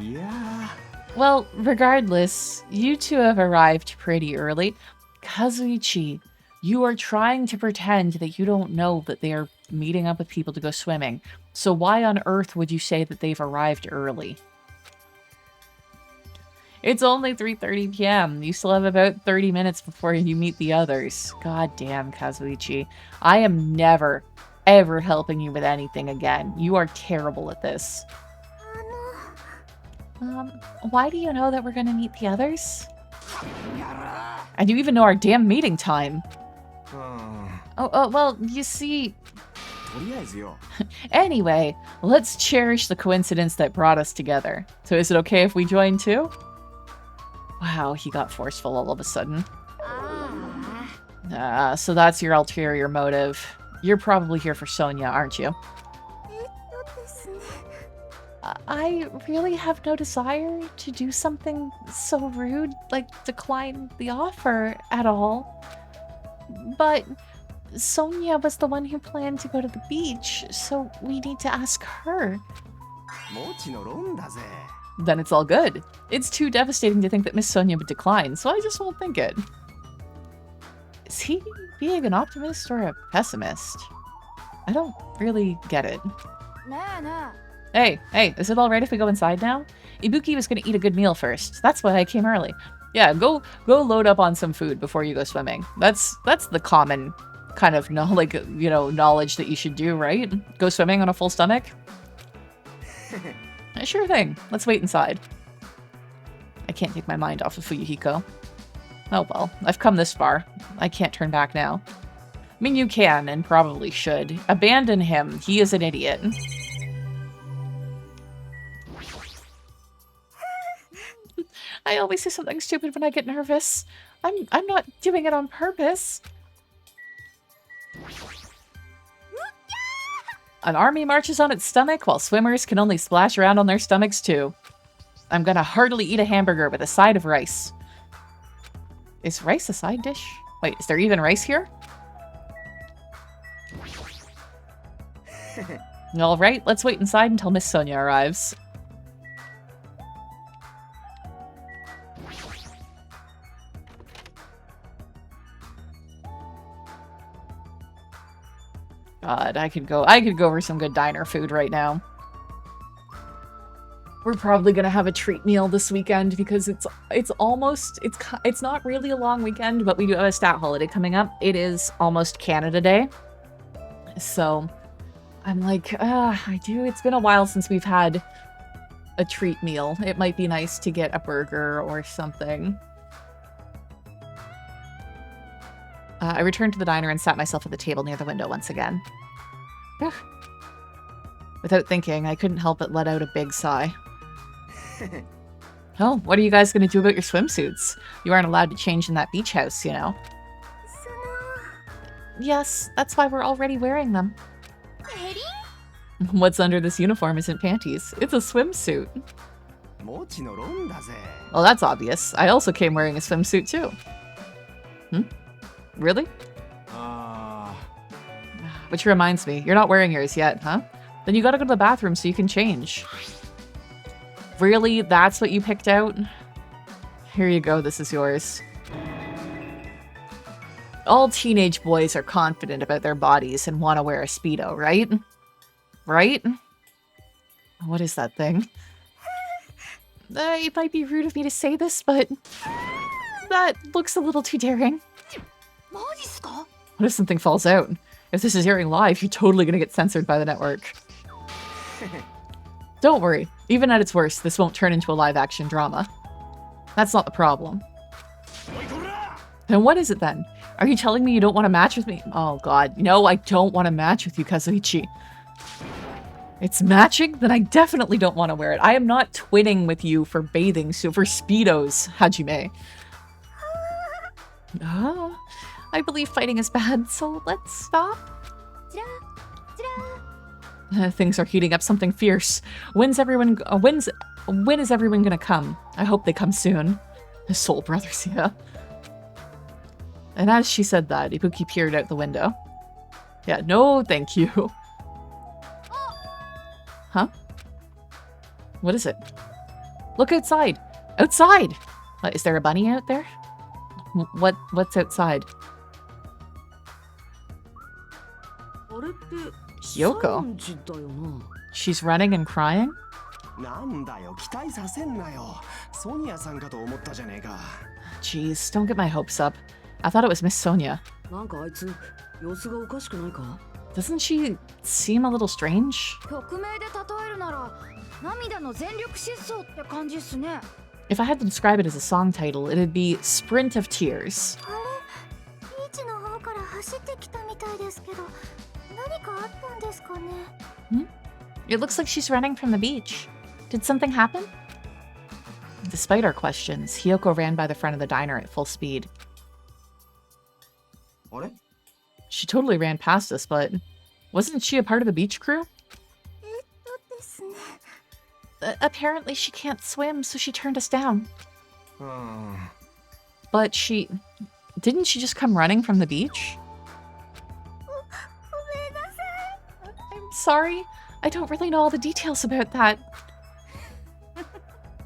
Yeah. Well, regardless, you two have arrived pretty early. Kazuichi, you are trying to pretend that you don't know that they are meeting up with people to go swimming. So why on earth would you say that they've arrived early? It's only 3:30 p.m. You still have about 30 minutes before you meet the others. God damn, Kazuichi. I am never, ever helping you with anything again. You are terrible at this. Why do you know that we're gonna meet the others? And you even know our damn meeting time. Well, you see... Anyway, let's cherish the coincidence that brought us together. So is it okay if we join too? Wow, he got forceful all of a sudden. So that's your ulterior motive. You're probably here for Sonia, aren't you? I really have no desire to do something so rude, like decline the offer at all. But Sonia was the one who planned to go to the beach, so we need to ask her. Then it's all good. It's too devastating to think that Miss Sonia would decline, so I just won't think it. Is he being an optimist or a pessimist? I don't really get it. Hey, is it alright if we go inside now? Ibuki was gonna eat a good meal first. That's why I came early. Yeah, go load up on some food before you go swimming. That's the common kind of knowledge that you should do, right? Go swimming on a full stomach? Sure thing. Let's wait inside. I can't take my mind off of Fuyuhiko. Oh well, I've come this far. I can't turn back now. I mean, you can, and probably should. Abandon him. He is an idiot. I always say something stupid when I get nervous. I'm not doing it on purpose. An army marches on its stomach while swimmers can only splash around on their stomachs too. I'm gonna heartily eat a hamburger with a side of rice. Is rice a side dish? Wait, is there even rice here? Alright, let's wait inside until Miss Sonia arrives. God, I could go for some good diner food right now. We're probably gonna have a treat meal this weekend because it's not really a long weekend, but we do have a stat holiday coming up. It is almost Canada Day. So I'm like, it's been a while since we've had a treat meal. It might be nice to get a burger or something. I returned to the diner and sat myself at the table near the window once again. Without thinking, I couldn't help but let out a big sigh. Oh, what are you guys going to do about your swimsuits? You aren't allowed to change in that beach house, you know. Yes, that's why we're already wearing them. What's under this uniform isn't panties. It's a swimsuit. Well, that's obvious. I also came wearing a swimsuit too. Really? Which reminds me, you're not wearing yours yet, huh? Then you gotta go to the bathroom so you can change. Really? That's what you picked out? Here you go, this is yours. All teenage boys are confident about their bodies and want to wear a Speedo, right? Right? What is that thing? It might be rude of me to say this, but that looks a little too daring. What if something falls out? If this is airing live, you're totally gonna get censored by the network. Don't worry. Even at its worst, this won't turn into a live-action drama. That's not the problem. Then what is it then? Are you telling me you don't want to match with me? Oh god, no, I don't want to match with you, Kazuichi. It's matching? Then I definitely don't want to wear it. I am not twinning with you for bathing suit, for Speedos, Hajime. I believe fighting is bad, so let's stop. Things are heating up something fierce. When is everyone gonna come? I hope they come soon. The soul brothers, yeah. And as she said that, Ibuki peered out the window. Yeah, no thank you. Huh? What is it? Look outside! Outside! Is there a bunny out there? What's outside? Hyoko? She's running and crying? Jeez, don't get my hopes up. I thought it was Miss Sonia. Doesn't she seem a little strange? If I had to describe it as a song title, it'd be Sprint of Tears. It looks like she's running from the beach. Did something happen? Despite our questions, Hyoko ran by the front of the diner at full speed. She totally ran past us, but wasn't she a part of the beach crew? Apparently she can't swim, so she turned us down. But didn't she just come running from the beach? I'm sorry. I don't really know all the details about that.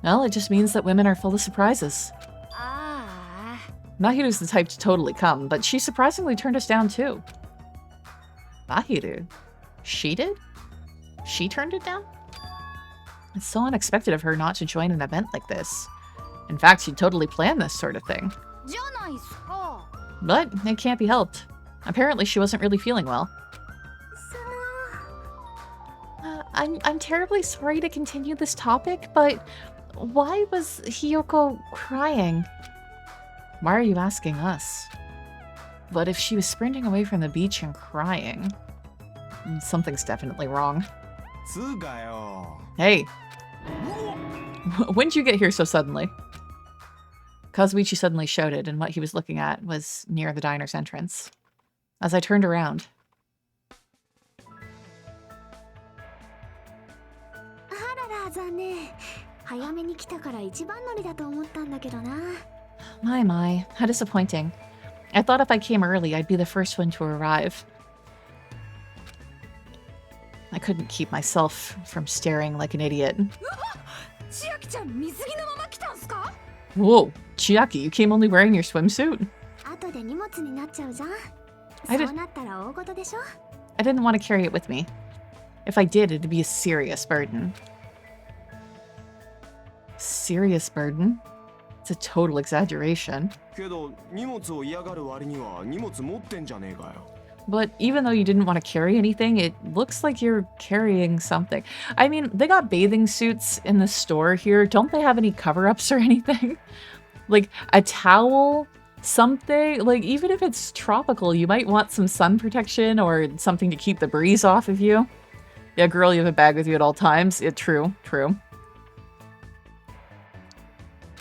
Well, it just means that women are full of surprises. Mahiru's the type to totally come, but she surprisingly turned us down too. Mahiru? She did? She turned it down? It's so unexpected of her not to join an event like this. In fact, she totally planned this sort of thing. But it can't be helped. Apparently she wasn't really feeling well. I'm terribly sorry to continue this topic, but why was Hyoko crying? Why are you asking us? But if she was sprinting away from the beach and crying, something's definitely wrong. Hey! When'd you get here so suddenly? Kazuichi suddenly shouted, and what he was looking at was near the diner's entrance. As I turned around... My, how disappointing. I thought if I came early, I'd be the first one to arrive. I couldn't keep myself from staring like an idiot. Whoa, Chiaki, you came only wearing your swimsuit? I didn't want to carry it with me. If I did, it'd be a serious burden. Serious burden? It's a total exaggeration. けど荷物を嫌がる割には荷物持ってんじゃねえかよ。 But even though you didn't want to carry anything, it looks like you're carrying something. I mean, they got bathing suits in the store here. Don't they have any cover-ups or anything? Like a towel, something? Like even if it's tropical, you might want some sun protection or something to keep the breeze off of you. Yeah, girl, you have a bag with you at all times. Yeah, true, true.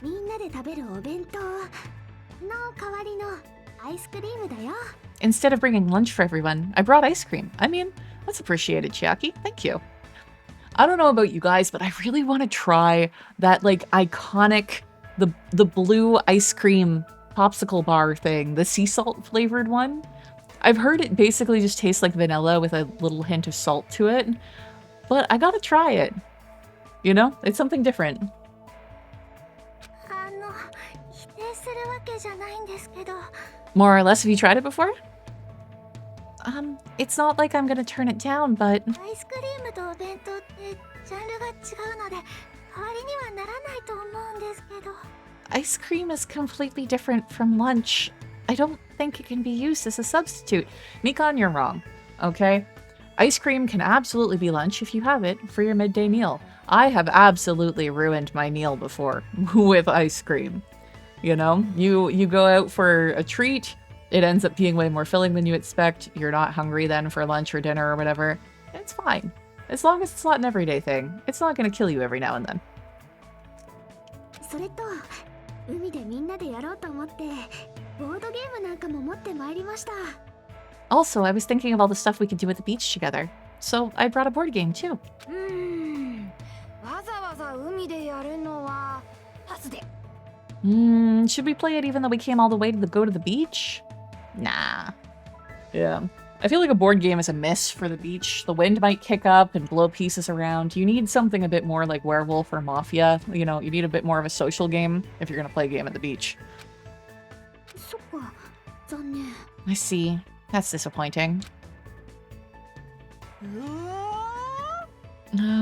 みんなで食べるお弁当の代わりのアイスクリームだよ。 Instead of bringing lunch for everyone, I brought ice cream. I mean, that's appreciated, Chiaki. Thank you. I don't know about you guys, but I really want to try that, like, iconic, the blue ice cream popsicle bar thing, the sea salt flavored one. I've heard it basically just tastes like vanilla with a little hint of salt to it, but I gotta try it. You know? It's something different. 否定するわけじゃないんですけど。 More or less, have you tried it before? It's not like I'm gonna turn it down, but... アイスクリームとお弁当ってジャンルが違うので代わりにはならないと思うんですけど。 Ice cream is completely different from lunch. I don't think it can be used as a substitute. Mikan, you're wrong, okay? Ice cream can absolutely be lunch if you have it for your midday meal. I have absolutely ruined my meal before with ice cream. You know, you go out for a treat, it ends up being way more filling than you expect. You're not hungry then for lunch or dinner or whatever. It's fine. As long as it's not an everyday thing. It's not going to kill you every now and then. それと海でみんなでやろうと思ってボードゲームなんかも持ってまいりました。 Also, I was thinking of all the stuff we could do at the beach together. So I brought a board game too. わざわざ海でやるのはパスで。 Should we play it even though we came all the way to go to the beach? Nah. Yeah. I feel like a board game is a miss for the beach. The wind might kick up and blow pieces around. You need something a bit more like Werewolf or Mafia. You know, you need a bit more of a social game if you're gonna play a game at the beach. そっか、残念。 I see. That's disappointing.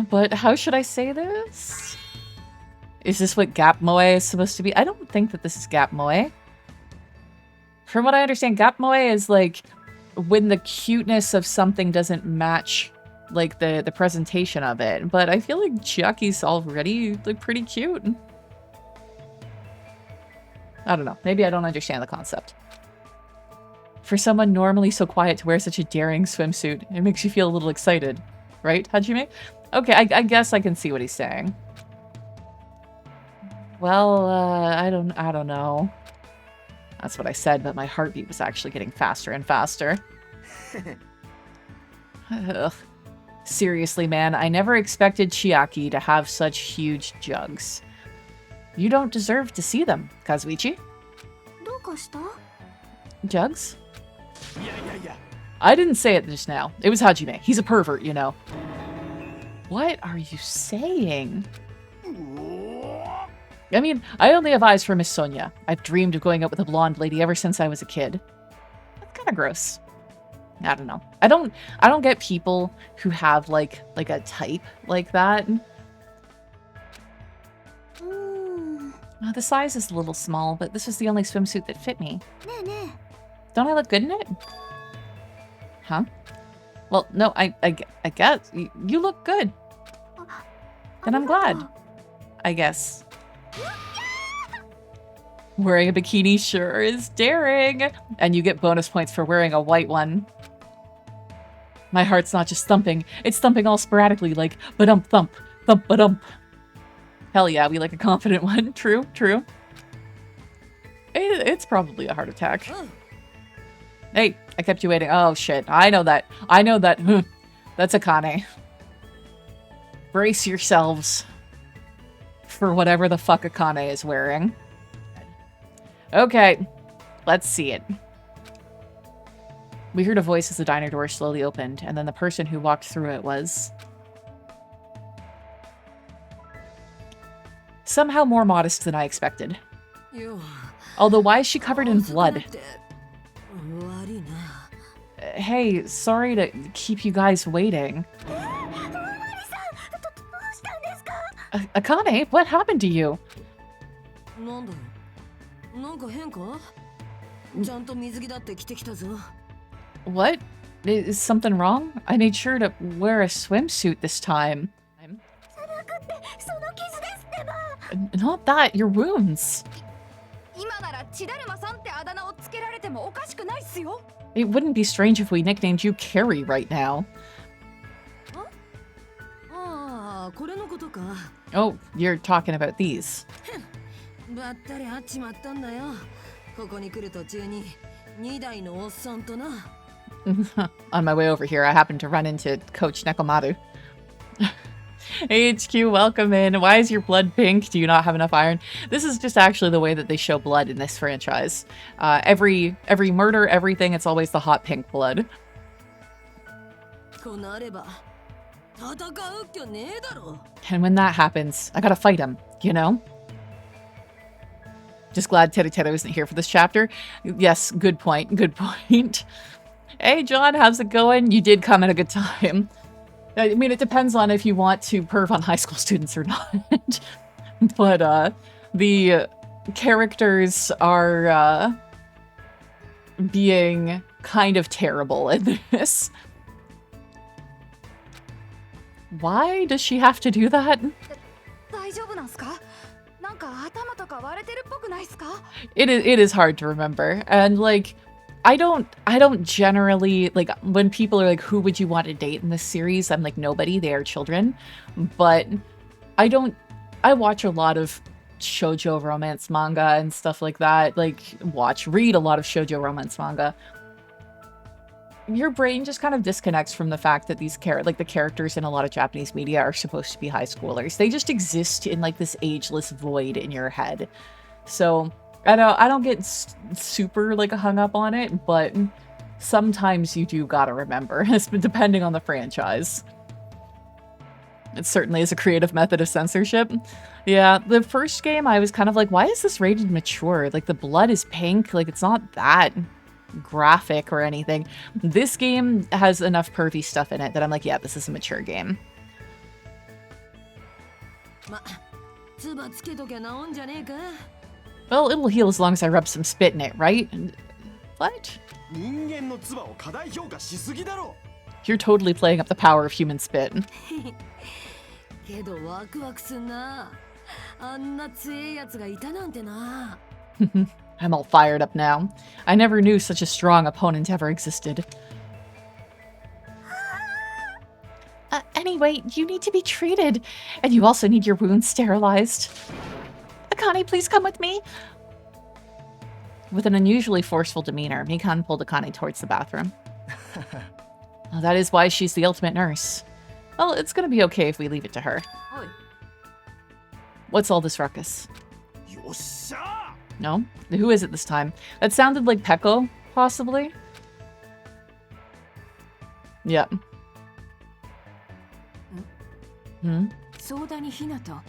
But how should I say this? Is this what Gap Moe is supposed to be? I don't think that this is Gap Moe. From what I understand, Gap Moe is like when the cuteness of something doesn't match like the presentation of it. But I feel like Chiaki's already like pretty cute. I don't know. Maybe I don't understand the concept. For someone normally so quiet to wear such a daring swimsuit, it makes you feel a little excited. Right, Hajime? Okay, I guess I can see what he's saying. Well, I don't know. That's what I said, but my heartbeat was actually getting faster and faster. Ugh. Seriously, man, I never expected Chiaki to have such huge jugs. You don't deserve to see them, Kazuichi. どうかした？ Jugs? I didn't say it just now. It was Hajime. He's a pervert, you know. What are you saying? I mean, I only have eyes for Miss Sonia. I've dreamed of going out with a blonde lady ever since I was a kid. That's kind of gross. I don't know. I don't get people who have like a type like that. The size is a little small, but this was the only swimsuit that fit me. ねえねえ。 Don't I look good in it? Huh? Well, no, I guess. You look good. And I'm glad. I guess. Wearing a bikini sure is daring. And you get bonus points for wearing a white one. My heart's not just thumping. It's thumping all sporadically like ba-dump thump, thump ba-dump. Hell yeah, we like a confident one. True, true. It's probably a heart attack. Hey, I kept you waiting. Oh, shit. I know that. I know that. That's Akane. Brace yourselves for whatever the fuck Akane is wearing. Okay, let's see it. We heard a voice as the diner door slowly opened, and then the person who walked through it was... somehow more modest than I expected. Although, why is she covered in blood? Hey, sorry to keep you guys waiting. Akane, what happened to you? なんだよ。なんか変か？ちゃんと水着だって着てきたぞ。What? Is something wrong? I made sure to wear a swimsuit this time. その傷ですってば。 Not that, your wounds. 今なら千だるまさんってあだ名をつけられてもおかしくないっすよ。 It wouldn't be strange if we nicknamed you Carrie right now. ああ、これのことか。 Oh, you're talking about these. ばったり会っちまったんだよ。ここに来る途中に2台のおっさんとな。On my way over here, I happened to run into Coach Nekomaru. HQ, welcome in. Why is your blood pink? Do you not have enough iron? This is just actually the way that they show blood in this franchise. Every murder, everything, it's always the hot pink blood. こうなれば戦うっきゃねえだろ。 And when that happens, I gotta fight him, you know? Just glad Teru isn't here for this chapter. Yes, good point, good point. Hey, John, how's it going? You did come at a good time. I mean, it depends on if you want to perv on high school students or not. But, the characters are, being kind of terrible in this. Why does she have to do that? 大丈夫なんすか？なんか頭とか割れてるっぽくないっすか？ It is hard to remember. And, like, I don't generally, like, when people are like, who would you want to date in this series? I'm like, nobody, they are children. But I watch a lot of shoujo romance manga and stuff like that. Like, read a lot of shoujo romance manga. Your brain just kind of disconnects from the fact that these the characters in a lot of Japanese media are supposed to be high schoolers. They just exist in, like, this ageless void in your head. So I don't get super, like, hung up on it, but sometimes you do gotta remember, depending on the franchise. It certainly is a creative method of censorship. Yeah, the first game I was kind of like, why is this rated mature? Like, the blood is pink, like, it's not that graphic or anything. This game has enough pervy stuff in it that I'm like, yeah, this is a mature game. ま、つばつけときゃ治んじゃねえか。 Well, it'll heal as long as I rub some spit in it, right? What? 人間の唾を過大評価しすぎだろ。 You're totally playing up the power of human spit. けどワクワクすんな。あんな強いやつがいたなんてな。 I'm all fired up now. I never knew such a strong opponent ever existed. Anyway, you need to be treated. And you also need your wounds sterilized. Akane, please come with me. With an unusually forceful demeanor, Mikan pulled Akane towards the bathroom. Well, that is why she's the ultimate nurse. Well, it's gonna be okay if we leave it to her. Oi. What's all this ruckus? よっしゃ No? Who is it this time? That sounded like Peko, possibly? Yep. Hmm? 相談にひなた。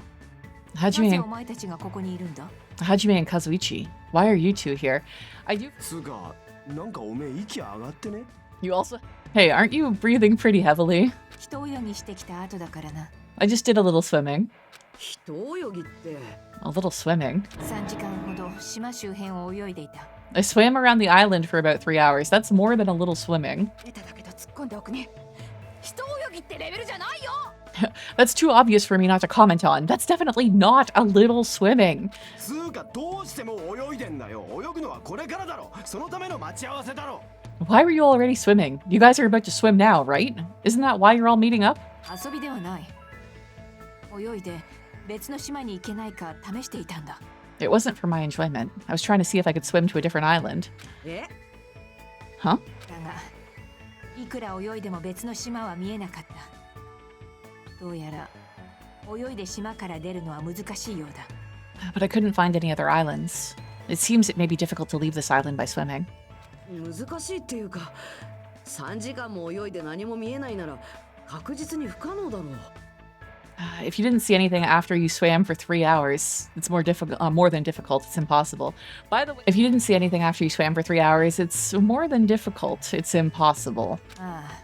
Hajime お前たちがここにいるんだ。 Hajime and Kazuichi. Why are you two here? I do. つうか、なんかおめえ息上がってね。 You also. Hey, aren't you breathing pretty heavily? 人泳ぎしてきた後だからな。 I just did a little swimming. 人泳ぎって。 A little swimming. 3時間ほど島周辺を泳いでいた。 I swam around the island for about 3 hours. That's more than a little swimming. 出ただけど突っ込んでおくね。人泳ぎってレベルじゃないよ。 That's too obvious for me not to comment on. That's definitely not a little swimming. つうかどうしても泳いでんだよ。泳ぐのはこれからだろ。そのための待ち合わせだろ。 Why were you already swimming? You guys are about to swim now, right? Isn't that why you're all meeting up? 遊びではない。泳いで別の島に行けないか試していたんだ。 It wasn't for my enjoyment. I was trying to see if I could swim to a different island. え？ Huh? だが、いくら泳いでも別の島は見えなかった。どうやら泳いで島から出るのは難しいようだ。 But I couldn't find any other islands. It seems it may be difficult to leave this island by swimming. 難しいっていうか、3時間も泳いで何も見えないなら確実に不可能だろう。 If you didn't see anything after you swam for 3 hours, it's more than difficult. It's impossible. By the way, if you didn't see anything after you swam for 3 hours, it's more than difficult. It's impossible. ああ、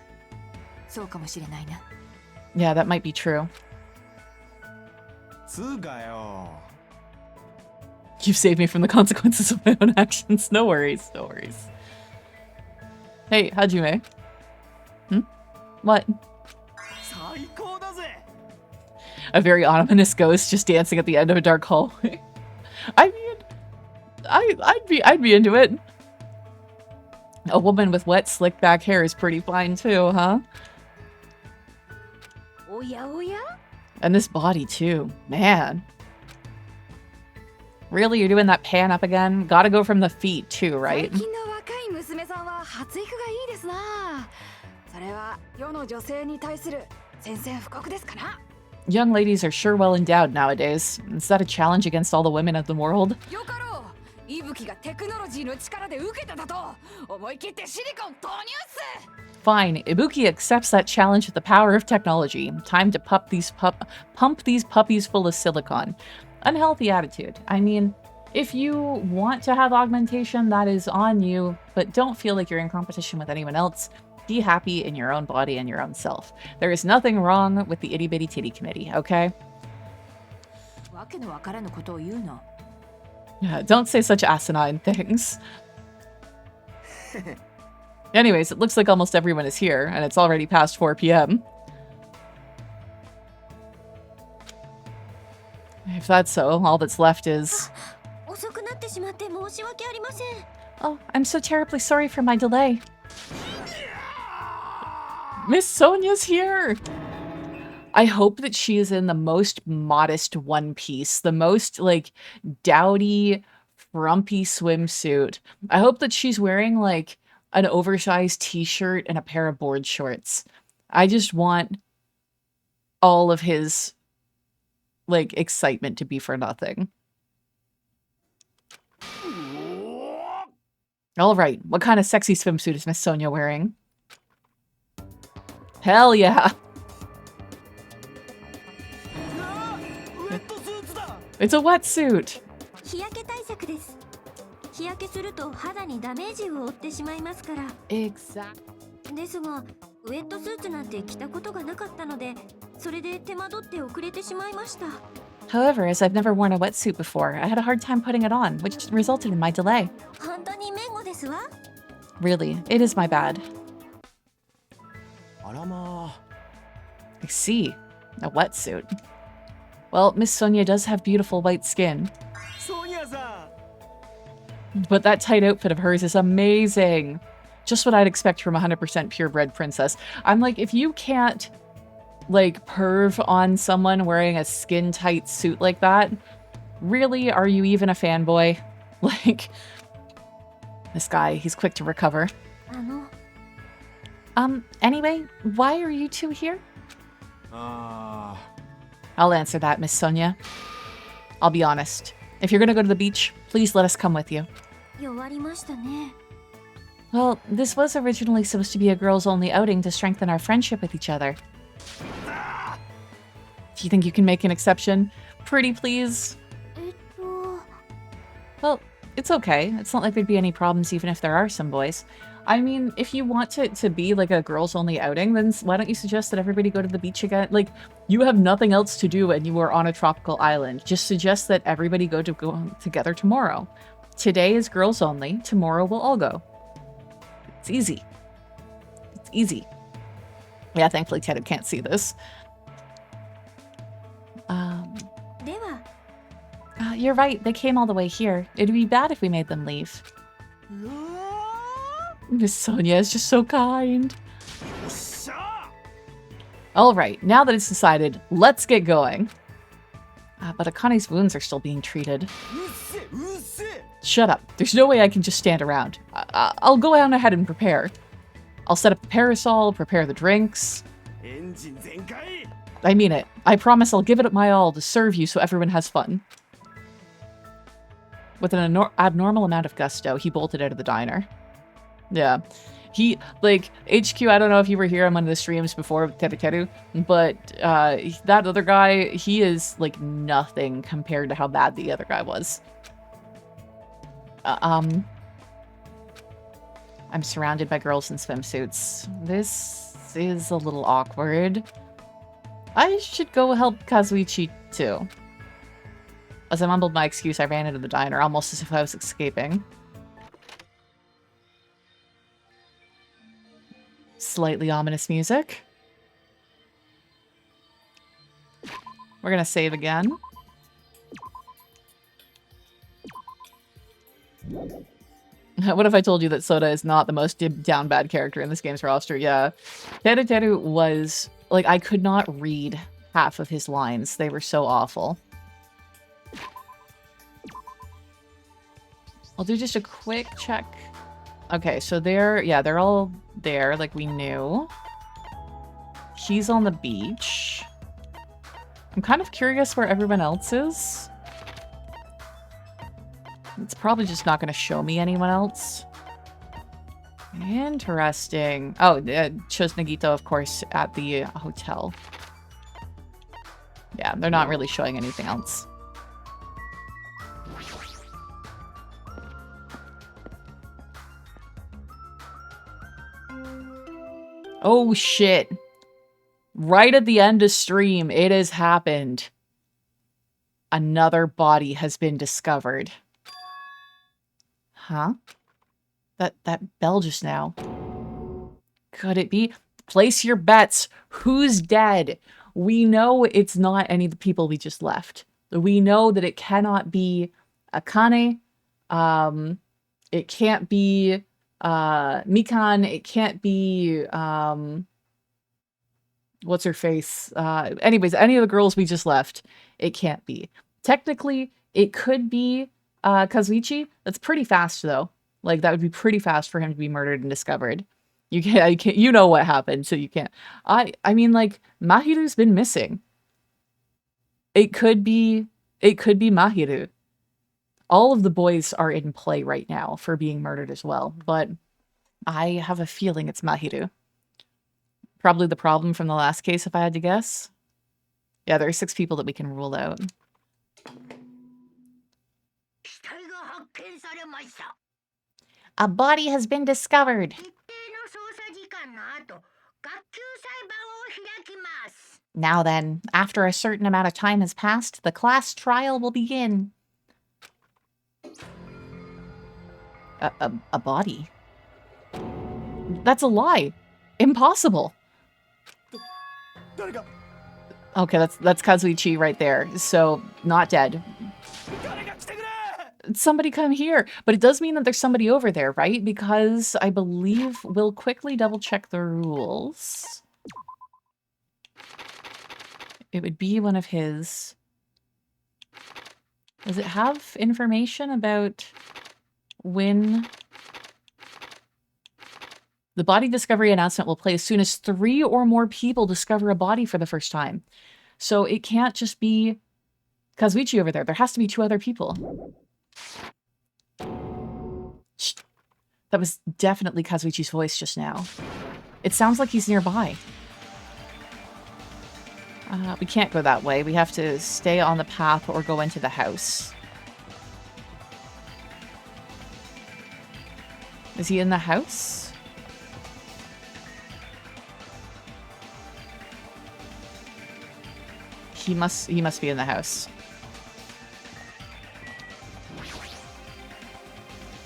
そうかもしれないな。 Yeah, that might be true. つうかよ You've saved me from the consequences of my own actions. No worries, no worries. Hey, Hajime. What? 最高だぜ A very ominous ghost just dancing at the end of a dark hallway. I mean, I'd be into it. A woman with wet, slick back hair is pretty fine too, huh? おやおや And this body too, man. Really, you're doing that pan up again? Gotta go from the feet too, right? 最近の若い娘さんは発育がいいですな。それは世の女性に対する宣戦布告ですかな。 Young ladies are sure well endowed nowadays. Is that a challenge against all the women of the world? よかろう。伊吹がテクノロジーの力で受けただと思い切ってシリコン投入っす。 Fine, Ibuki accepts that challenge with the power of technology. Time to pump these puppies full of silicon. Unhealthy attitude. I mean, if you want to have augmentation, that is on you, but don't feel like you're in competition with anyone else. Be happy in your own body and your own self. There is nothing wrong with the itty bitty titty committee, okay? わけのわからぬことを言うな。 Yeah, don't say such asinine things. Anyways, it looks like almost everyone is here, and it's already past 4 p.m. If that's so, all that's left is... 遅くなってしまって申し訳ありません。 Oh, I'm so terribly sorry for my delay. Miss Sonia's here! I hope that she is in the most modest one piece, the most, like, dowdy, frumpy swimsuit. I hope that she's wearing, like, an oversized t-shirt and a pair of board shorts. I just want all of his, like, excitement to be for nothing. All right, what kind of sexy swimsuit is Miss Sonia wearing? Hell yeah! It's a wetsuit! 日焼け対策です。日焼けすると肌にダメージを負ってしまいますから。 Exactly. ですが、ウェットスーツなんて着たことがなかったので、それで手間取って遅れてしまいました。 However, as I've never worn a wetsuit before, I had a hard time putting it on, which resulted in my delay. 本当に弁護ですわ。 Really, it is my bad. あらま I see. A wetsuit. Well, Miss Sonia does have beautiful white skin. ソニアさん But that tight outfit of hers is amazing. Just what I'd expect from a 100% purebred princess. I'm like, if you can't, like, perv on someone wearing a skin-tight suit like that, really, are you even a fanboy? Like, this guy, he's quick to recover. Anyway, why are you two here? I'll answer that, Miss Sonia. I'll be honest. If you're gonna go to the beach, please let us come with you. 弱りましたね。 Well, this was originally supposed to be a girls-only outing to strengthen our friendship with each other. Do you think you can make an exception? Pretty please? Well, it's okay. It's not like there'd be any problems even if there are some boys. I mean, if you want it to be like a girls-only outing, then why don't you suggest that everybody go to the beach again? Like, you have nothing else to do and you are on a tropical island. Just suggest that everybody go together tomorrow. Today is girls only. Tomorrow we'll all go. It's easy. It's easy. Yeah, thankfully Ted can't see this. では、 You're right. They came all the way here. It'd be bad if we made them leave. Miss Sonia is just so kind. All right, now that it's decided, let's get going. But Akane's wounds are still being treated. Shut up. There's no way I can just stand around. I'll go on ahead and prepare. I'll set up the parasol, prepare the drinks. I mean it. I promise I'll give it my all to serve you so everyone has fun. With an abnormal amount of gusto, he bolted out of the diner. Yeah. He, like, HQ, I don't know if you were here on one of the streams before with Teru, but that other guy, he is, like, nothing compared to how bad the other guy was. I'm surrounded by girls in swimsuits. This is a little awkward. I should go help Kazuichi, too. As I mumbled my excuse, I ran into the diner, almost as if I was escaping. Slightly ominous music. We're gonna save again. What if I told you that Soda is not the most down bad character in this game's roster? Yeah. Teru Teru was... like, I could not read half of his lines. They were so awful. I'll do just a quick check. Okay, so they're all there, like we knew. He's on the beach. I'm kind of curious where everyone else is. It's probably just not going to show me anyone else. Interesting. Oh, shows Nagito, of course, at the hotel. Yeah, they're not really showing anything else. Oh, shit. Right at the end of stream, it has happened. Another body has been discovered. Huh? That bell just now. Could it be? Place your bets. Who's dead? We know it's not any of the people we just left. We know that it cannot be Akane. It can't be Mikan. It can't be what's her face? Anyways, any of the girls we just left, it can't be. Technically, it could be Kazuichi. That's pretty fast though. Like, that would be pretty fast for him to be murdered and discovered. You know what happened, so you can't. I mean, like, Mahiru's been missing. It could be Mahiru. All of the boys are in play right now for being murdered as well, but I have a feeling it's Mahiru. Probably the problem from the last case, if I had to guess. Yeah, there are 6 people that we can rule out. A body has been discovered. Now then, after a certain amount of time has passed, the class trial will begin. A body? That's a lie. Impossible. Okay, that's Kazuichi right there. So, not dead. Somebody come here. But it does mean that there's somebody over there, right? Because I believe we'll quickly double check the rules. It would be one of his. Does it have information about when the body discovery announcement will play as soon as 3 or more people discover a body for the first time? So it can't just be Kazuichi over there. There has to be 2 other people. Shh. That was definitely Kazuichi's voice just now. It sounds like he's nearby. We can't go that way. We have to stay on the path or go into the house. Is he in the house? He must be in the house.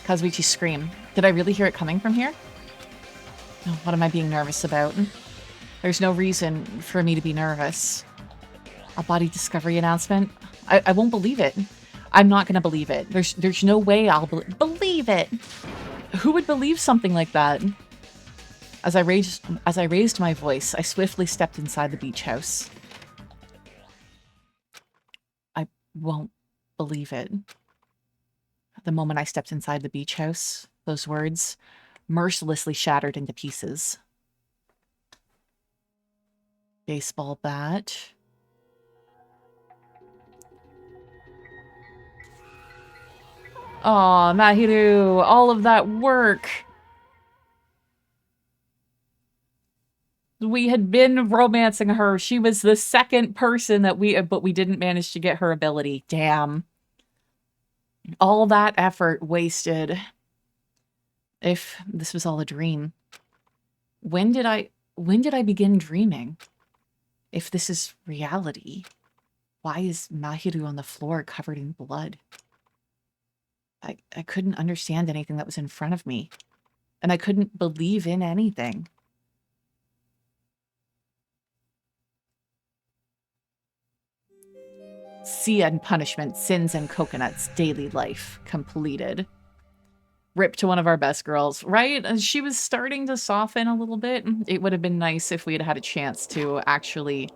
Kazuichi's scream. Did I really hear it coming from here? No, what am I being nervous about? There's no reason for me to be nervous. A body discovery announcement? I won't believe it. I'm not going to believe it. There's no way I'll believe it. Who would believe something like that? As I raised my voice, I swiftly stepped inside the beach house. I won't believe it. The moment I stepped inside the beach house, those words mercilessly shattered into pieces. Baseball bat. Aw, Mahiru, all of that work. We had been romancing her. She was the second person that but we didn't manage to get her ability. Damn. All that effort wasted. If this was all a dream. When did I begin dreaming? If this is reality. Why is Mahiru on the floor covered in blood? I couldn't understand anything that was in front of me. And I couldn't believe in anything. Sea and punishment, sins and coconuts, daily life, completed. Rip to one of our best girls, right? She was starting to soften a little bit. It would have been nice if we had had a chance to actually,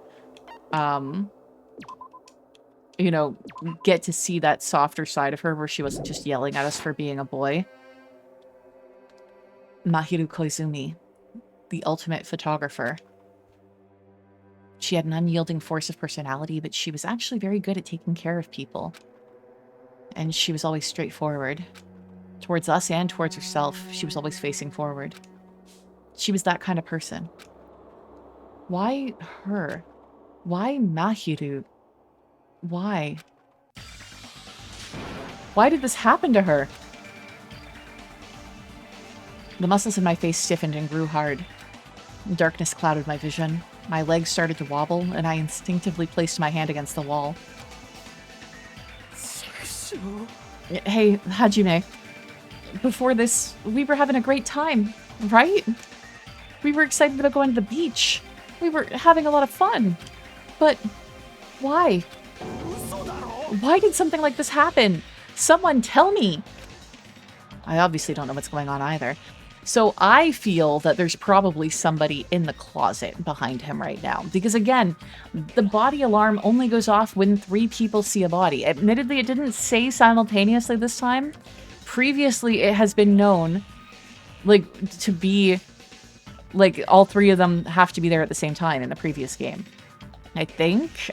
you know, get to see that softer side of her where she wasn't just yelling at us for being a boy. Mahiru Koizumi, the ultimate photographer. She had an unyielding force of personality, but she was actually very good at taking care of people. And she was always straightforward. Towards us and towards herself, she was always facing forward. She was that kind of person. Why her? Why Mahiru? Why? Why did this happen to her? The muscles in my face stiffened and grew hard. Darkness clouded my vision. My legs started to wobble, and I instinctively placed my hand against the wall. Hey, Hajime. Before this, we were having a great time, right? We were excited about going to the beach. We were having a lot of fun. But why? Why did something like this happen? Someone tell me. I obviously don't know what's going on either. So I feel that there's probably somebody in the closet behind him right now. Because again, the body alarm only goes off when 3 people see a body. Admittedly, it didn't say simultaneously this time. Previously, it has been known, like, to be, like, all 3 of them have to be there at the same time in the previous game. I think,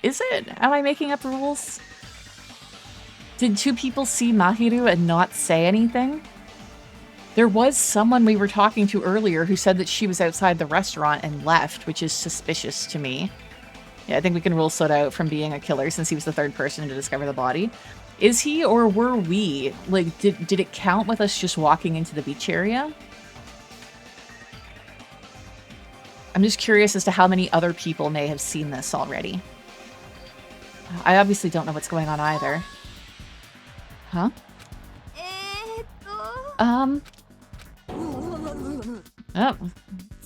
is it? Am I making up rules? Did 2 people see Mahiru and not say anything? There was someone we were talking to earlier who said that she was outside the restaurant and left, which is suspicious to me. Yeah, I think we can rule Soda out from being a killer since he was the 3rd person to discover the body. Is he or were we? Like, did it count with us just walking into the beach area? I'm just curious as to how many other people may have seen this already. I obviously don't know what's going on either. Huh? Oh,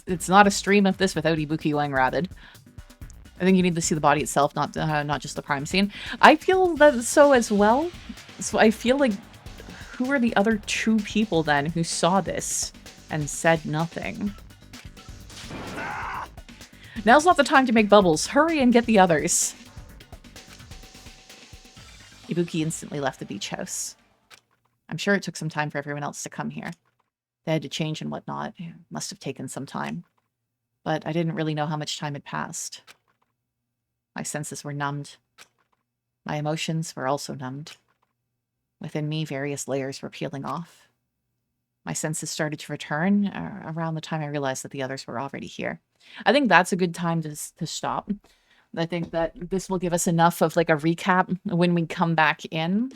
it's not a stream of this without Ibuki going rabid. I think you need to see the body itself, not just the crime scene. I feel that so as well. So I feel like, who are the other 2 people then who saw this and said nothing? Now's not the time to make bubbles. Hurry and get the others. Ibuki instantly left the beach house. I'm sure it took some time for everyone else to come here. They had to change and whatnot. It must have taken some time. But I didn't really know how much time had passed. My senses were numbed. My emotions were also numbed. Within me, various layers were peeling off. My senses started to return around the time I realized that the others were already here. I think that's a good time to stop. I think that this will give us enough of like a recap when we come back in